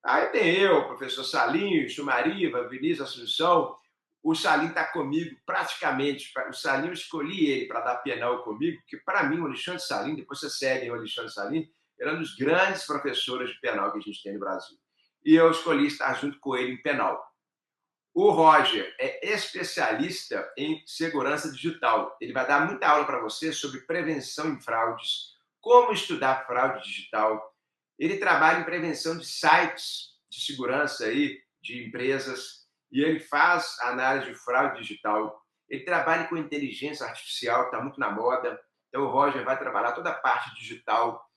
S1: Aí tem eu, o professor Salinho, Chumariva, Vinícius Assunção. O Salinho está comigo praticamente. O Salinho, eu escolhi ele para dar penal comigo, porque para mim o Alexandre Salinho, depois você segue o Alexandre Salinho, ele é um dos grandes professores de penal que a gente tem no Brasil. E eu escolhi estar junto com ele em penal. O Roger é especialista em segurança digital. Ele vai dar muita aula para você sobre prevenção em fraudes, como estudar fraude digital. Ele trabalha em prevenção de sites de segurança aí, de empresas, e ele faz análise de fraude digital. Ele trabalha com inteligência artificial, está muito na moda. Então, o Roger vai trabalhar toda a parte digital.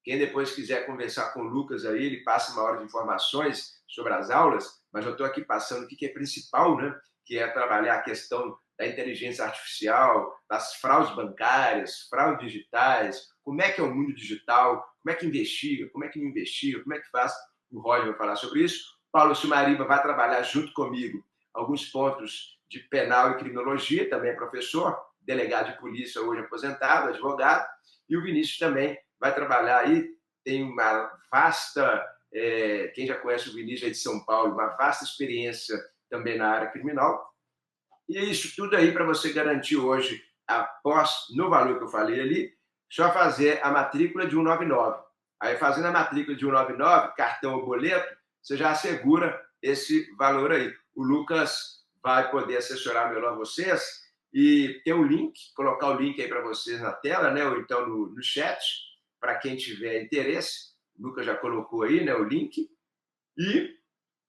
S1: Quem depois quiser conversar com o Lucas aí, ele passa uma hora de informações sobre as aulas, mas eu estou aqui passando o que é principal, né? Que é trabalhar a questão da inteligência artificial, das fraudes bancárias, fraudes digitais, como é que é o mundo digital, como é que investiga, como é que não investiga, como é que faz. O Roger vai falar sobre isso. Paulo Chumariva vai trabalhar junto comigo alguns pontos de penal e criminologia, também é professor, delegado de polícia hoje aposentado, advogado, e o Vinícius também vai trabalhar aí, tem uma vasta, quem já conhece o Vinícius aí de São Paulo, uma vasta experiência também na área criminal. E é isso tudo aí para você garantir hoje, após, no valor que eu falei ali, só fazer a matrícula de 199. Aí, fazendo a matrícula de 199, cartão ou boleto, você já assegura esse valor aí. O Lucas vai poder assessorar melhor vocês e tem um link, colocar o link aí para vocês na tela, né? Ou então no chat, para quem tiver interesse. O Lucas já colocou aí, né, o link. E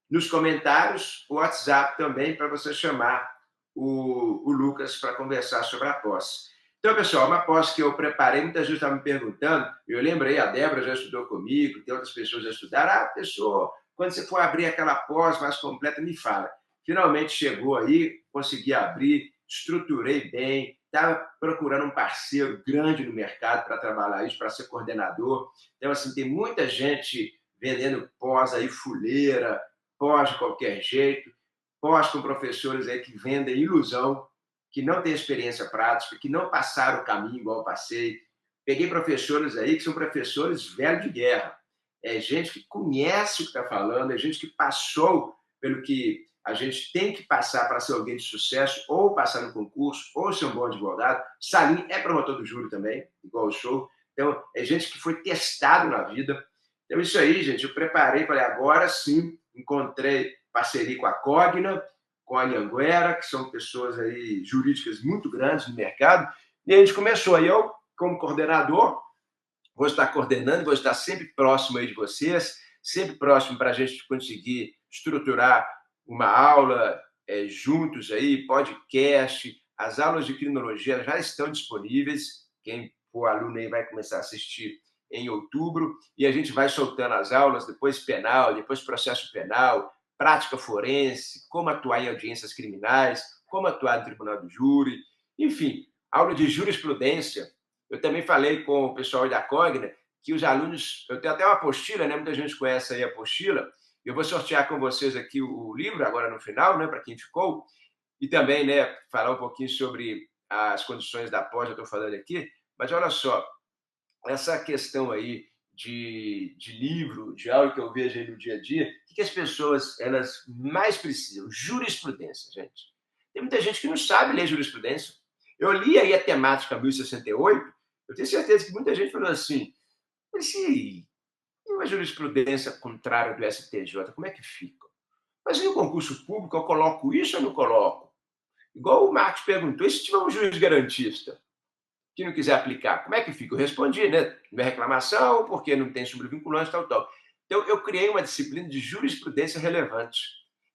S1: nos comentários, o WhatsApp também, para você chamar o Lucas para conversar sobre a pós. Então, pessoal, uma pós que eu preparei, muita gente estava me perguntando, eu lembrei, a Débora já estudou comigo, tem outras pessoas que já estudaram. Pessoal, quando você for abrir aquela pós mais completa, me fala. Finalmente chegou aí, consegui abrir, estruturei bem, estava procurando um parceiro grande no mercado para trabalhar isso, para ser coordenador. Então, assim, tem muita gente vendendo pós aí, fuleira, pós de qualquer jeito, pós com professores aí que vendem ilusão, que não têm experiência prática, que não passaram o caminho igual eu passei. Peguei professores aí que são professores velhos de guerra. É gente que conhece o que está falando, é gente que passou pelo que a gente tem que passar para ser alguém de sucesso, ou passar no concurso, ou ser um bom advogado. Salim é promotor do júri também, igual eu sou. Então, é gente que foi testado na vida. Então, isso aí, gente, eu preparei, falei, agora sim, encontrei parceria com a Cogna, com a Anhanguera, que são pessoas aí jurídicas muito grandes no mercado, e a gente começou. Aí eu, como coordenador, vou estar coordenando, vou estar sempre próximo aí de vocês, sempre próximo para a gente conseguir estruturar uma aula juntos aí, podcast. As aulas de criminologia já estão disponíveis. Quem for aluno aí vai começar a assistir em outubro, e a gente vai soltando as aulas, depois penal, depois processo penal, prática forense, como atuar em audiências criminais, como atuar no tribunal do júri, enfim, aula de jurisprudência. Eu também falei com o pessoal da Cogna que os alunos... Eu tenho até uma apostila, né? Muita gente conhece aí a apostila. Eu vou sortear com vocês aqui o livro agora no final, né? Para quem ficou. E também, né, falar um pouquinho sobre as condições da pós, eu estou falando aqui. Mas olha só, essa questão aí de livro, de algo que eu vejo aí no dia a dia, o que as pessoas elas mais precisam? Jurisprudência, gente. Tem muita gente que não sabe ler jurisprudência. Eu li aí a temática 1068, eu tenho certeza que muita gente falou assim, mas e uma jurisprudência contrária do STJ, como é que fica? Mas no concurso público eu coloco isso ou não coloco? Igual o Marcos perguntou, e se tiver um juiz garantista que não quiser aplicar, como é que fica? Eu respondi, né? Não é reclamação, porque não tem sobrevinculante, tal. Então, eu criei uma disciplina de jurisprudência relevante,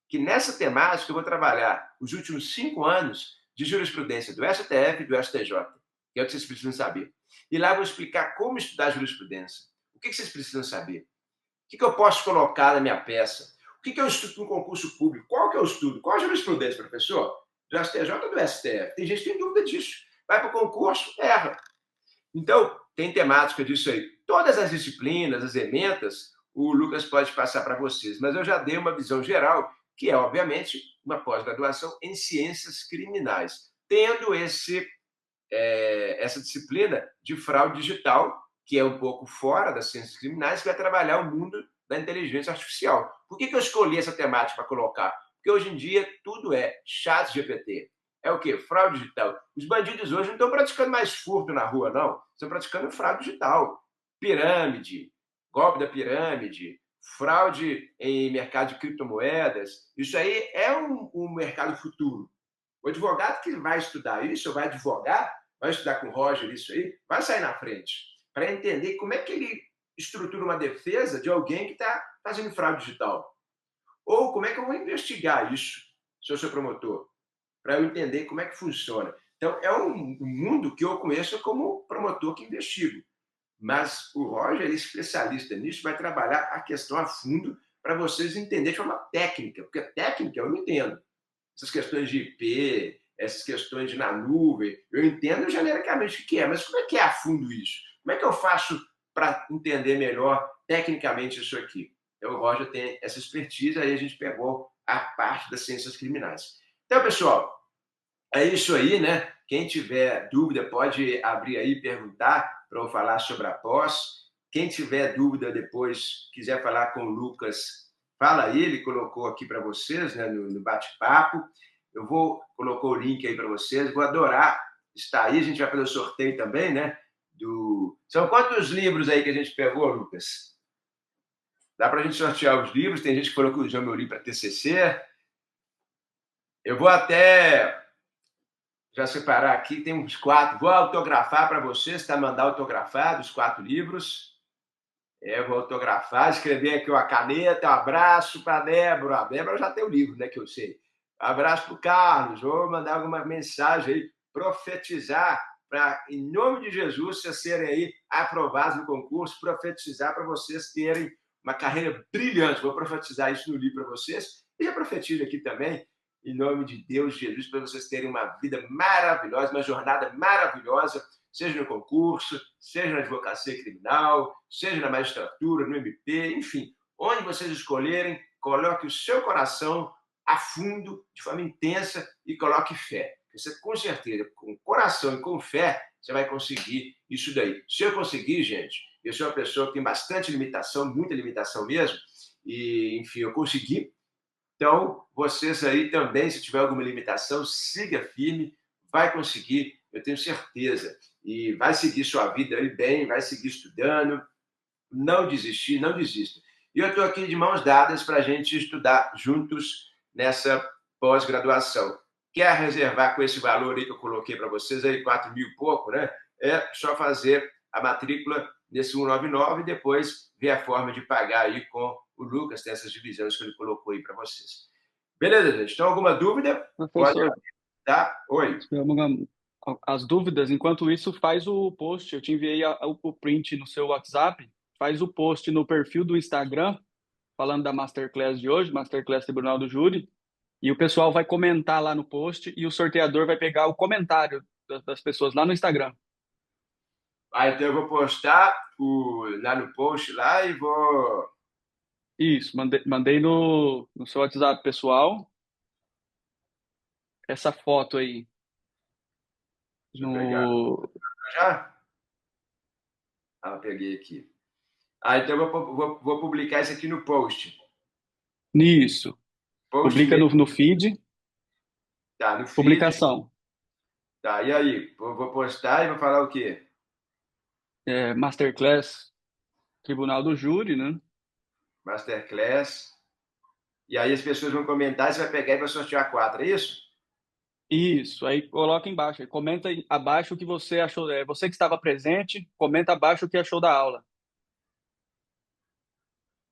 S1: que nessa temática eu vou trabalhar os últimos 5 anos de jurisprudência do STF e do STJ, que é o que vocês precisam saber. E lá eu vou explicar como estudar jurisprudência. O que vocês precisam saber? O que eu posso colocar na minha peça? O que eu estudo no concurso público? Qual que eu estudo? Qual a jurisprudência, professor? Do STJ ou do STF? Tem gente que tem dúvida disso. Vai para o concurso, erra. Então, tem temática disso aí. Todas as disciplinas, as ementas, o Lucas pode passar para vocês, mas eu já dei uma visão geral, que é, obviamente, uma pós-graduação em ciências criminais, tendo essa disciplina de fraude digital, que é um pouco fora das ciências criminais, que vai trabalhar o mundo da inteligência artificial. Por que eu escolhi essa temática para colocar? Porque hoje em dia tudo é ChatGPT. É o quê? Fraude digital. Os bandidos hoje não estão praticando mais furto na rua, não. Estão praticando fraude digital. Pirâmide, golpe da pirâmide, fraude em mercado de criptomoedas. Isso aí é um mercado futuro. O advogado que vai estudar isso, ou vai advogar, vai estudar com o Roger isso aí, vai sair na frente para entender como é que ele estrutura uma defesa de alguém que está fazendo fraude digital. Ou como é que eu vou investigar isso, se eu sou promotor, para eu entender como é que funciona. Então, é um mundo que eu conheço como promotor que investigo. Mas o Roger é especialista nisso, vai trabalhar a questão a fundo para vocês entenderem de forma técnica, porque técnica eu não entendo. Essas questões de IP, essas questões de na nuvem, eu entendo genericamente o que é, mas como é que é a fundo isso? Como é que eu faço para entender melhor tecnicamente isso aqui? Então, o Roger tem essa expertise, aí a gente pegou a parte das ciências criminais. Então, pessoal, é isso aí, né? Quem tiver dúvida pode abrir aí e perguntar para eu falar sobre a pós. Quem tiver dúvida depois, quiser falar com o Lucas, fala aí, ele colocou aqui para vocês, né, no bate-papo. Eu colocou o link aí para vocês, vou adorar estar aí, a gente vai fazer o sorteio também, né? São quantos livros aí que a gente pegou, Lucas? Dá para a gente sortear os livros, tem gente que falou que usou meu livro para TCC. Eu vou até já separar aqui, tem uns 4, vou autografar para vocês, tá? Mandar autografar os 4 livros. Eu vou autografar, escrever aqui uma caneta, um abraço para a Débora. A Débora já tem o livro, né, que eu sei. Um abraço para o Carlos, vou mandar alguma mensagem aí, profetizar, para, em nome de Jesus, vocês serem aí aprovados no concurso, profetizar para vocês terem uma carreira brilhante. Vou profetizar isso no livro para vocês. E já profetizo aqui também, em nome de Deus, Jesus, para vocês terem uma vida maravilhosa, uma jornada maravilhosa, seja no concurso, seja na advocacia criminal, seja na magistratura, no MP, enfim, onde vocês escolherem, coloque o seu coração a fundo, de forma intensa, e coloque fé. Você, com certeza, com coração e com fé, você vai conseguir isso daí. Se eu conseguir, gente, eu sou uma pessoa que tem bastante limitação, muita limitação mesmo, e, enfim, eu consegui. Então, vocês aí também, se tiver alguma limitação, siga firme, vai conseguir eu tenho certeza. E vai seguir sua vida aí bem, vai seguir estudando, não desistir, não desista. E eu estou aqui de mãos dadas para a gente estudar juntos nessa pós-graduação. Quer reservar com esse valor aí que eu coloquei para vocês, aí 4 mil e pouco, né? É só fazer a matrícula nesse 199 e depois ver a forma de pagar aí com o Lucas, tem essas divisões que ele colocou aí para vocês. Beleza, gente? Então, alguma dúvida?
S5: Professor,
S1: Pode. Tá? Oi.
S5: as dúvidas, enquanto isso, faz o post. Eu te enviei o print no seu WhatsApp. Faz o post no perfil do Instagram, falando da Masterclass de hoje, Masterclass Tribunal do Júri. E o pessoal vai comentar lá no post e o sorteador vai pegar o comentário das pessoas lá no Instagram.
S1: Então eu vou postar lá no post lá e vou...
S5: Isso, mandei no seu WhatsApp pessoal essa foto aí.
S1: Já? Peguei aqui. Então eu vou publicar isso aqui no post.
S5: Isso.
S1: Post
S5: Publica no feed.
S1: Tá, no feed.
S5: Publicação.
S1: Tá, e aí? Vou postar e vou falar o quê?
S5: Masterclass Tribunal do Júri, né?
S1: Masterclass. E aí as pessoas vão comentar e você vai pegar e vai sortear 4, é isso?
S5: Isso, aí coloca embaixo, comenta abaixo o que você achou, você que estava presente, comenta abaixo o que achou da aula.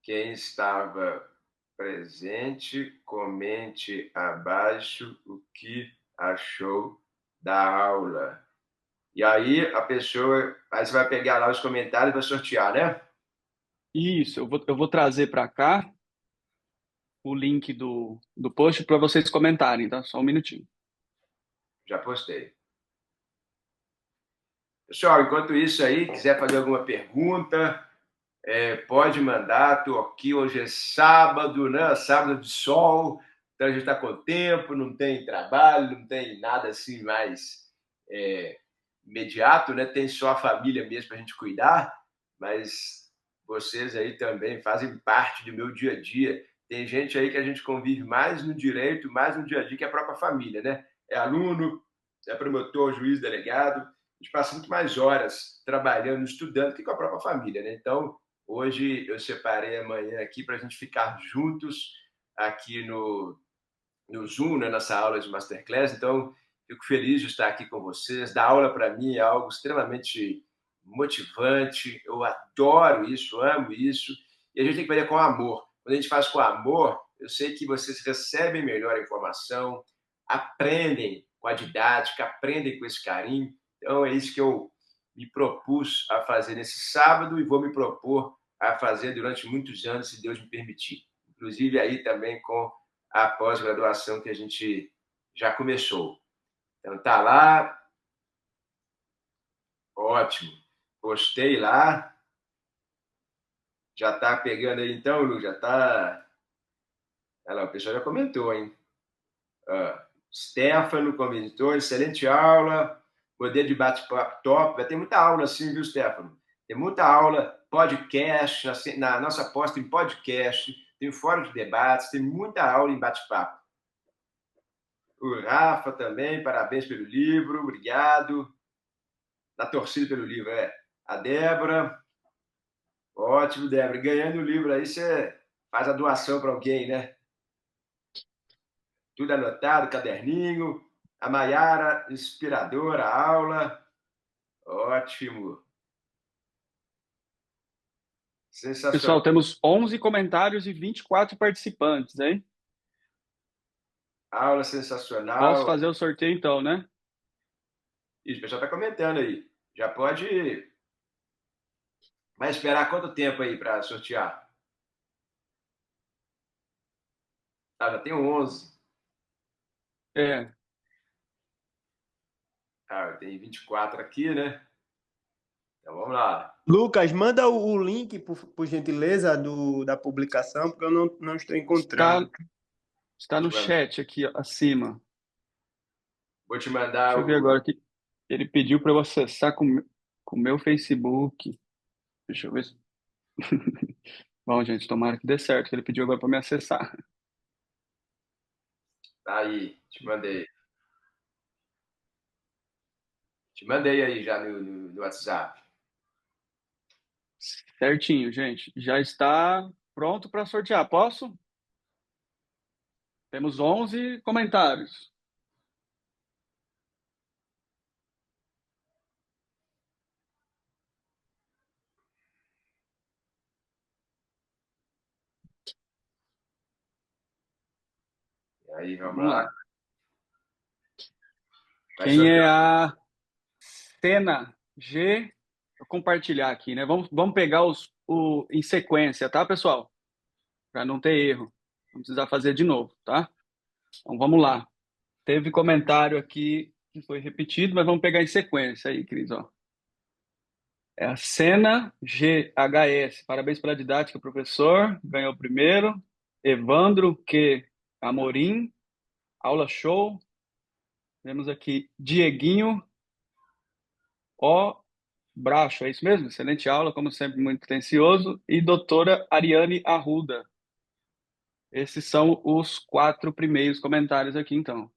S1: Quem estava presente, comente abaixo o que achou da aula. E aí a pessoa, aí você vai pegar lá os comentários e vai sortear, né?
S5: Isso, eu vou trazer para cá o link do post para vocês comentarem, tá? Só um minutinho.
S1: Já postei. Pessoal, enquanto isso aí, quiser fazer alguma pergunta, pode mandar. Estou aqui, hoje é sábado, né? Sábado de sol, então a gente está com tempo, não tem trabalho, não tem nada assim mais imediato, né? Tem só a família mesmo para a gente cuidar, mas vocês aí também fazem parte do meu dia a dia. Tem gente aí que a gente convive mais no direito, mais no dia a dia que a própria família, né? É aluno, é promotor, juiz, delegado. A gente passa muito mais horas trabalhando, estudando, que com a própria família, né? Então, hoje eu separei amanhã aqui para a gente ficar juntos aqui no Zoom, né, nessa aula de Masterclass. Então, fico feliz de estar aqui com vocês. Dar aula, para mim, é algo extremamente motivante. Eu adoro isso, amo isso. E a gente tem que fazer com amor. Quando a gente faz com amor, eu sei que vocês recebem melhor a informação, aprendem com a didática, aprendem com esse carinho. Então, é isso que eu me propus a fazer nesse sábado e vou me propor a fazer durante muitos anos, se Deus me permitir. Inclusive aí também com a pós-graduação que a gente já começou. Então, tá lá. Ótimo. Postei lá. Já tá pegando aí, então, Lu? Já tá... Olha lá, o pessoal já comentou, hein? Stefano comentou, excelente aula. Poder de bate-papo top. Vai ter muita aula assim, viu, Stefano? Tem muita aula, podcast, na nossa pós tem podcast, tem fórum de debates, tem muita aula em bate-papo. O Rafa também, parabéns pelo livro, obrigado. Da torcida pelo livro, A Débora, ótimo, Débora. Ganhando o livro aí, você faz a doação para alguém, né? Tudo anotado, caderninho. A Maiara, inspiradora, aula. Ótimo. Sensacional.
S5: Pessoal, temos 11 comentários e 24 participantes, hein?
S1: Aula sensacional.
S5: Posso fazer o sorteio então, né?
S1: Isso, o pessoal está comentando aí. Já pode... Vai esperar quanto tempo aí para sortear? Já tem 11. Tem 24 aqui, né? Então vamos lá.
S7: Lucas, manda o link, por gentileza, da publicação, porque eu não estou encontrando.
S5: Está no chat aqui acima.
S1: Vou te mandar.
S5: Deixa eu ver agora que ele pediu para eu acessar com o meu Facebook. Deixa eu ver. Bom, gente, tomara que dê certo. Ele pediu agora para me acessar.
S1: Tá aí, te mandei. Te mandei aí já no WhatsApp.
S5: Certinho, gente. Já está pronto para sortear. Posso? Temos 11 comentários.
S1: E aí, vamos lá.
S5: Quem é a Cena G? Vou compartilhar aqui, né? Vamos pegar em sequência, tá, pessoal? Para não ter erro. Não precisar fazer de novo, tá? Então, vamos lá. Teve comentário aqui que foi repetido, mas vamos pegar em sequência aí, Cris, ó. É a Cena GHS. Parabéns pela didática, professor. Ganhou o primeiro. Evandro Q. Amorim. Aula show. Temos aqui Dieguinho O. Bracho, é isso mesmo? Excelente aula, como sempre, muito atencioso. E doutora Ariane Arruda. Esses são os 4 primeiros comentários aqui, então.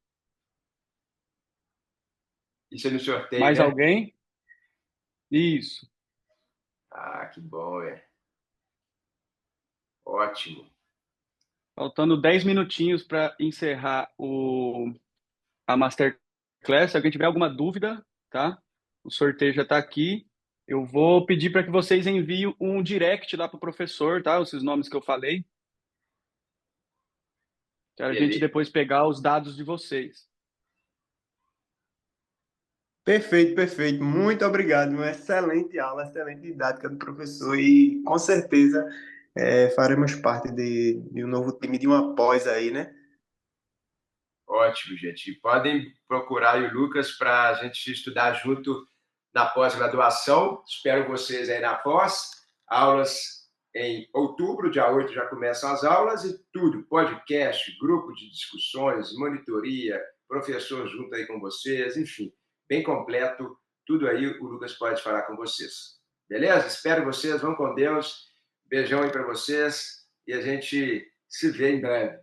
S1: Isso é no sorteio,
S5: Mais
S1: né?
S5: alguém? Isso.
S1: Ah, que bom, Ótimo.
S5: Faltando 10 minutinhos para encerrar a Masterclass. Se alguém tiver alguma dúvida, tá? O sorteio já está aqui. Eu vou pedir para que vocês enviem um direct lá para o professor, tá? Esses nomes que eu falei. Para a gente depois pegar os dados de vocês.
S7: Perfeito, perfeito. Muito obrigado. Uma excelente aula, excelente didática do professor e com certeza faremos parte de um novo time de uma pós aí, né?
S1: Ótimo, gente. Podem procurar aí o Lucas para a gente estudar junto na pós-graduação. Espero vocês aí na pós. Aulas em outubro, dia 8 já começam as aulas e tudo. Podcast, grupo de discussões, monitoria, professor junto aí com vocês, enfim, bem completo. Tudo aí o Lucas pode falar com vocês. Beleza? Espero vocês. Vão com Deus. Beijão aí para vocês e a gente se vê em breve.